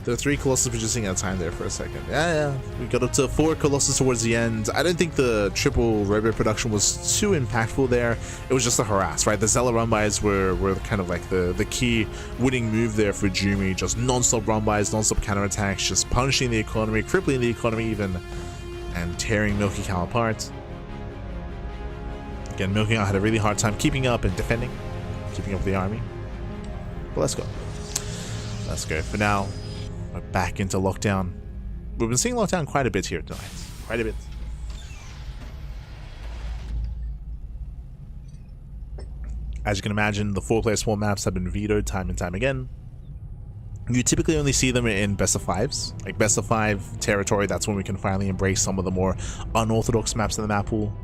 There are 3 Colossus producing at a time there for a second. Yeah, we got up to 4 Colossus towards the end. I don't think the triple robot production was too impactful there. It was just a harass, right? The Zealot run-bys were kind of like the key winning move there for Jumy. Just non-stop run-bys, non-stop counterattacks, just punishing the economy, crippling the economy even, and tearing Milky Cow apart. Again, Milky Cow had a really hard time keeping up and defending, keeping up with the army. But let's go. Let's go. For now, we're back into lockdown. We've been seeing lockdown quite a bit here tonight. Quite a bit. As you can imagine, the 4-player spawn maps have been vetoed time and time again. You typically only see them in best of 5s. Like best of 5 territory, that's when we can finally embrace some of the more unorthodox maps in the map pool.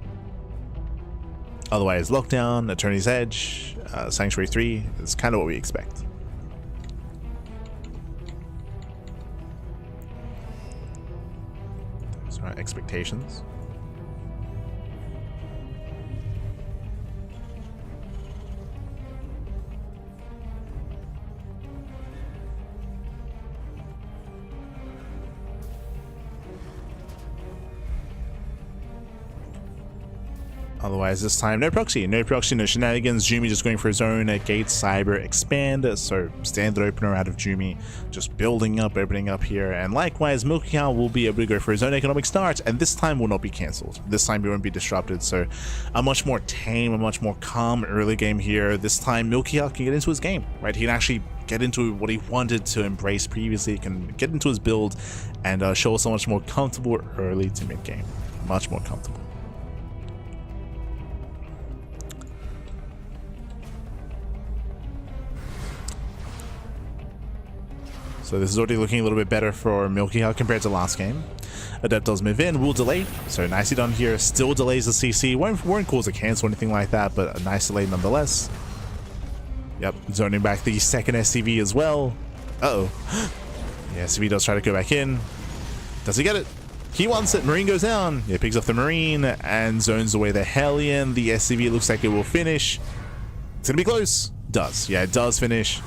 Otherwise, lockdown, Attorney's Edge, Sanctuary 3 is kind of what we expect. Expectations. Otherwise, this time, no proxy, no shenanigans. Jumy just going for his own gate, cyber, expand. So, standard opener out of Jumy, just building up, opening up here. And likewise, Milky Cow will be able to go for his own economic start, and this time will not be cancelled. This time he won't be disrupted. So, a much more tame, a much more calm early game here. This time, Milky Cow can get into his game, right? He can actually get into what he wanted to embrace previously. He can get into his build and show us so much more comfortable early to mid game. Much more comfortable. So this is already looking a little bit better for Milky Cow compared to last game. Adept does move in, will delay. So nicely done here. Still delays the CC. Won't cause a cancel or anything like that, but a nice delay nonetheless. Yep, zoning back the second SCV as well. Uh-oh. The SCV does try to go back in. Does he get it? He wants it. Marine goes down. Yeah, picks up the Marine and zones away the Hellion. The SCV looks like it will finish. It's gonna be close. Does. Yeah, it does finish.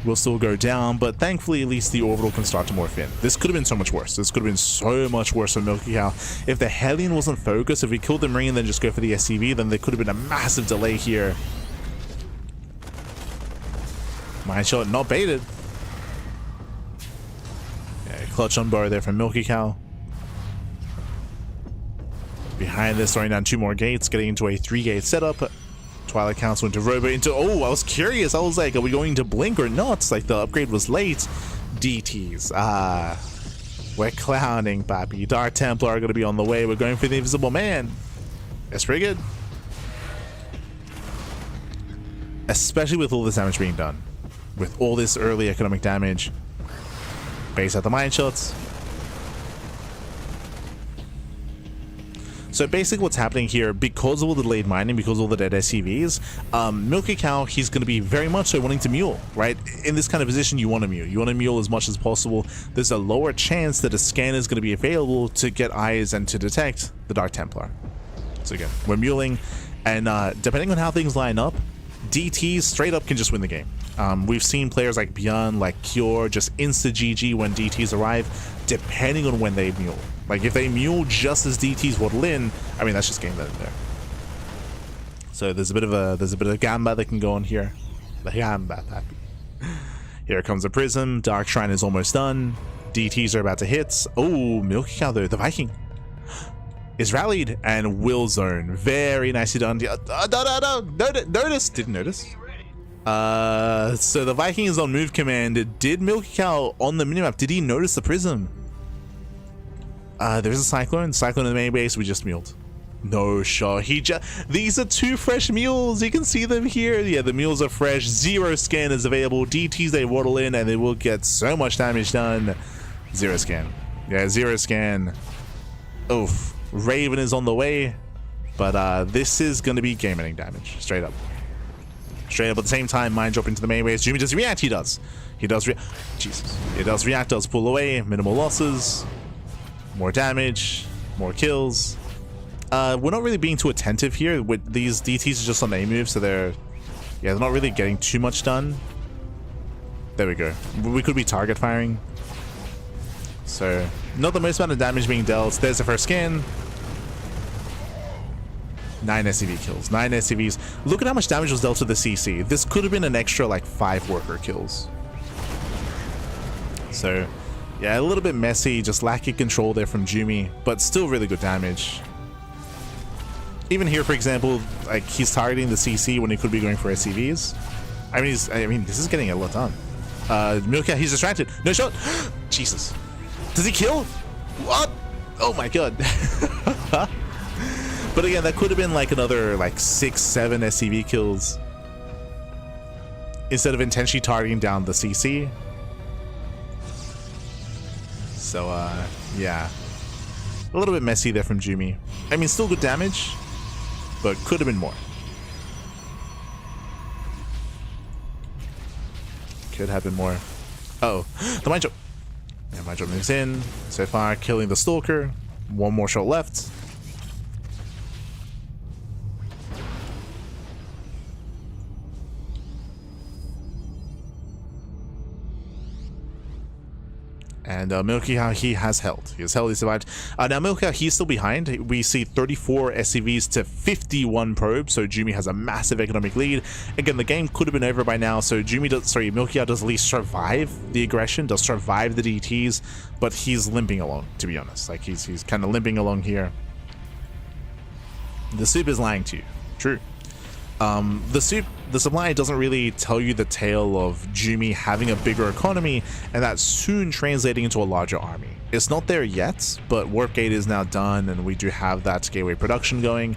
Will still go down, but thankfully at least the orbital can start to morph in. This could have been so much worse. This could have been so much worse for Milky Cow. If the Hellion wasn't focused, if we killed the Marine and then just go for the SCV, then there could have been a massive delay here. Mine shot not baited. Yeah, clutch on bar there from Milky Cow. Behind this, throwing down 2 more gates, getting into a 3-gate setup. Twilight Council into Robo into... Oh, I was curious. I was like, are we going to blink or not? It's like the upgrade was late. DTs. Ah. We're clowning, papi. Dark Templar are going to be on the way. We're going for the Invisible Man. That's pretty good. Especially with all this damage being done. With all this early economic damage. Base out the mine shots. So basically what's happening here, because of all the delayed mining, because of all the dead SCVs, Milky Cow, he's going to be very much so wanting to mule, right? In this kind of position, you want to mule. You want to mule as much as possible. There's a lower chance that a scanner is going to be available to get eyes and to detect the Dark Templar. So again, we're muling, and depending on how things line up, DTs straight up can just win the game. We've seen players like Beyond, like Cure, just insta GG when DTs arrive, depending on when they mule. Like if they mule just as DTs waddle in, I mean that's just game there. So there's a bit of gamba that can go on here. The gamba, papi. Here comes a prism. Dark Shrine is almost done. DTs are about to hit. Oh, Milky Cow though, the Viking is rallied and will zone. Very nicely done. Notice. Didn't notice. So the Viking is on move command. Did Milky Cow on the minimap, did he notice the prism? There's a Cyclone in the main base. We just muled. No shot. These are two fresh mules. You can see them here. Yeah, the mules are fresh. 0 scan is available. DTs, they waddle in and they will get so much damage done. 0 scan. Yeah, 0 scan. Oof. Raven is on the way, but this is going to be game-ending damage. Straight up at the same time. Mine drop into the main base. Jumy does react. He does Jesus. He does react, does pull away. Minimal losses, more damage, more kills. We're not really being too attentive here. With these DTs are just on A move, so they're not really getting too much done. There we go. We could be target firing, so not the most amount of damage being dealt. There's the first scan. 9 SCV kills. 9 SCVs. Look at how much damage was dealt to the CC. This could have been an extra like 5 worker kills. So yeah, a little bit messy, just lacking control there from Jumy, but still really good damage. Even here, for example, like he's targeting the CC when he could be going for SCVs. I mean, this is getting a lot done. Milky, he's distracted. No shot. Jesus. Does he kill? What? Oh my god. But again, that could have been like another like 6-7 SCV kills instead of intentionally targeting down the CC. So yeah, a little bit messy there from Jumy. I mean, still good damage, but could have been more. Could have been more. Uh oh, the mind jump. Yeah, mind jump moves in. So far, killing the Stalker. One more shot left. And Milky Cow, he has held. He survived. Now Milky Cow, he's still behind. We see 34 SCVs to 51 probes, so Jumy has a massive economic lead. Again, the game could have been over by now, so Milky Cow does at least survive the aggression, does survive the DTs, but he's limping along, to be honest. Like, he's kind of limping along here. The soup is lying to you. True. The supply doesn't really tell you the tale of Jumy having a bigger economy and that soon translating into a larger army. It's not there yet, but Warp Gate is now done and we do have that gateway production going.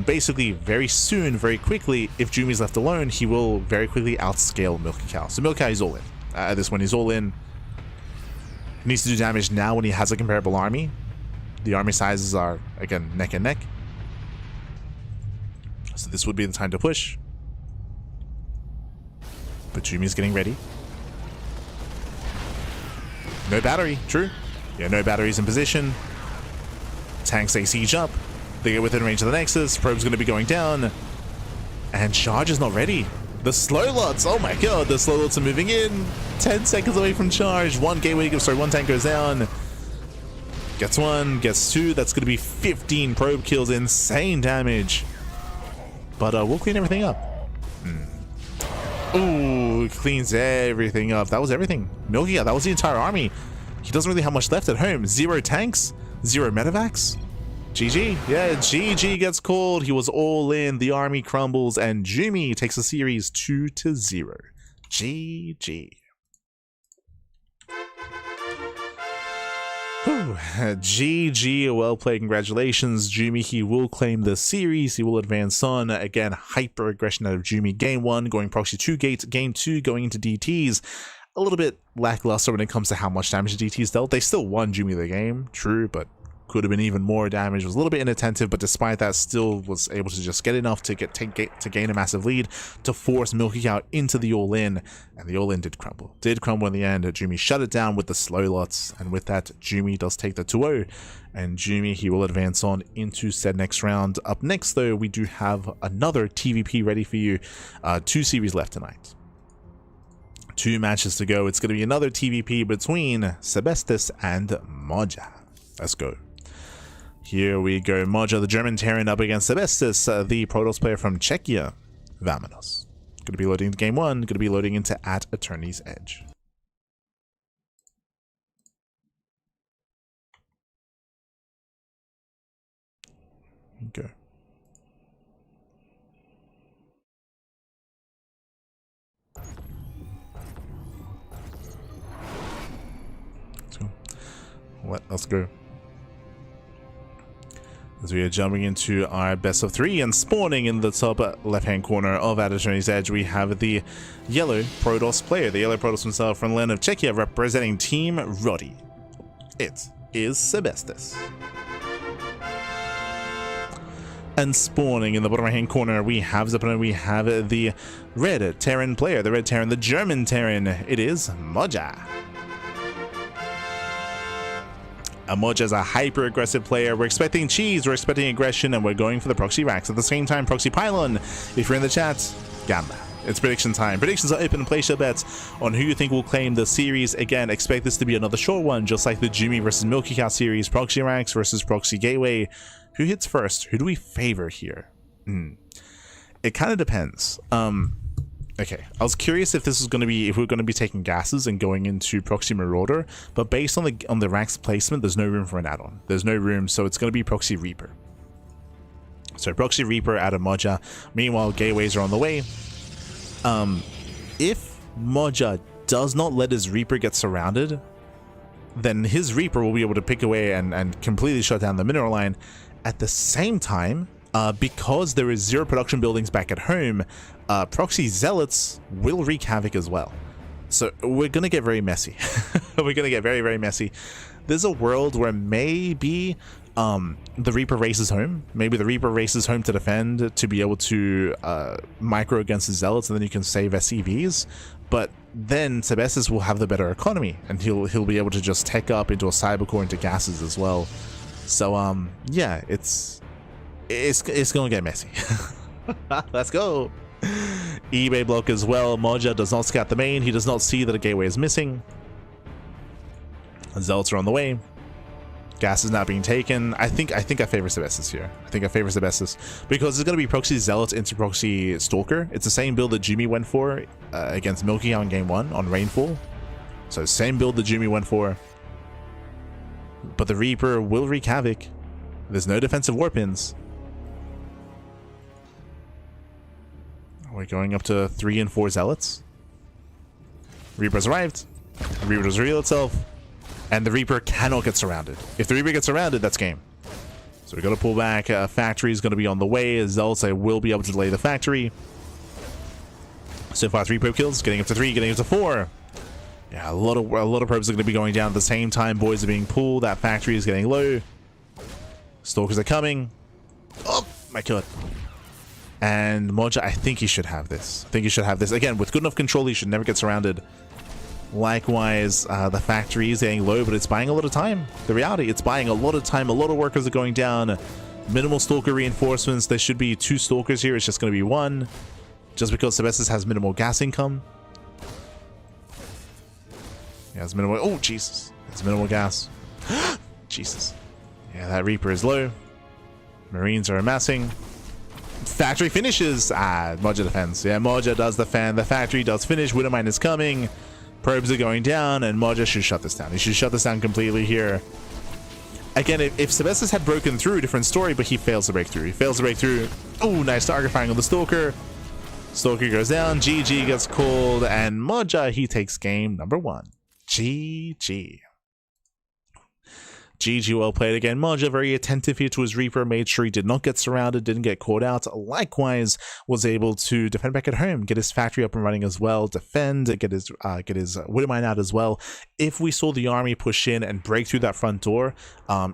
Basically, very soon, very quickly, if Jumy's left alone, he will very quickly outscale Milky Cow. So Milky Cow is all in. At this one, he's all in. He needs to do damage now when he has a comparable army. The army sizes are, again, neck and neck. So this would be the time to push. But Jumy's getting ready. No battery, true. Yeah, no batteries in position. Tanks, they siege up. They get within range of the Nexus. Probe's going to be going down. And charge is not ready. The slow lots, oh my god, the slow lots are moving in. 10 seconds away from charge. One tank goes down. Gets one, gets two. That's going to be 15 probe kills. Insane damage. But we'll clean everything up. Ooh, cleans everything up. That was everything. Milky Cow, that was the entire army. He doesn't really have much left at home. 0 tanks, 0 medevacs. GG. Yeah, GG gets called. He was all in. The army crumbles, and Jumy takes the series 2-0. GG. GG, well played, congratulations. Jumy, he will claim the series, he will advance on. Again, hyper aggression out of Jumy. Game 1 going proxy 2 gates, game 2 going into DTs. A little bit lackluster when it comes to how much damage the DTs dealt. They still won Jumy the game, true, but Could have been even more damage. Was a little bit inattentive, but despite that, still was able to just get enough to gain a massive lead to force Milky Cow into the all-in, and the all-in did crumble. Did crumble in the end. Jumy shut it down with the slow lots, and with that, Jumy does take the 2-0, and Jumy, he will advance on into said next round. Up next, though, we do have another TVP ready for you. 2 series left tonight. 2 matches to go. It's going to be another TVP between Sebestis and Moja. Let's go. Here we go. Moja, the German Terran, up against Sebestis, the Protoss player from Czechia. Vamonos. Going to be loading into game 1. Going to be loading into at Attorney's Edge. Okay. Let's go. As we are jumping into our best of 3 and spawning in the top left-hand corner of Attorney's Edge, we have the yellow Protoss player, the yellow Protoss himself from the land of Czechia, representing Team Roddy. It is Sebestis. And spawning in the bottom right-hand corner, we have the red Terran player, the red Terran, the German Terran. It is Moja. Moja is a hyper-aggressive player. We're expecting cheese, we're expecting aggression, and we're going for the proxy racks. At the same time, proxy pylon. If you're in the chat, Gamba. It's prediction time. Predictions are open. Place your bets on who you think will claim the series. Again, expect this to be another short one, just like the Jumy versus Milky Cow series. Proxy racks versus proxy gateway. Who hits first? Who do we favor here? It kind of depends. Okay, I was curious if this was going to be, if we're going to be taking gases and going into Proxy Marauder, but based on the racks placement, there's no room for an add-on. There's no room, so it's going to be Proxy Reaper. So Proxy Reaper out of Moja. Meanwhile, gateways are on the way. If Moja does not let his Reaper get surrounded, then his Reaper will be able to pick away and completely shut down the mineral line. At the same time, because there is 0 production buildings back at home, proxy zealots will wreak havoc as well. So we're gonna get very messy. We're gonna get very, very messy. There's a world where maybe the Reaper races home. Maybe the Reaper races home to defend, to be able to micro against the zealots, and then you can save SCVs. But then Sebestis will have the better economy, and he'll be able to just tech up into a cybercore, into gases as well. So yeah, it's gonna get messy. Let's go. eBay block as well. Moja does not scout the main. He does not see that a gateway is missing. Zealots are on the way. Gas is not being taken. I think I favor Sebestis here. I think I favor Sebestis because it's going to be proxy zealots into proxy stalker. It's the same build that Jumy went for against Milky on game 1 on Rainfall. So same build that Jumy went for. But the Reaper will wreak havoc. There's no defensive warpins. We're going up to 3 and 4 zealots. Reaper's arrived. The Reaper does reveal itself. And the Reaper cannot get surrounded. If the Reaper gets surrounded, that's game. So we got to pull back. Factory is going to be on the way. Zealots will be able to delay the factory. So far, 3 probe kills. Getting up to 3, getting up to 4. Yeah, a lot of probes are going to be going down at the same time. Boys are being pulled. That factory is getting low. Stalkers are coming. Oh my god. And Moja, I think he should have this. I think he should have this. Again, with good enough control, he should never get surrounded. Likewise, the factory is getting low, but it's buying a lot of time. The reality, it's buying a lot of time. A lot of workers are going down. Minimal stalker reinforcements. There should be 2 stalkers here. It's just going to be 1. Just because Sebestis has minimal gas income. Yeah, it's minimal. Oh, Jesus. It's minimal gas. Jesus. Yeah, that Reaper is low. Marines are amassing. Factory finishes. Moja defends. Yeah, Moja does defend. The factory does finish. Widowmine is coming. Probes are going down, and Moja should shut this down. He should shut this down completely here. Again, if Sebestis had broken through, different story, but he fails to break through. He fails to break through. Oh, nice target firing on the Stalker. Stalker goes down. GG gets called, and Moja, he takes game number 1. GG. GG, well played again. Moja very attentive here to his Reaper, made sure he did not get surrounded, didn't get caught out. Likewise, was able to defend back at home, get his factory up and running as well, defend, get his Widow Mine out as well. If we saw the army push in and break through that front door,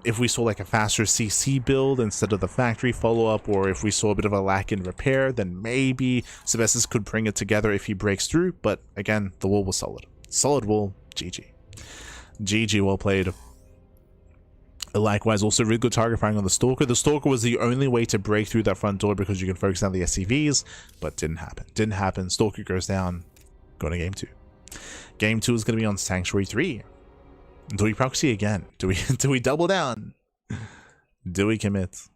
if we saw like a faster CC build instead of the factory follow-up, or if we saw a bit of a lack in repair, then maybe Sebestus could bring it together if he breaks through. But again, the wall was solid. Solid wall, GG. GG, well played. Likewise, also really good target firing on the Stalker. The Stalker was the only way to break through that front door because you can focus on the SCVs, but didn't happen. Didn't happen. Stalker goes down. Going to game 2. Game 2 is going to be on Sanctuary 3. Do we proxy again? Do we double down? Do we commit?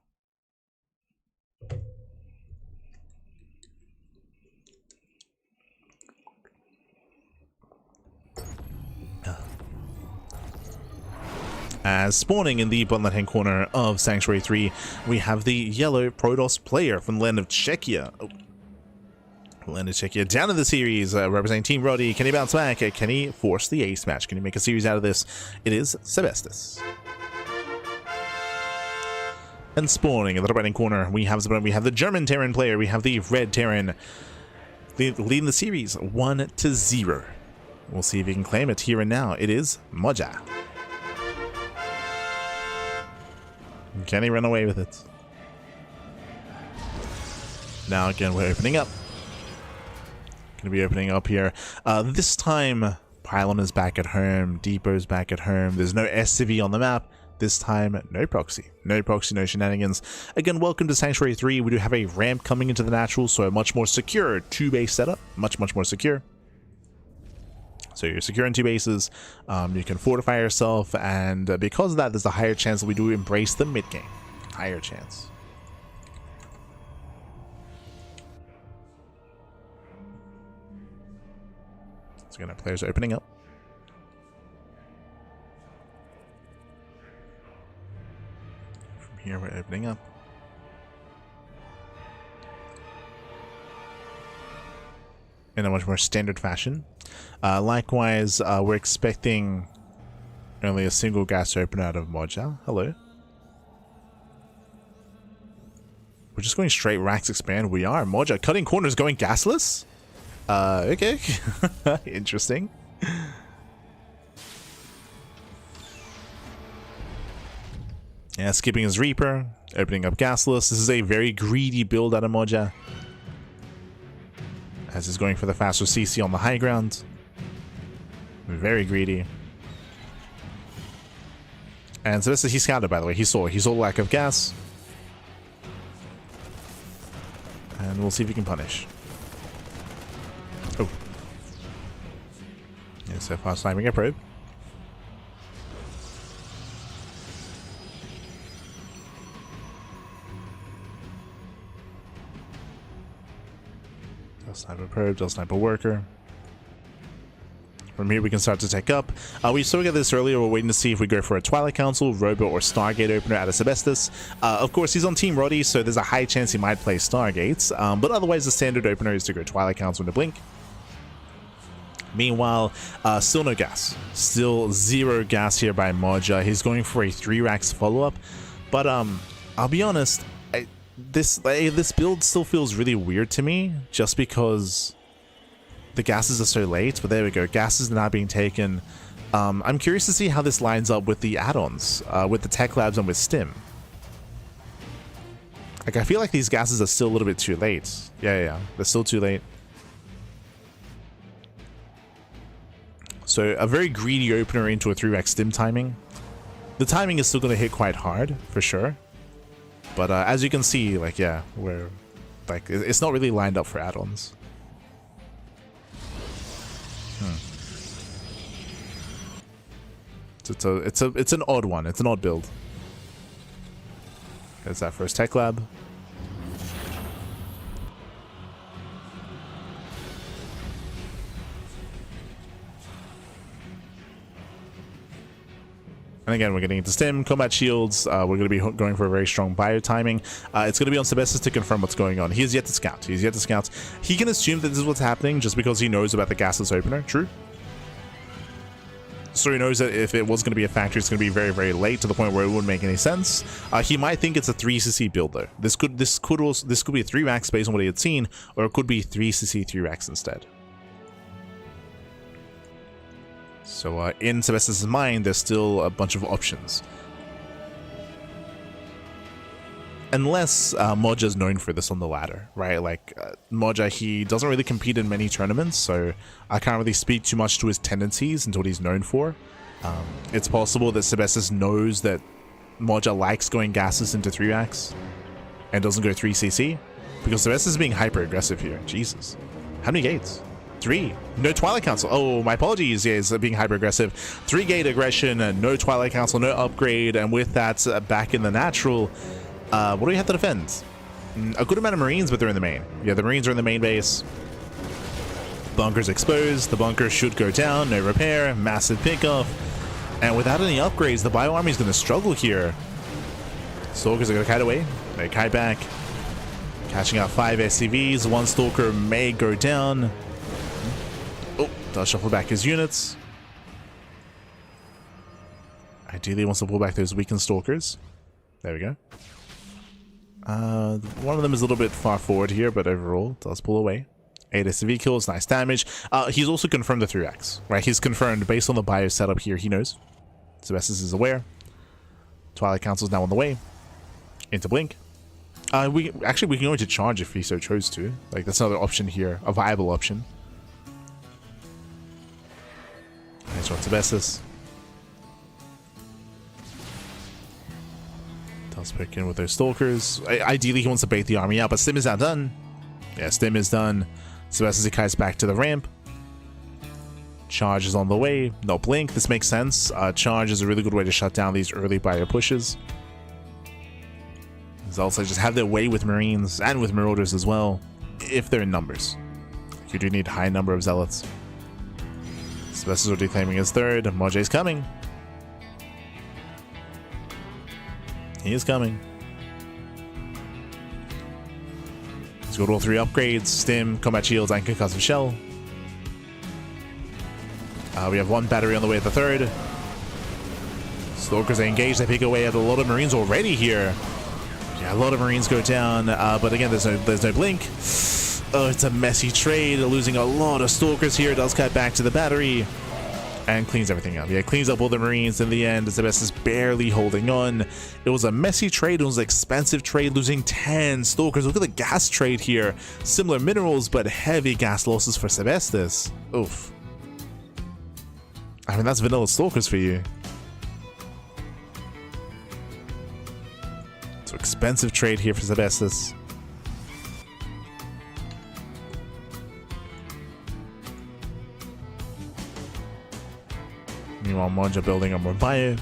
As spawning in the bottom left-hand corner of Sanctuary 3, we have the yellow Protoss player from the land of Czechia. Land of Czechia down in the series, representing Team Roddy. Can he bounce back? Can he force the ace match? Can he make a series out of this? It is Sebestus. And spawning in the top right-hand corner, we have the German Terran player. We have the red Terran leading the series 1-0. We'll see if he can claim it here and now. It is Moja. Can he run away with it? Now again, we're opening up. Going to be opening up here. This time, Pylon is back at home. Depot's back at home. There's no SCV on the map. This time, no proxy. No proxy, no shenanigans. Again, welcome to Sanctuary 3. We do have a ramp coming into the natural, so a much more secure 2-base setup. Much more secure. So you're secure in 2 bases, you can fortify yourself, and because of that, there's a higher chance that we do embrace the mid-game. Higher chance. So again, our players are opening up. From here, we're opening up. In a much more standard fashion. Likewise, we're expecting only a single gas open out of Moja. Hello. We're just going straight racks expand. We are. Moja cutting corners, going gasless. Okay. Interesting. Yeah, skipping his Reaper, opening up gasless. This is a very greedy build out of Moja, as he's going for the faster CC on the high ground. Very greedy. And so this is, he scouted, by the way. He saw the lack of gas. And we'll see if he can punish. Oh. Yeah, so far sniping a probe. Sniper probe, does sniper worker. From here we can start to take up. We saw this earlier. We're waiting to see if we go for a Twilight Council, Robo, or Stargate opener out of Sebestus. Of course, he's on Team Roddy, so there's a high chance he might play Stargates. But otherwise, the standard opener is to go Twilight Council in a blink. Meanwhile, still no gas. Still 0 gas here by Moja. He's going for a 3 racks follow-up. But I'll be honest, this build still feels really weird to me, just because the gases are so late. But there we go, gases are now being taken. I'm curious to see how this lines up with the add-ons, with the tech labs and with Stim. Like, I feel like these gases are still a little bit too late. Yeah, they're still too late. So a very greedy opener into a 3-rack Stim timing. The timing is still going to hit quite hard, for sure. But as you can see, like, yeah, we're like, it's not really lined up for add-ons. It's an odd one. It's an odd build. There's that first tech lab. And again, we're getting into Stim, combat shields. We're going to be going for a very strong bio timing. It's going to be on Sebestus to confirm what's going on. He is yet to scout. He's yet to scout. He can assume that this is what's happening just because he knows about the gasless opener. True. So he knows that if it was going to be a factory, it's going to be very, very late to the point where it wouldn't make any sense. He might think it's a 3cc build though. This could be a 3 racks based on what he had seen, or it could be 3cc 3 racks instead. So in Sebastian's mind, there's still a bunch of options. Unless Moja's known for this on the ladder, right? Like Moja, he doesn't really compete in many tournaments, so I can't really speak too much to his tendencies and to what he's known for. It's possible that Sebastian knows that Moja likes going gases into 3 racks and doesn't go 3cc, because Sebastian's being hyper aggressive here. Jesus, how many gates? 3. No Twilight Council. Oh, my apologies. Yeah, he's being hyper aggressive. 3 gate aggression, no Twilight Council, no upgrade, and with that back in the natural. What do we have to defend? A good amount of Marines, but they're in the main. Yeah, the Marines are in the main base. Bunker's exposed. The bunker should go down. No repair. Massive pickoff. And without any upgrades, the Bio Army is going to struggle here. Stalkers are going to kite away. They kite back. Catching out 5 SCVs. 1 Stalker may go down. Oh, does shuffle back his units. Ideally, wants to pull back those weakened Stalkers. There we go. One of them is a little bit far forward here, but overall does pull away. 8 SCV kills, nice damage. He's also confirmed the 3x, right? He's confirmed based on the bio setup here. He knows. Sebastian is aware. Twilight Council is now on the way. Into blink. We can go into charge if he so chose to. Like, that's another option here, a viable option. Nice one, Sebastian. Does pick in with those Stalkers. Ideally, he wants to bait the army out, but Stim is now done. Yeah, Stim is done. Sebastian kites back to the ramp. Charge is on the way. No blink. This makes sense. Charge is a really good way to shut down these early bio pushes. Zealots just have their way with Marines and with Marauders as well, if they're in numbers. You do need a high number of Zealots. Sebastian's already claiming his 3rd. Moja's coming. He is coming. He's got all 3 upgrades: Stim, Combat Shields, and Concussive Shell. We have 1 battery on the way at the 3rd. Stalkers are engaged. They pick away at a lot of Marines already here. Yeah, a lot of Marines go down, but again, there's no blink. Oh, it's a messy trade. Losing a lot of Stalkers here. Does cut back to the battery. And cleans everything up. Yeah, cleans up all the Marines in the end. Sebastian's barely holding on. It was a messy trade. It was an expensive trade, losing 10 Stalkers. Look at the gas trade here. Similar minerals, but heavy gas losses for Sebastian. Oof. I mean, that's vanilla Stalkers for you. So expensive trade here for Sebastian. Meanwhile, Moja building up more bio.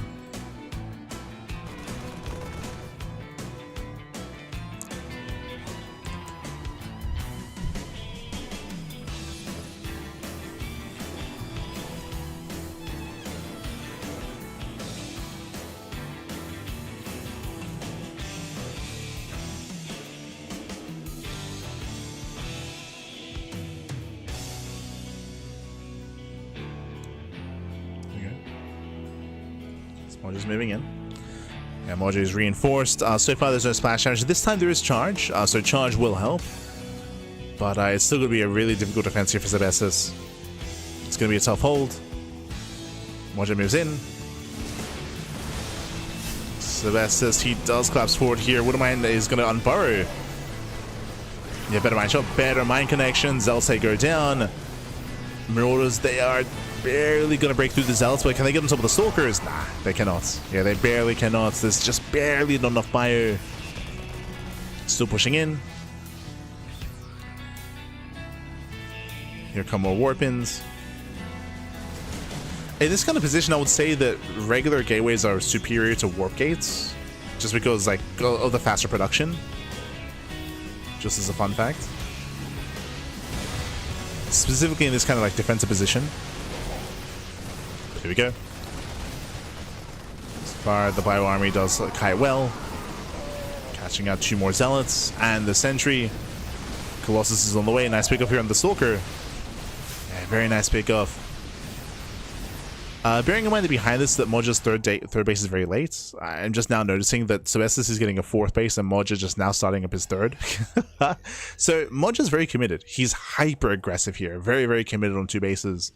Moja's moving in. Yeah, Moja is reinforced. So far, there's no splash damage. This time, there is charge, so charge will help. But it's still going to be a really difficult defense here for Sebastian. It's going to be a tough hold. Moja moves in. Sebastian, he does collapse forward here. Woodermine is going to unburrow. Yeah, better mine shot, better mine connection. Zealots go down. Marauders, they are barely going to break through the Zealots, but can they get on top of the Stalkers? Nah, they cannot. Yeah, they barely cannot. There's just barely not enough bio. Still pushing in. Here come more Warpins. In this kind of position, I would say that regular gateways are superior to warp gates, just because, like, of the faster production. Just as a fun fact. Specifically in this kind of, like, defensive position. Here we go. So far, the Bio Army does kite well. Catching out 2 more Zealots. And the Sentry. Colossus is on the way. Nice pick up here on the Stalker. Yeah, very nice pick off. Bearing in mind that behind this, that Moja's third base is very late. I'm just now noticing that Sebestis is getting a fourth base and Moja just now starting up his third. So Moja's very committed. He's hyper aggressive here. Very, very committed on 2 bases.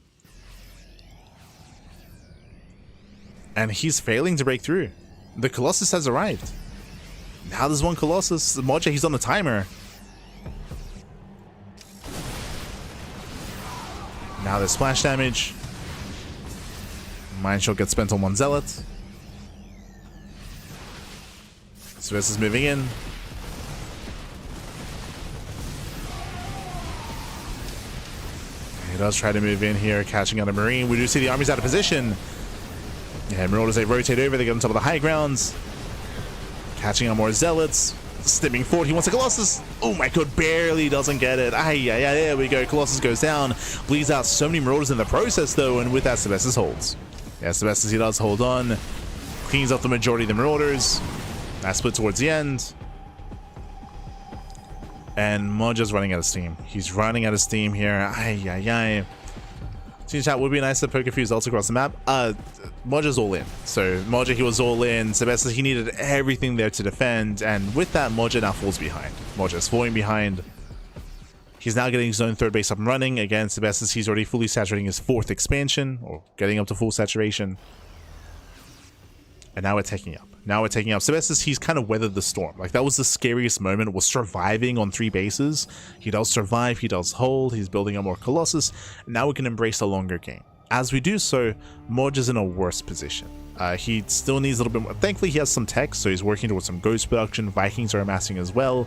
And he's failing to break through. The Colossus has arrived. Now there's one Colossus. Moja, he's on the timer. Now there's splash damage. Mine Shot gets spent on one Zealot. Sebestis is moving in. He does try to move in here, catching out a Marine. We do see the army's out of position. Yeah, Marauders, they rotate over, they get on top of the high grounds. Catching on more Zealots. Stimming forward, he wants a Colossus. Oh my god, barely doesn't get it. There we go, Colossus goes down. Bleeds out so many Marauders in the process though, and with that, Sebestis holds. Yeah, Sebestis, he does hold on. Cleans up the majority of the Marauders. That split towards the end. And Moja's running out of steam. He's running out of steam here. Team chat, would be nice to poke a few Zelts across the map. Moja's all in. So Moja, he was all in. Sebestis, he needed everything there to defend. And with that, Moja now falls behind. Moja is falling behind. He's now getting his own third base up and running. Again, Sebestis, he's already fully saturating his 4th expansion, or getting up to full saturation. And now we're taking up. Sebestis, he's kind of weathered the storm. Like, that was the scariest moment, was surviving on 3 bases. He does survive, he does hold, he's building up more Colossus. Now we can embrace a longer game. As we do so, Moja's in a worse position. He still needs a little bit more. Thankfully, he has some tech, so he's working towards some Ghost production. Vikings are amassing as well.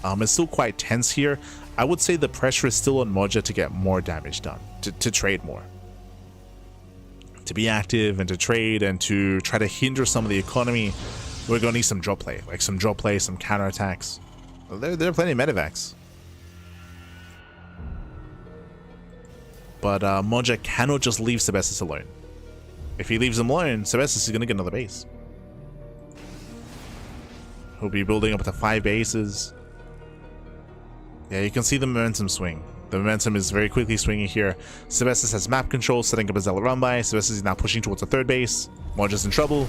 It's still quite tense here. I would say the pressure is still on Moja to get more damage done, to trade more. To be active and to trade and to try to hinder some of the economy. We're going to need some drop play, some counterattacks. There are plenty of medevacs. But Moja cannot just leave Sebestis alone. If he leaves him alone, Sebestis is going to get another base. He'll be building up to 5 bases. Yeah, you can see the momentum swing. The momentum is very quickly swinging here. Sebestis has map control, setting up a Zealot run by. Sebestis is now pushing towards the 3rd base. Moja's in trouble.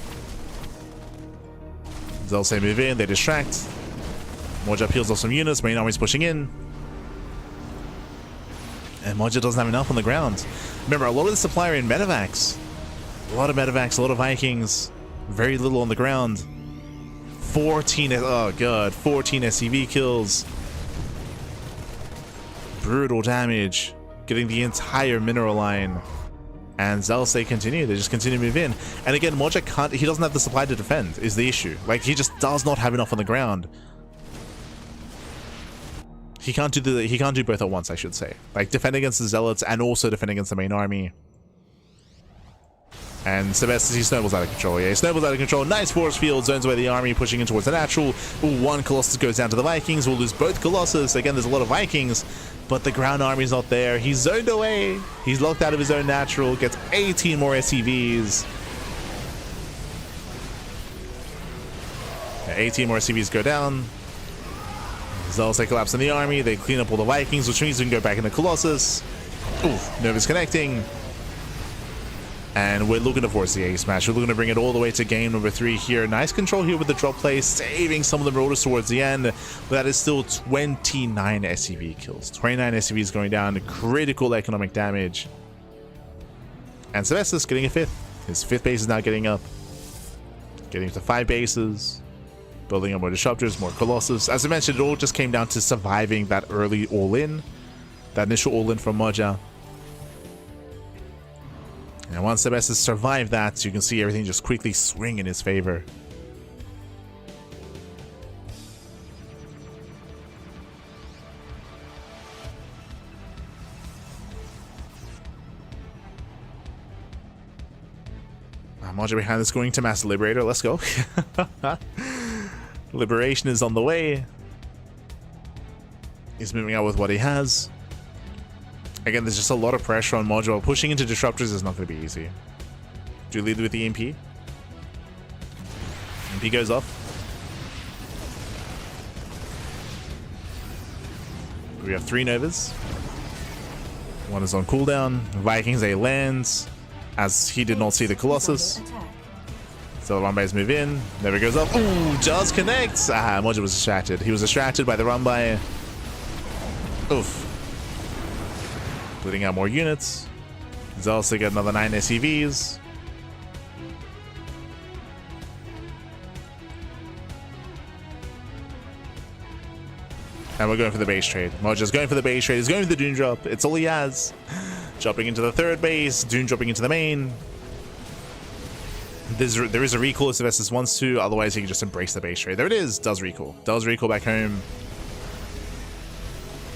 Zealots say move in, they distract. Moja peels off some units, main army's pushing in. And Moja doesn't have enough on the ground. Remember, a lot of the supply are in medevacs. A lot of medevacs, a lot of Vikings. Very little on the ground. 14 SCV kills. Brutal damage, getting the entire mineral line. And Zealots, they continue, they just continue to move in. And again, Moja can't, he doesn't have the supply to defend, is the issue. Like, he just does not have enough on the ground. He can't do both at once, I should say. Like, defend against the Zealots and also defend against the main army. And Sebestis, he snowballs out of control. Yeah, he snowballs out of control. Nice force field, zones away the army, pushing in towards the natural. Ooh, one Colossus goes down to the Vikings. We'll lose both Colossus. Again, there's a lot of Vikings, but the ground army's not there. He's zoned away. He's locked out of his own natural. Gets 18 more SCVs. Yeah, 18 more SCVs go down. Zealots, they collapse in the army. They clean up all the Vikings, which means we can go back into Colossus. Ooh, Nova's connecting. And we're looking to force the ace match. We're looking to bring it all the way to game number 3 here. Nice control here with the drop play, saving some of the Marauders towards the end. But that is still 29 SCV kills. 29 SCVs going down, critical economic damage. And Sebestis getting a 5th. His 5th base is now getting up. Getting to 5 bases. Building up more Disruptors, more Colossus. As I mentioned, it all just came down to surviving that early all-in. That initial all-in from Moja. And once Sebestis survived that, you can see everything just quickly swing in his favor. Moja behind this going to Master Liberator. Let's go. Liberation is on the way. He's moving out with what he has. Again, there's just a lot of pressure on Moja. Pushing into Disruptors is not going to be easy. Do you lead with the EMP? EMP goes off. We have 3 Novas. One is on cooldown. Vikings, they lands. as he did not see the Colossus. So the Rumbay's move in, never goes up. Ooh, just connects. Ah, Moja was distracted. He was distracted by the Rumbay. Oof. Bleeding out more units. Zealots to get another 9 SCVs. And we're going for the base trade. Moja's going for the base trade. He's going for the Dune drop. It's all he has. Dropping into the third base. Dune dropping into the main. There is a recall if Sylvestus wants to. Otherwise, he can just embrace the base trade. There it is. Does recall. Does recall back home.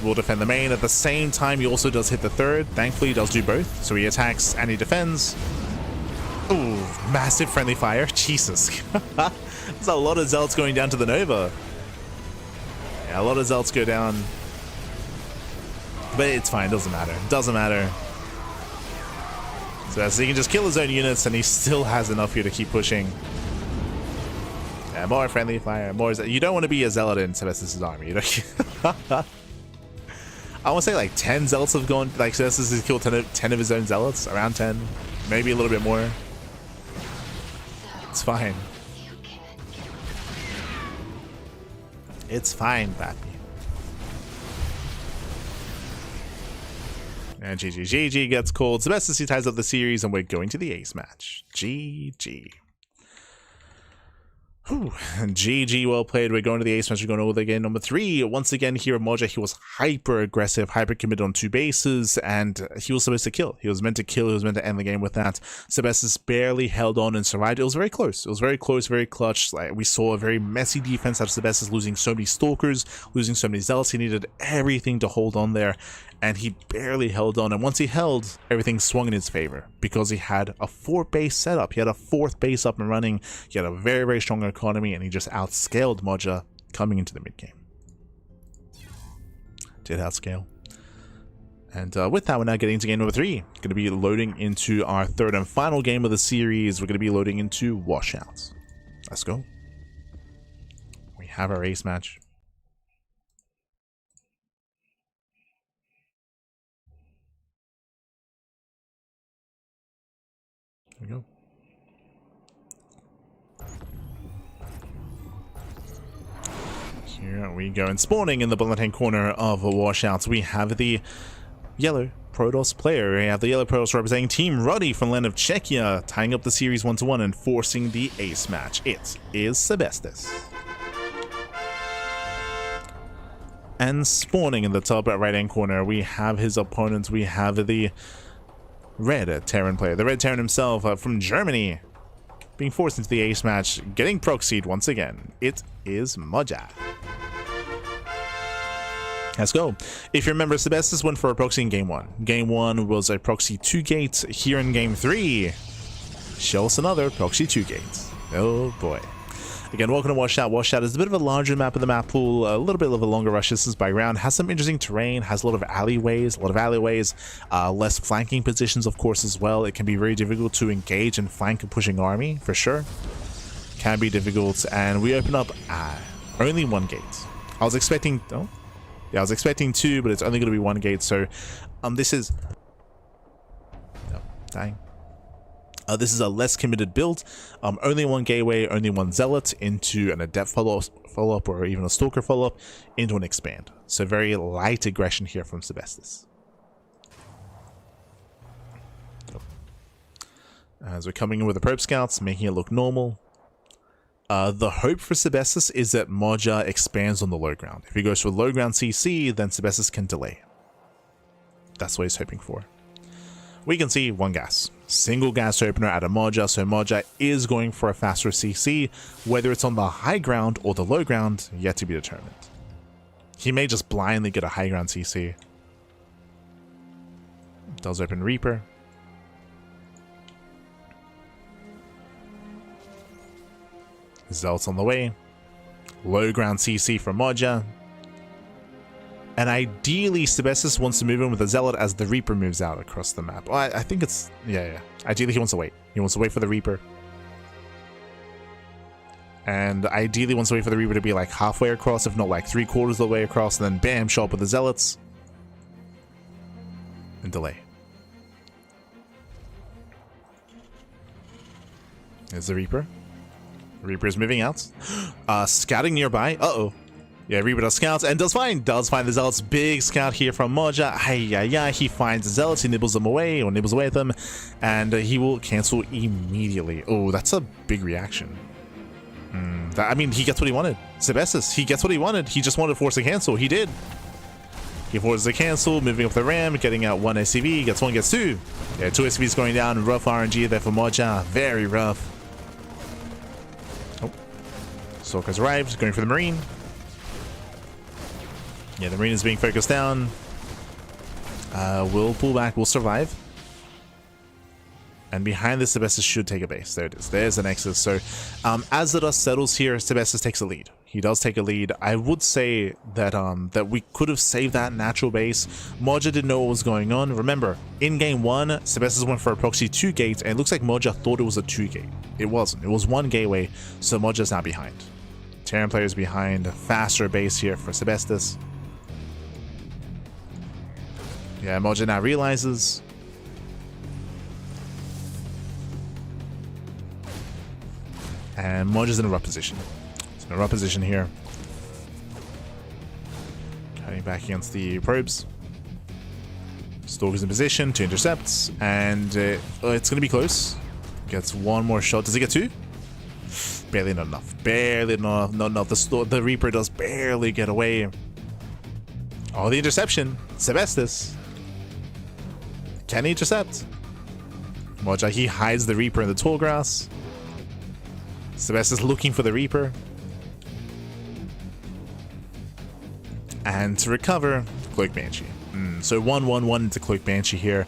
Will defend the main. At the same time, he also does hit the third. Thankfully, he does do both. So he attacks and he defends. Ooh, massive friendly fire. Jesus. There's a lot of Zealots going down to the Nova. Yeah, a lot of Zealots go down. But it's fine. Doesn't matter. Doesn't matter. So he can just kill his own units and he still has enough here to keep pushing. Yeah, more friendly fire. More. You don't want to be a Zealot in Sylvestus' army. You don't. I want to say like 10 Zealots have gone, like Sylvestus has killed 10 of his own Zealots, around 10, maybe a little bit more. It's fine. It's fine, Pappy. And GG gets called. Sylvestus ties up the series and we're going to the ace match. GG. Whew. GG, well played. We're going to the ace match. We're going over the game number 3. Once again, here Moja, he was hyper aggressive, hyper committed on 2 bases, and he was supposed to kill. He was meant to kill. He was meant to end the game with that. Sylvestus barely held on and survived. It was very close. It was very close, very clutch. Like, we saw a very messy defense out of Sylvestus, losing so many Stalkers, losing so many Zealots. He needed everything to hold on there, and he barely held on. And once he held, everything swung in his favor because he had a 4-base setup. He had a 4th base up and running. He had a very, very strong economy, and he just outscaled Moja coming into the mid game. Did outscale. And with that, we're now getting into game number 3. Going to be loading into our 3rd and final game of the series. We're going to be loading into Washouts. Let's go. We have our ace match. There we go. Here we go. And spawning in the bottom left-hand corner of Washouts, we have the yellow Protoss player. We have the yellow Protoss representing Team Ruddy from the land of Czechia, tying up the series 1-1 and forcing the ace match. It is Sylvestus. And spawning in the top right-hand corner, we have his opponent. We have the red Terran player, the red Terran himself from Germany, being forced into the ace match, getting proxied once again. It is Moja. Let's go. If you remember, Sylvestus went for a proxy in game 1. Game 1 was a proxy 2 gate. Here in game 3, show us another proxy 2 gates. Oh boy. Again, welcome to Washout. Washout is a bit of a larger map of the map pool, a little bit of a longer rush distance by round, has some interesting terrain, has a lot of alleyways, less flanking positions, of course, as well. It can be very difficult to engage and flank a pushing army, for sure. Can be difficult, and we open up only 1 gate. I was expecting, oh, yeah, I was expecting 2, but it's only going to be 1 gate, so this is, no, dying. This is a less committed build. Only 1 gateway, only 1 zealot into an adept follow-up or even a stalker follow-up into an expand. So very light aggression here from Sylvestus. As we're coming in with the probe scouts, making it look normal. The hope for Sylvestus is that Moja expands on the low ground. If he goes for low ground CC, then Sylvestus can delay. That's what he's hoping for. We can see 1 gas. Single gas opener out of Moja, so Moja is going for a faster CC. Whether it's on the high ground or the low ground, yet to be determined. He may just blindly get a high ground CC. Does open Reaper. Zealots on the way. Low ground CC from Moja. And ideally, Sylvestus wants to move in with a Zealot as the Reaper moves out across the map. Well, I think it's, yeah. Ideally, he wants to wait. He wants to wait for the Reaper. And ideally wants to wait for the Reaper to be like halfway across, if not like 3/4 of the way across, and then bam, show up with the Zealots. And delay. There's the Reaper. The Reaper is moving out. Scouting nearby. Uh-oh. Yeah, Reaper does scouts and does find the Zealots. Big scout here from Moja. He finds the Zealots, he nibbles them away, or nibbles away at them, and he will cancel immediately. Oh, that's a big reaction. I mean, he gets what he wanted. Sebestus, he gets what he wanted. He just wanted to force a cancel. He did. He forces a cancel, moving up the ram, getting out 1 SCV, gets 1, gets 2. Yeah, 2 SCVs going down. Rough RNG there for Moja. Very rough. Oh. Stalker's arrived, going for the Marine. Yeah, the Marine is being focused down. We'll pull back, we'll survive. And behind this, Sebestus should take a base. There it is. There's the Nexus. So, as the dust settles here, Sebestus takes a lead. He does take a lead. I would say that that we could have saved that natural base. Moja didn't know what was going on. Remember, in game 1, Sebestus went for a proxy 2 gates, and it looks like Moja thought it was a 2 gate. It wasn't. It was 1 gateway, so Moja's now behind. Terran players behind. Faster base here for Sebestus. Yeah, Moja now realizes. And Moja's in a rough position. It's in a rough position here. Cutting back against the probes. Stalker's in position to intercept. And it's going to be close. Gets 1 more shot. Does he get 2? Barely not enough. Barely not enough. The Reaper does barely get away. Oh, the interception. Sebestus. Can he intercept? Moja, he hides the Reaper in the tall grass. Sebestus looking for the Reaper. And to recover, Cloak Banshee. So 1-1-1 into Cloak Banshee here.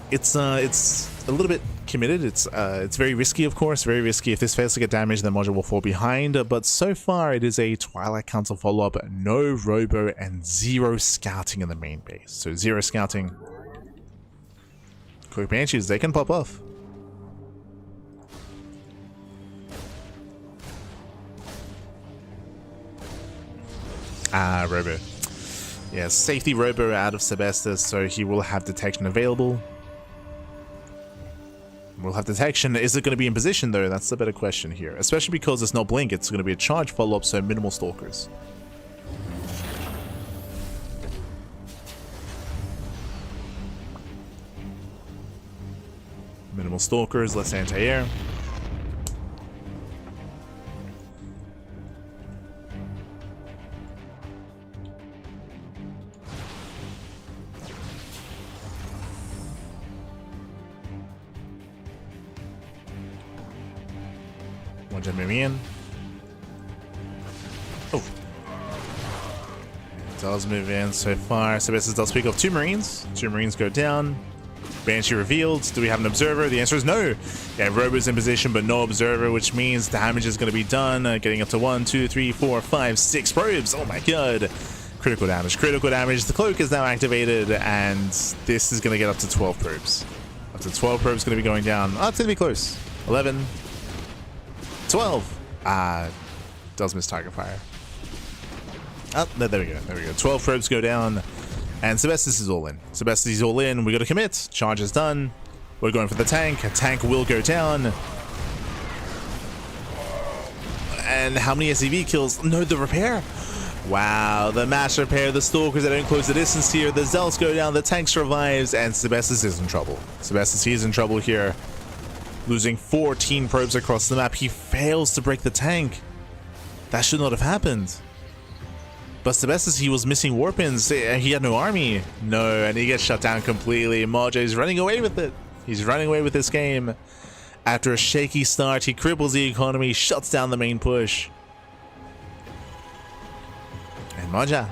It's a little bit committed. It's very risky, of course. Very risky. If this fails to get damaged, then Moja will fall behind. But so far, it is a Twilight Council follow-up. No Robo and 0 scouting in the main base. So 0 scouting. Cloak Banshees, they can pop off. Robo. Yeah, safety Robo out of Sebestus, so he will have detection available. We'll have detection. Is it going to be in position, though? That's the better question here. Especially because there's no blink. It's going to be a charge follow-up, so minimal stalkers. Minimal stalkers, less anti-air. One gen moving in. Oh. It does move in so far. Sebestus does pick up 2 Marines. 2 Marines go down. Banshee revealed. Do we have an observer? The answer is no. Yeah, Robo's in position, but no observer, which means damage is going to be done. Getting up to 1, 2, 3, 4, 5, 6 probes. Oh my god. Critical damage. Critical damage. The cloak is now activated, and this is going to get up to 12 probes. Up to 12 probes going to be going down. Oh, it's going to be close. 11. 12. Does miss target fire. Oh, there we go. There we go. 12 probes go down. And Sebestus is all in. Sebestus is all in. We got to commit. Charge is done. We're going for the tank. A tank will go down. And how many SCV kills? No, the repair. Wow, the mass repair. The stalkers that don't close the distance here. The Zealots go down. The tank survives. And Sebestus is in trouble. Sebestus, he's in trouble here. Losing 14 probes across the map. He fails to break the tank. That should not have happened. But Sebestus, he was missing warpins. He had no army. No, and he gets shut down completely. Moja is running away with it. He's running away with this game. After a shaky start, he cripples the economy, shuts down the main push. And Moja,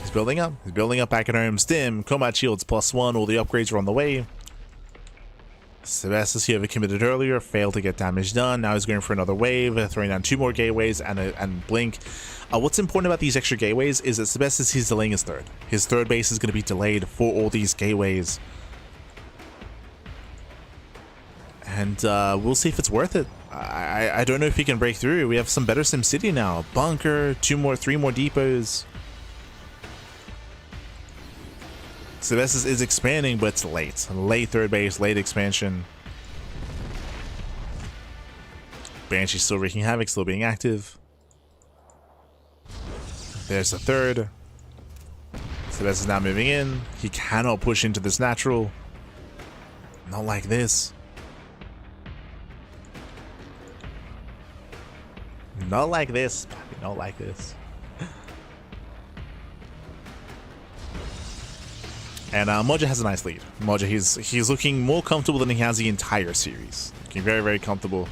he's building up. He's building up back at home. Stim, combat shields +1. All the upgrades are on the way. Sebestus, whoever committed earlier, failed to get damage done. Now he's going for another wave, throwing down 2 more gateways and blink. What's important about these extra gateways is that Sebestus, he's delaying his third. His third base is going to be delayed for all these gateways. And we'll see if it's worth it. I don't know if he can break through. We have some better SimCity now. Bunker, 3 more depots. Sebestus is expanding, but it's late. Late third base, late expansion. Banshee still wreaking havoc, still being active. There's the third. Sebestos is now moving in. He cannot push into this natural. Not like this. Not like this. Not like this. And Moja has a nice lead. Moja, he's looking more comfortable than he has the entire series. Looking very, very comfortable.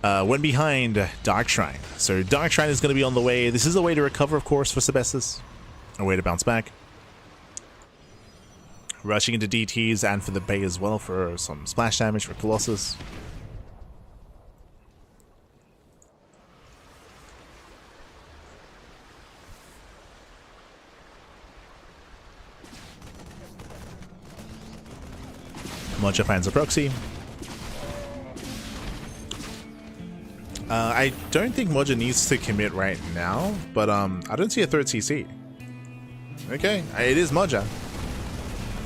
Went behind Darkshrine. So Darkshrine is going to be on the way. This is a way to recover, of course, for Sebestos. A way to bounce back. Rushing into DTs and for the Bay as well for some splash damage for Colossus. Moja finds a proxy. I don't think Moja needs to commit right now, but I don't see a third CC. Okay, it is Moja.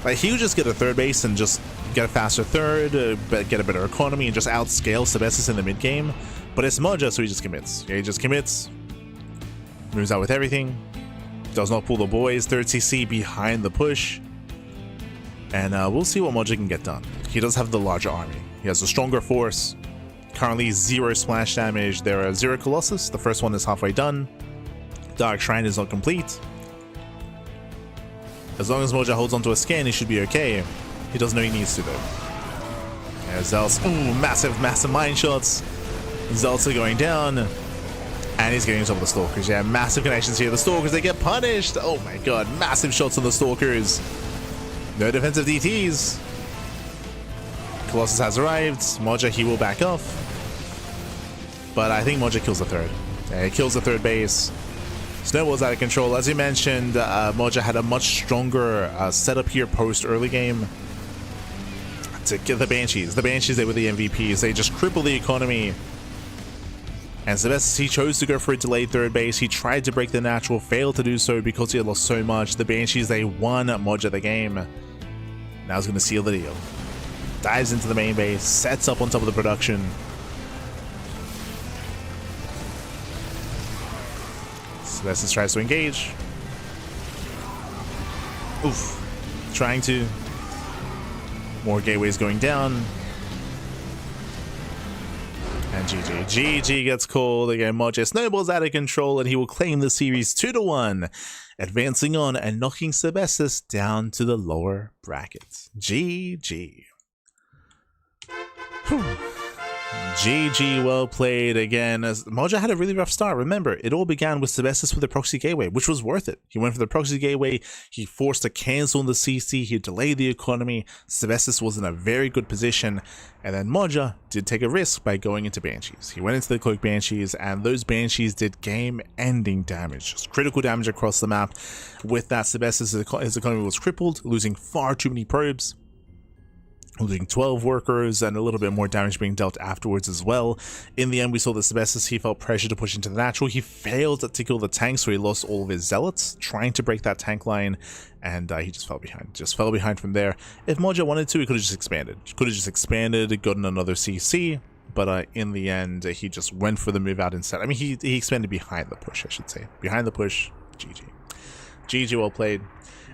Like, he'll just get a third base and just get a faster third, get a better economy, and just outscale Sebestos in the mid game. But it's Moja, so he just commits. Yeah, he just commits. Moves out with everything. Does not pull the boys. Third CC behind the push. And we'll see what Moja can get done. He does have the larger army. He has a stronger force. Currently 0 splash damage. There are 0 Colossus. The first one is halfway done. Darkshrine is not complete. As long as Moja holds onto a scan, he should be okay. He doesn't know he needs to though. There's Zelts. Ooh, massive, massive mine shots. Zelts are going down. And he's getting on top of the Stalkers. Yeah, massive connections here. The Stalkers, they get punished. Oh my god, massive shots on the Stalkers. No defensive DTs. Colossus has arrived. Moja, he will back off. But I think Moja kills the third. Yeah, he kills the third base. Snowball's out of control. As you mentioned, Moja had a much stronger setup here post early game. To get the Banshees. The Banshees, they were the MVPs. They just cripple the economy. And Sebestos, he chose to go for a delayed third base. He tried to break the natural, failed to do so because he had lost so much. The Banshees, they won Moja the game. Now he's going to seal the deal. Dives into the main base, sets up on top of the production. Sebestos tries to engage. Oof. Trying to. More gateways going down. And GG gets called. Again, Moja snowballs out of control and he will claim the series 2-1. Advancing on and knocking Sebestos down to the lower brackets. GG. Whew. GG, well played again. As Moja had a really rough start. Remember, it all began with Sebestos with the proxy gateway, which was worth it. He went for the proxy gateway. He forced a cancel on the CC. He delayed the economy. Sebestos was in a very good position. And then Moja did take a risk by going into Banshees. He went into the Cloak Banshees, and those Banshees did game-ending damage. Just critical damage across the map. With that, Sebestos, his economy was crippled, losing far too many probes. Losing 12 workers and a little bit more damage being dealt afterwards as well. In the end, we saw that Sebestos, he felt pressure to push into the natural. He failed to kill the tank, so he lost all of his zealots trying to break that tank line, and he just fell behind. Just fell behind from there. If Moja wanted to, he could have just expanded. Could have just expanded, gotten another CC, but in the end, he just went for the move out instead. I mean, he expanded behind the push, I should say. Behind the push, GG. GG, well played.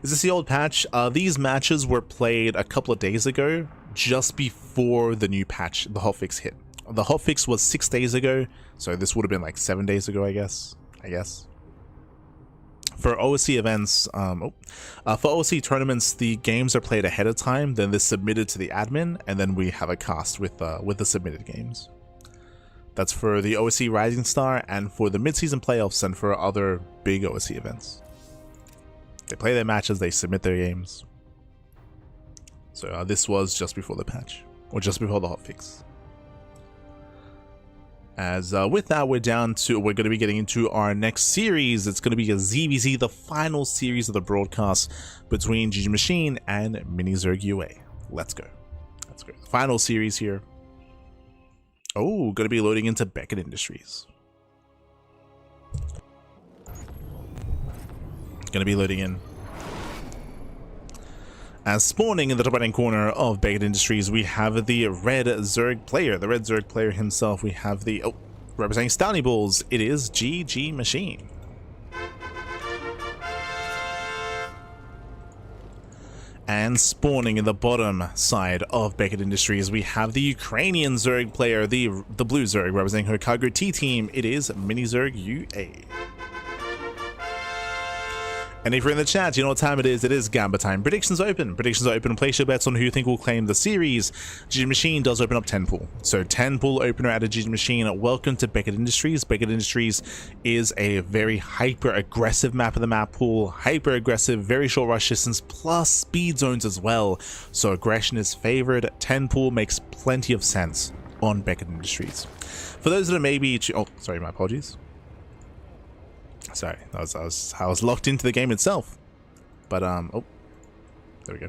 Is this the old patch? These matches were played a couple of days ago, just before the new patch, the hotfix hit. The hotfix was 6 days ago, so this would have been like 7 days ago, I guess. For OSC events, for OSC tournaments, the games are played ahead of time, then they're submitted to the admin, and then we have a cast with the submitted games. That's for the OSC Rising Star and for the mid-season playoffs and for other big OSC events. They play their matches, they submit their games. So this was just before the patch, or just before the hotfix. As with that, we're going to be getting into our next series. It's going to be a ZVZ, the final series of the broadcast between GgMaChine and Minizerg UA. Let's go. Let's go. Final series here. Oh, going to be loading into Beckett Industries. Going to be loading in. As spawning in the top right hand corner of Beckett Industries, we have the red Zerg player. The red Zerg player himself, we have the, representing Stowny Balls, it is GgMaChine. And spawning in the bottom side of Beckett Industries, we have the Ukrainian Zerg player, the blue Zerg, representing Hokago T-Team, it is Mini Zerg UA. And if you're in the chat, you know what time it is Gamba time. Predictions open. Predictions are open. Place your bets on who you think will claim the series. GgMaChine does open up 10 pool. So 10 pool opener out of GgMaChine. Welcome to Beckett Industries. Beckett Industries is a very hyper aggressive map of the map pool. Hyper aggressive, very short rush distance, plus speed zones as well. So aggression is favored. 10 pool makes plenty of sense on Beckett Industries. For those that are maybe, oh, sorry, my apologies. Sorry, I was locked into the game itself, but oh, there we go.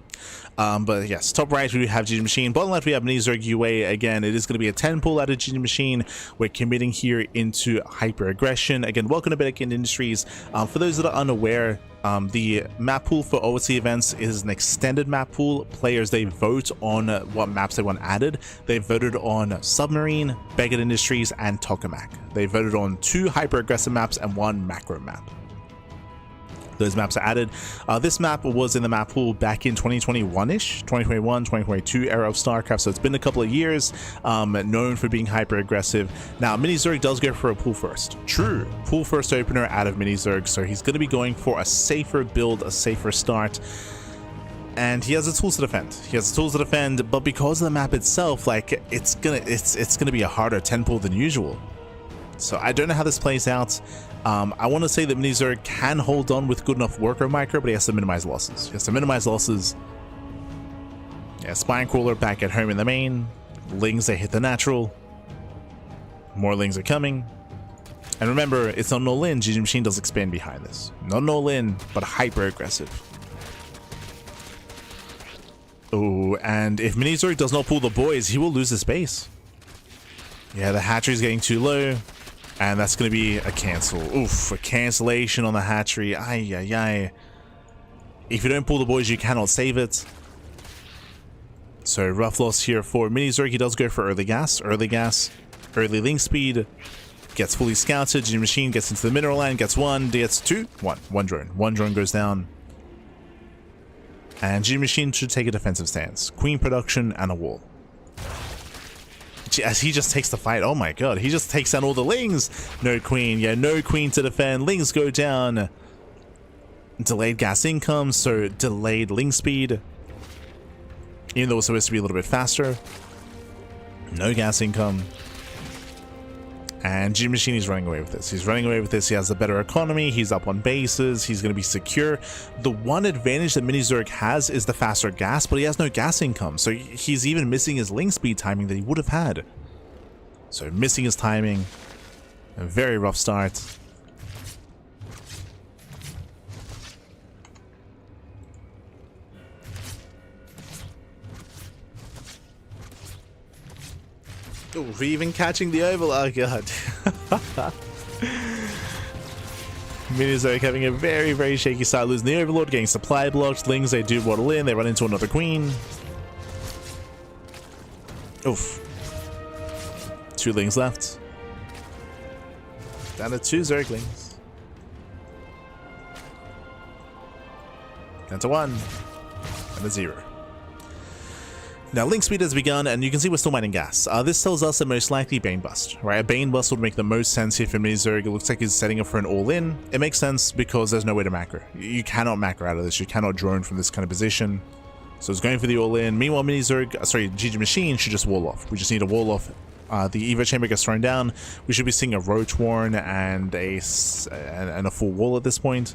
But yes, top right we have GgMaChine, bottom left we have Mini Zerg UA. Again, it is going to be a 10 pull out of GgMaChine. We're committing here into hyper aggression. Again, welcome to Beckett Industries. For those that are unaware, the map pool for OSC events is an extended map pool. Players, they vote on what maps they want added. They voted on Submarine, Beckett Industries, and Tokamak. They voted on 2 hyper aggressive maps and 1 macro map. Those maps are added. This map was in the map pool back in 2021-ish, 2021, 2022 era of StarCraft, so it's been a couple of years, known for being hyper aggressive. Now, Mini Zerg does go for a pool first. True, pool first opener out of Mini Zerg, so he's going to be going for a safer build, a safer start. And he has the tools to defend. He has the tools to defend, but because of the map itself, like, it's gonna be a harder 10 pool than usual. So I don't know how this plays out. I want to say that Mini Zerg can hold on with good enough worker micro, but he has to minimize losses. He has to minimize losses. Yeah, Spine Crawler back at home in the main. Lings, they hit the natural. More Lings are coming. And remember, it's not an all-in. GgMaChine does expand behind this. Not an all-in, but hyper aggressive. Oh, and if Mini Zerg does not pull the boys, he will lose his base. Yeah, the hatchery is getting too low. And that's going to be a cancel. Oof, a cancellation on the hatchery. Ay, ay, ay. If you don't pull the boys, you cannot save it. So, rough loss here for Mini Zerg. He does go for early gas. Early link speed. Gets fully scouted. GgMaChine gets into the mineral land. Gets 1. Gets 2. 1. 1 drone. 1 drone goes down. And GgMaChine should take a defensive stance. Queen production and a wall. As he just takes the fight. Oh my god, he just takes down all the Lings. No queen. Yeah, no queen to defend. Lings go down. Delayed gas income, so delayed Ling speed. Even though it's supposed to be a little bit faster. No gas income. And GgMaChine is running away with this. He's running away with this. He has a better economy. He's up on bases. He's going to be secure. The one advantage that Mini Zerg has is the faster gas, but he has no gas income. So he's even missing his Ling speed timing that he would have had. So missing his timing. A very rough start. Ooh, even catching the oval. Oh god. Mini Zerg having a very, very shaky start, losing the Overlord, getting supply blocked. Lings, they do waddle in, they run into another queen. Oof. 2 Lings left. Down to 2 Zerglings. Down to 1. And a 0. Now, link speed has begun, and you can see we're still mining gas. This tells us that most likely Bane Bust, right? A Bane Bust would make the most sense here for Mini Zerg. It looks like he's setting up for an all-in. It makes sense because there's no way to macro. You cannot macro out of this. You cannot drone from this kind of position. So it's going for the all-in. Meanwhile, Mini Zerg, GgMaChine should just wall off. We just need to wall off. The Evo Chamber gets thrown down. We should be seeing a Roach Warren and a full wall at this point.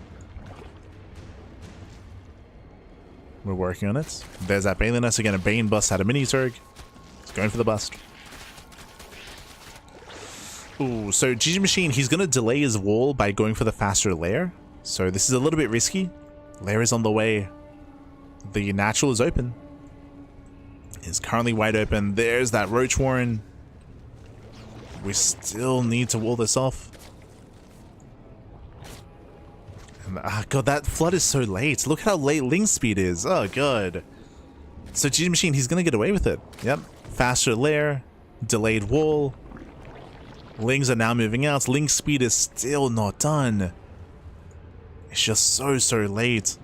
We're working on it. There's that Baneliness. Again, a Bane Bust out of Mini Zerg. He's going for the bust. Ooh, so GgMaChine, he's going to delay his wall by going for the faster lair. So this is a little bit risky. Lair is on the way. The natural is open. It's currently wide open. There's that Roach Warren. We still need to wall this off. And God, that flood is so late. Look how late Ling speed is. Oh, God. So GgMaChine, he's going to get away with it. Yep. Faster lair, delayed wall. Lings are now moving out. Ling's speed is still not done. It's just so late.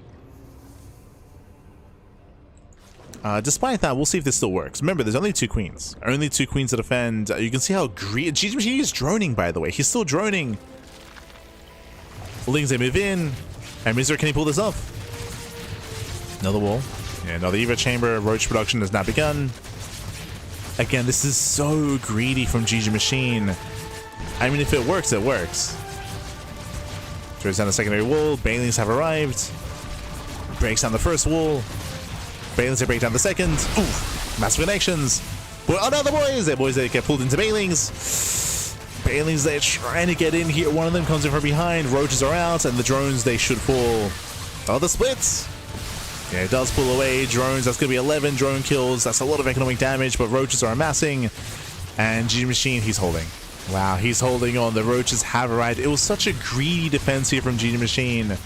Despite that, we'll see if this still works. Remember, there's only 2 queens. Only 2 queens to defend. You can see how GgMaChine is droning, by the way. He's still droning. Lings, they move in. And Mizor, can he pull this off? Another wall. Yeah, another Eva chamber. Roach production has now begun. Again, this is so greedy from GgMaChine. I mean, if it works, it works. Throws down the secondary wall. Banelings have arrived. Breaks down the first wall. Banelings, they break down the second. Ooh, massive connections. Oh no, the boys! The boys, they get pulled into Banelings. Banelings, they're trying to get in here. One of them comes in from behind. Roaches are out, and the drones, they should fall. Oh, the splits. Yeah, it does pull away. Drones, that's going to be 11 drone kills. That's a lot of economic damage, but roaches are amassing. And GgMaChine, he's holding. Wow, he's holding on. The roaches have arrived. It was such a greedy defense here from GgMaChine.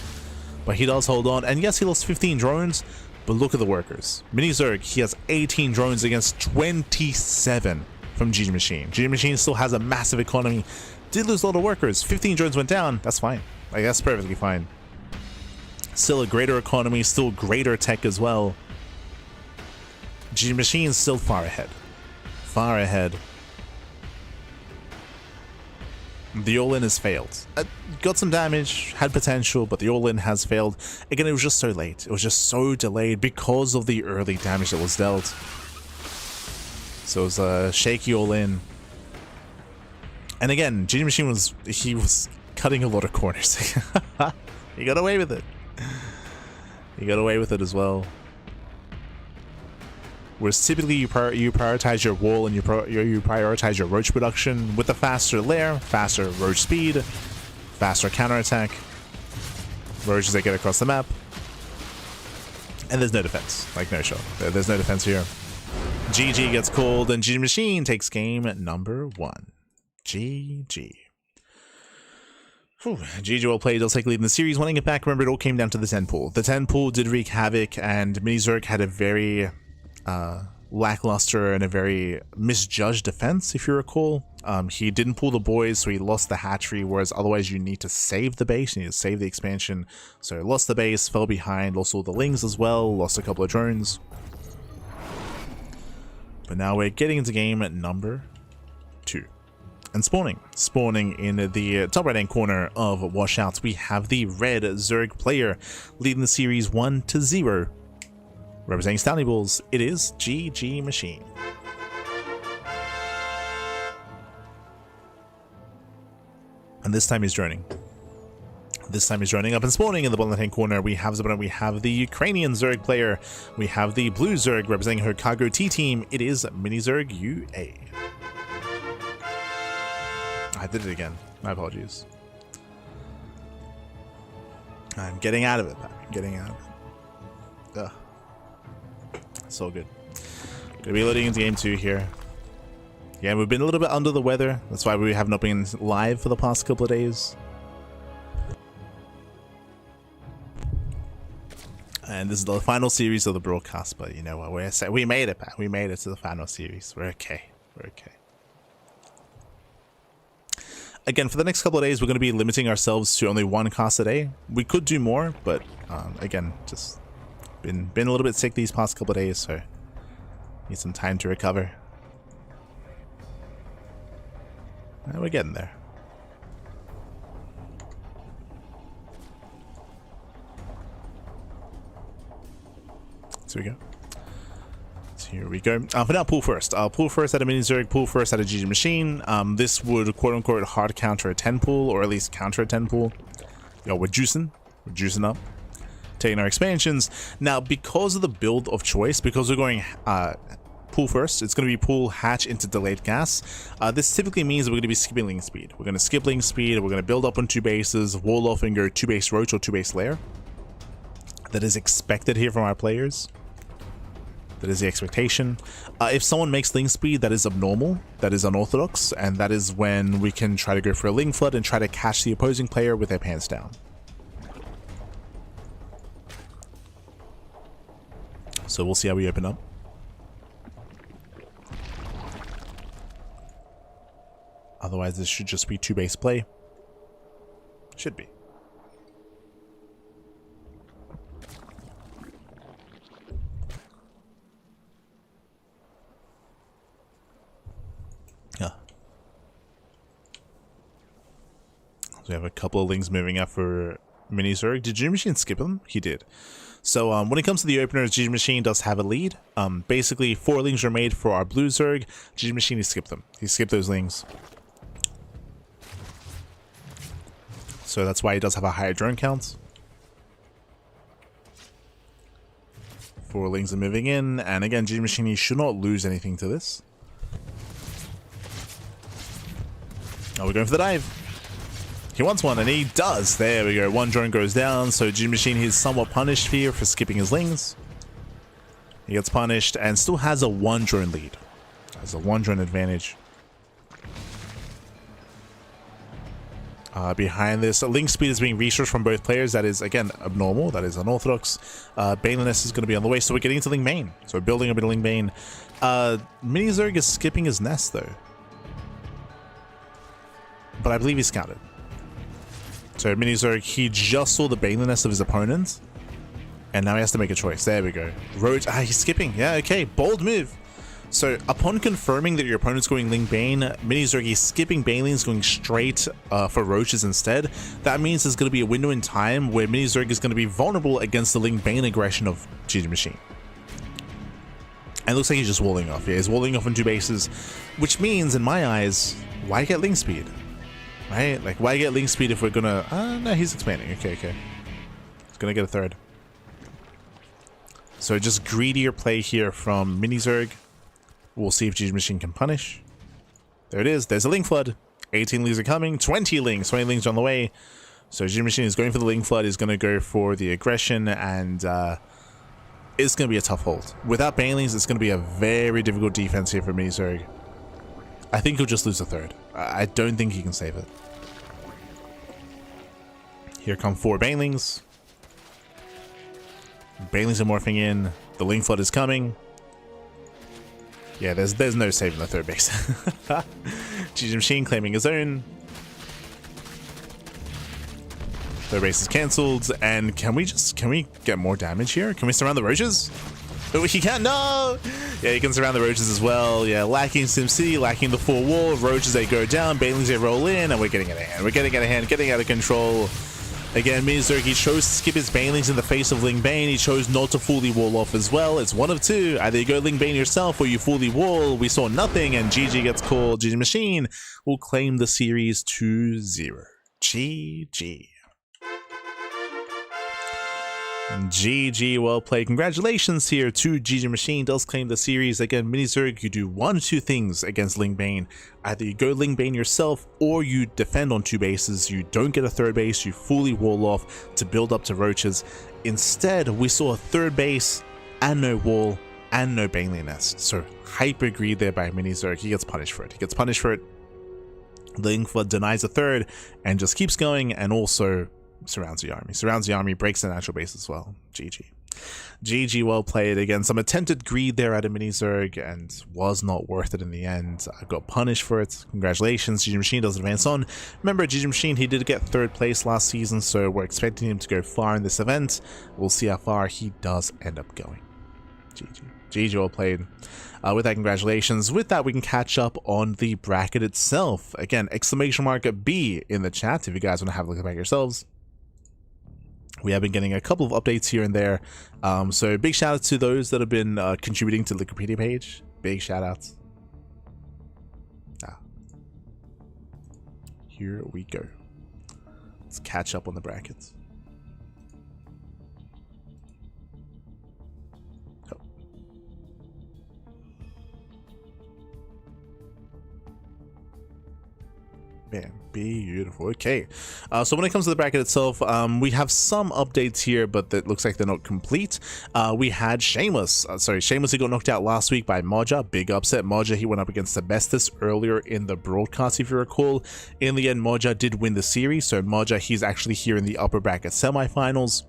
But he does hold on. And yes, he lost 15 drones, but look at the workers. Mini Zerg, he has 18 drones against 27 from GgMaChine. GgMaChine still has a massive economy. Did lose a lot of workers. 15 drones went down. That's fine. Like, that's perfectly fine. Still a greater economy, still greater tech as well. GgMaChine is still far ahead. Far ahead. The all-in has failed. Got some damage, had potential, but the all-in has failed. Again, it was just so late. It was just so delayed because of the early damage that was dealt. So it was a shaky all-in. And again, GgMaChine was cutting a lot of corners. He got away with it. He got away with it as well. Whereas typically you prioritize your wall and you prioritize your roach production with a faster lair, faster roach speed, faster counterattack. Roaches, they get across the map. And there's no defense. Like, no shot. There's no defense here. GG gets called and GgMaChine takes game number 1. GG. GG well played. They'll take lead in the series, winning it back. Remember, it all came down to the 10 pool. The 10 pool did wreak havoc, and Mini Zerg had a very lackluster and a very misjudged defense, if you recall. He didn't pull the boys, so he lost the hatchery, whereas otherwise you need to save the base, you need to save the expansion. So he lost the base, fell behind, lost all the lings as well, lost a couple of drones. But now we're getting into game number 2. And spawning in the top right hand corner of Washouts, we have the red Zerg player leading the series 1-0. Representing Stanley Bulls, it is GgMaChine. And this time he's droning. This time he's droning up and spawning in the bottom left-hand corner. We have the Ukrainian Zerg player. We have the blue Zerg representing her Cargo T team. It is Mini Zerg UA. I did it again. My apologies. I'm getting out of it, man. I'm getting out of it. Ugh. So good. Gonna be loading into game 2 here. Yeah, we've been a little bit under the weather. That's why we have not been live for the past couple of days. And this is the final series of the broadcast, but you know what? We made it back. We made it to the final series. We're okay. We're okay. Again, for the next couple of days, we're going to be limiting ourselves to only 1 cast a day. We could do more, but again, just been a little bit sick these past couple of days, so need some time to recover. And we're getting there. So here we go. For now, pull first. Pull first at a Mini Zerg, pull first at a GgMaChine. This would quote-unquote hard counter a 10 pull, or at least counter a 10 pull. Yo, we're juicing up. Taking our expansions. Now, because of the build of choice, because we're going pull first, it's going to be pull hatch into delayed gas. This typically means that we're going to be skipping link speed. We're going to skip link speed, we're going to build up on 2 bases, wall off and go 2 base roach or 2 base lair. That is expected here from our players. That is the expectation. If someone makes link speed, that is abnormal, that is unorthodox, and that is when we can try to go for a link flood and try to catch the opposing player with their pants down. So we'll see how we open up. Otherwise, this should just be 2-base play. Should be. Yeah. So we have a couple of lings moving up for Mini Zerg. Did GgMaChine skip him? He did. So when it comes to the openers, GgMaChine does have a lead. Basically, 4 lings are made for our blue Zerg. GgMaChine, he skipped them. He skipped those lings. So that's why he does have a higher drone count. 4 lings are moving in, and again, GgMaChine should not lose anything to this. Oh, we're going for the dive. He wants one, and he does. There we go. 1 drone goes down, so GgMaChine is somewhat punished here for skipping his lings. He gets punished and still has a 1 drone lead. Has a 1 drone advantage. Behind this, link speed is being researched from both players. That is, again, abnormal. That is unorthodox. Baneliness is going to be on the way, so we're getting into Ling main. So we're building a bit of Ling main. Mini Zerg is skipping his nest, though. But I believe he's scouted. So Mini Zerg, he just saw the Baneliness of his opponent. And now he has to make a choice. There we go. Roach, he's skipping. Yeah, okay. Bold move. So, upon confirming that your opponent's going Ling Bane, Mini Zerg is skipping Banelings, going straight for Roaches instead. That means there's going to be a window in time where Mini Zerg is going to be vulnerable against the Ling Bane aggression of GgMaChine. And it looks like he's just walling off. Yeah, he's walling off on 2 bases, which means, in my eyes, why get Ling Speed? Right? Like, why get Ling Speed if we're going to... no, he's expanding. Okay, okay. He's going to get a 3rd. So, just greedier play here from Mini Zerg. We'll see if GgMaChine can punish. There it is. There's a Ling Flood. 18 lings are coming. 20 lings. 20 lings are on the way. So GgMaChine is going for the Ling Flood. Is going to go for the aggression. And it's going to be a tough hold. Without Banelings, it's going to be a very difficult defense here for Mini Zerg. I think he'll just lose a 3rd. I don't think he can save it. Here come 4 Banelings. Banelings are morphing in. The Ling Flood is coming. Yeah, there's no saving the 3rd base. GgMaChine claiming his own. 3rd base is cancelled, and can we get more damage here? Can we surround the Roaches? Oh, he can't. No. Yeah, he can surround the Roaches as well. Yeah, lacking SimCity, lacking the full wall. Roaches, they go down. Banelings, they roll in, and we're getting out of hand. We're getting out of hand, getting out of control. Again, Mini Zerg, he chose to skip his Banelings in the face of Ling Bane. He chose not to fully wall off as well. It's one of 2. Either you go Ling Bane yourself or you fully wall. We saw nothing, and GG gets called. GgMaChine will claim the series 2-0. GG. GG, well played. Congratulations here to GgMaChine. Does claim the series. Again, Mini Zerg, you do 1 of 2 things against Ling Bane. Either you go Ling Bane yourself, or you defend on 2 bases. You don't get a 3rd base. You fully wall off to build up to Roaches. Instead, we saw a 3rd base and no wall and no Baneling nest. So hyper greed there by Mini Zerg. He gets punished for it. He gets punished for it. The Ling Flood denies a 3rd and just keeps going, and also surrounds the army. Surrounds the army, breaks the natural base as well. GG. GG, well played. Again, some attempted greed there at a Mini Zerg, and was not worth it in the end. I got punished for it. Congratulations. GgMaChine does advance on. Remember, GgMaChine, he did get 3rd place last season, so we're expecting him to go far in this event. We'll see how far he does end up going. GG. GG, well played. With that, congratulations. With that, we can catch up on the bracket itself. Again, exclamation mark B in the chat if you guys want to have a look at it yourselves. We have been getting a couple of updates here and there. So big shout out to those that have been contributing to the Wikipedia page. Big shout outs. Here we go. Let's catch up on the brackets. Man, beautiful. Okay, so when it comes to the bracket itself, we have some updates here, but that looks like they're not complete. We had Shameless. Shameless, he got knocked out last week by Moja. Big upset. Moja, he went up against Sebestus earlier in the broadcast, if you recall. In the end, Moja did win the series, so Moja, he's actually here in the upper bracket semifinals.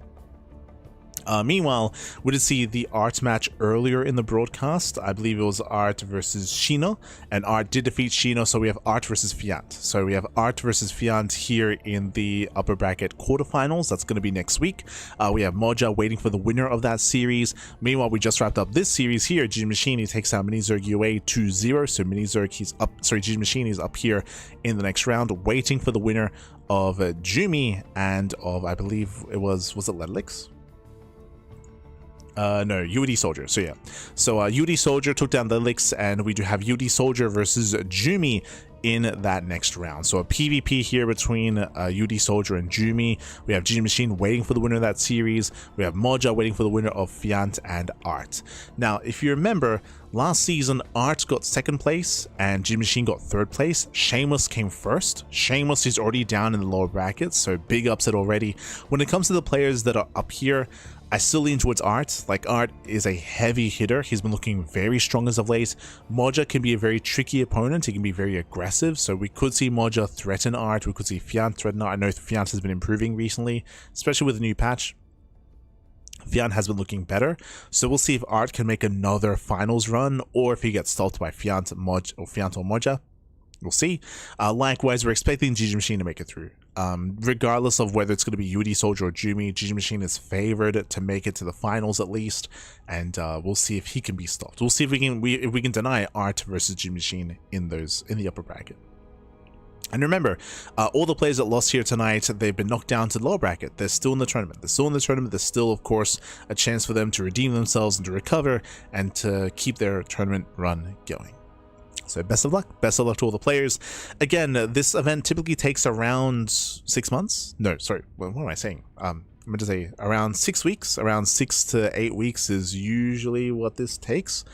Meanwhile, we did see the Art match earlier in the broadcast. I believe it was Art versus Shino, and Art did defeat Shino, so we have Art versus Fiant. So we have Art versus Fiant here in the upper bracket quarterfinals. That's going to be next week. We have Moja waiting for the winner of that series. Meanwhile, we just wrapped up this series here. GgMaChine, he takes out Minizerg UA 2-0. So Minizerg, he's up. Sorry, GgMaChine is up here in the next round, waiting for the winner of Jumy and of, I believe it was it Ledlix? No, UD Soldier. So yeah, so UD Soldier took down the Ledlix, and we do have UD Soldier versus Jumy in that next round. So a PvP here between UD Soldier and Jumy. We have GgMaChine waiting for the winner of that series. We have Moja waiting for the winner of Fiant and Art. Now, if you remember, last season Art got second place and GgMaChine got third place. Shameless came first. Shameless is already down in the lower brackets, so big upset already. When it comes to the players that are up here, I still lean towards Art. Like, Art is a heavy hitter. He's been looking very strong as of late. Moja can be a very tricky opponent. He can be very aggressive, so we could see Moja threaten Art. We could see Fiant threaten Art. I know Fiant has been improving recently, especially with the new patch. Fiant has been looking better, so we'll see if Art can make another finals run, or if he gets stopped by Fiant or Moja. We'll see. Likewise, we're expecting GgMaChine to make it through. Regardless of whether it's going to be UD Soldier or Jumy, GgMaChine is favored to make it to the finals at least, and we'll see if he can be stopped. We'll see if we can deny Art versus GgMaChine in the upper bracket. And remember, all the players that lost here tonight, they've been knocked down to the lower bracket. They're still in the tournament. There's still, of course, a chance for them to redeem themselves and to recover and to keep their tournament run going. So best of luck. Best of luck to all the players. Again, this event typically takes around 6 months. No, sorry. What am I saying? I'm meant to say around 6 weeks. Around 6 to 8 weeks is usually what this takes.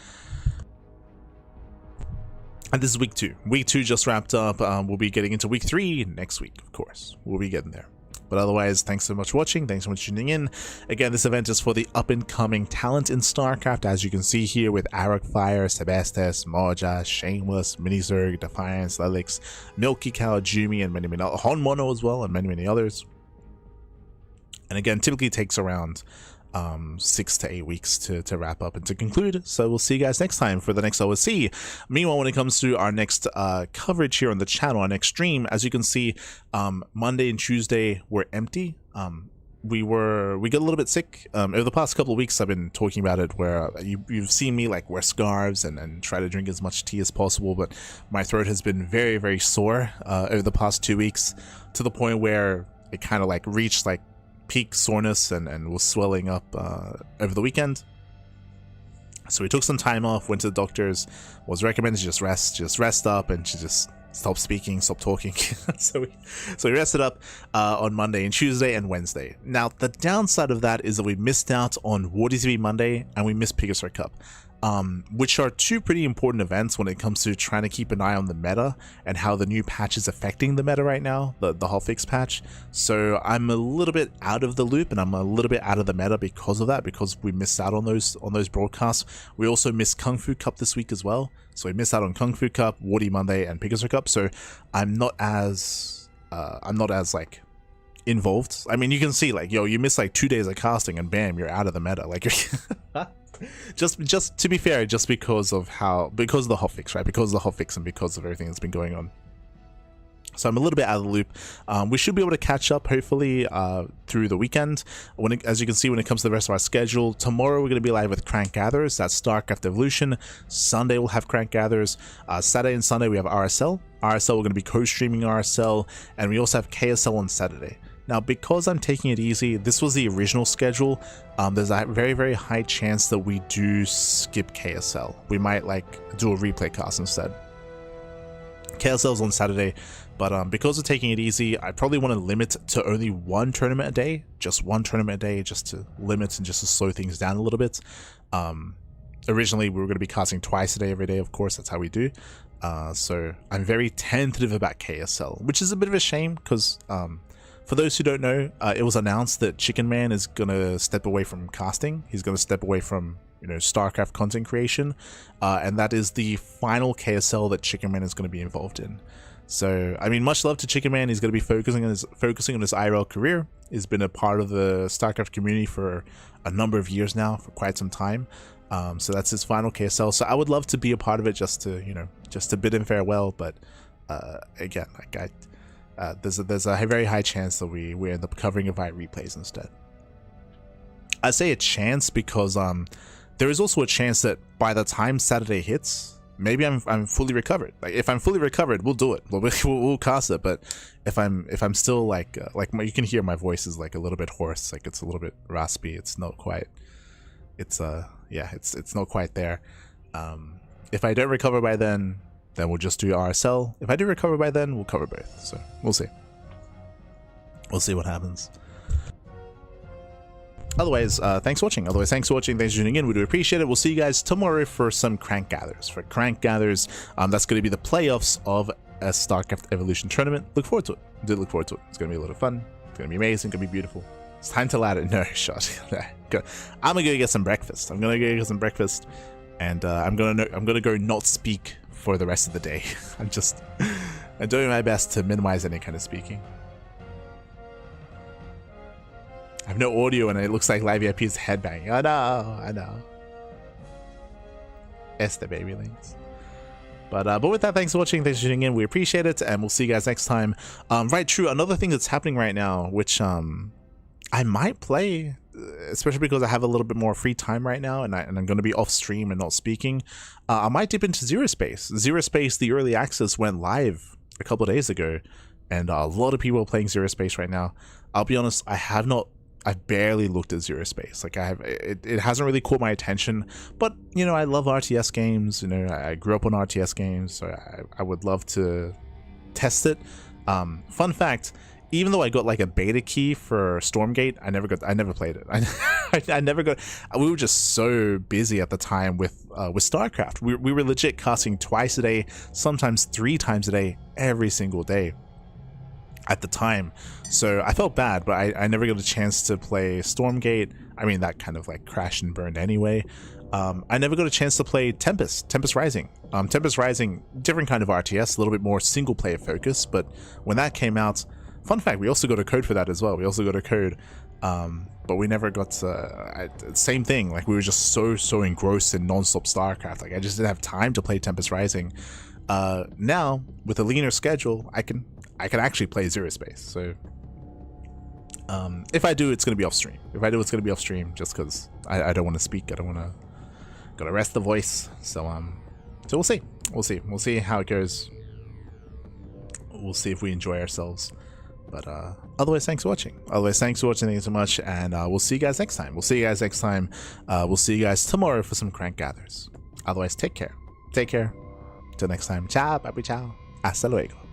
And this is week 2. Week 2 just wrapped up. We'll be getting into week 3 next week, of course. We'll be getting there. But otherwise, thanks so much for watching. Thanks so much for tuning in. Again, this event is for the up-and-coming talent in StarCraft, as you can see here with Aracfire, Sebastes, Moja, Shameless, Minizerg, Defiance, Ledlix, Milky Cow, Jumy, and many others. Honmono as well, and many others. And again, typically takes around 6 to 8 weeks to wrap up and to conclude. So we'll see you guys next time for the next OSC. Meanwhile, when it comes to our next coverage here on the channel, our next stream, as you can see, Monday and Tuesday were empty. We got a little bit sick over the past couple of weeks. I've been talking about it, where you've seen me like wear scarves and try to drink as much tea as possible, but my throat has been very sore over the past 2 weeks, to the point where it kind of like reached like peak soreness and was swelling up over the weekend. So we took some time off, went to the doctors, was recommended to just rest up, and to just stop speaking, stop talking. so we rested up on Monday and Tuesday and Wednesday. Now, the downside of that is that we missed out on WarTV Monday and we missed Pegasus Cup, which are two pretty important events when it comes to trying to keep an eye on the meta and how the new patch is affecting the meta right now, the hotfix patch. So I'm a little bit out of the loop and I'm a little bit out of the meta because of that, because we missed out on those broadcasts. We also missed Kung Fu Cup this week as well. So we missed out on Kung Fu Cup, WarTV Monday, and Pegasus Cup. So I'm not as like involved. I mean, you can see like, yo, you miss like 2 days of casting and bam, you're out of the meta. Like just to be fair, just because of the hotfix, right? Because of the hotfix and because of everything that's been going on. So I'm a little bit out of the loop. We should be able to catch up, hopefully, through the weekend. As you can see, when it comes to the rest of our schedule, tomorrow we're going to be live with Crank Gatherers. That's StarCraft Evolution. Sunday we'll have Crank Gatherers. Saturday and Sunday we have RSL. We're going to be co-streaming RSL, and we also have KSL on Saturday. Now, because I'm taking it easy, this was the original schedule. There's a very high chance that we do skip KSL. We might like do a replay cast instead. KSL's on Saturday, but because we're taking it easy, I probably want to limit to only one tournament a day, just to limit and just to slow things down a little bit. Originally, we were going to be casting twice a day, every day, of course, that's how we do. So I'm very tentative about KSL, which is a bit of a shame because for those who don't know, it was announced that Chicken Man is going to step away from casting. He's going to step away from, StarCraft content creation. And that is the final KSL that Chicken Man is going to be involved in. So I mean, much love to Chicken Man. He's going to be focusing on his IRL career. He's been a part of the StarCraft community for a number of years now, for quite some time. So that's his final KSL. So I would love to be a part of it, just to, you know, just to bid him farewell. But again, like there's a very high chance that we end up covering it via replays instead. I say a chance because there is also a chance that by the time Saturday hits, maybe I'm fully recovered. Like if I'm fully recovered, we'll do it. We'll cast it. But if I'm still like you can hear my voice is like a little bit hoarse, like it's a little bit raspy. It's not quite. It's it's not quite there. If I don't recover by then we'll just do RSL. If I do recover by then, we'll cover both. So we'll see. We'll see what happens. Otherwise, thanks for watching. Thanks for tuning in. We do appreciate it. We'll see you guys tomorrow for some Crank Gathers. For Crank Gathers, that's going to be the playoffs of a StarCraft Evolution tournament. Look forward to it. Do look forward to it. It's going to be a lot of fun. It's going to be amazing. It's going to be beautiful. It's time to ladder. No shot. I'm gonna go get some breakfast. I'm gonna go get some breakfast, and I'm gonna go not speak for the rest of the day. I'm doing my best to minimize any kind of speaking. I have no audio, and it looks like Live VIP is headbanging. I know. It's the baby links. But with that, thanks for watching. Thanks for tuning in. We appreciate it, and we'll see you guys next time. Right, true. Another thing that's happening right now, which I might play, especially because I have a little bit more free time right now, and I'm going to be off stream and not speaking. I might dip into Zero Space. Zero Space, the early access went live a couple of days ago, and a lot of people are playing Zero Space right now. I'll be honest, I've barely looked at Zero Space. Like it hasn't really caught my attention. But you know, I love RTS games. You know, I grew up on RTS games, so I would love to test it. Fun fact. Even though I got like a beta key for Stormgate, I never played it. I never got. We were just so busy at the time with StarCraft. We were legit casting twice a day, sometimes 3 times a day, every single day at the time. So I felt bad, but I never got a chance to play Stormgate. I mean, that kind of like crashed and burned anyway. I never got a chance to play Tempest Rising. Tempest Rising, different kind of RTS, a little bit more single player focus. But when that came out. Fun fact, we also got a code for that as well. We also got a code, but we never got same thing. Like we were just so engrossed in non-stop StarCraft. Like I just didn't have time to play Tempest Rising. Now with a leaner schedule, I can actually play Zero Space. So if I do, it's gonna be off stream. If I do, it's gonna be off stream just because I don't want to speak. I don't want to. Gotta rest the voice. So so we'll see. We'll see how it goes. We'll see if we enjoy ourselves. But otherwise, thanks for watching. Thank you so much, and we'll see you guys next time. We'll see you guys tomorrow for some Crank Gathers. Otherwise, take care. Till next time. Ciao, papi, ciao. Hasta luego.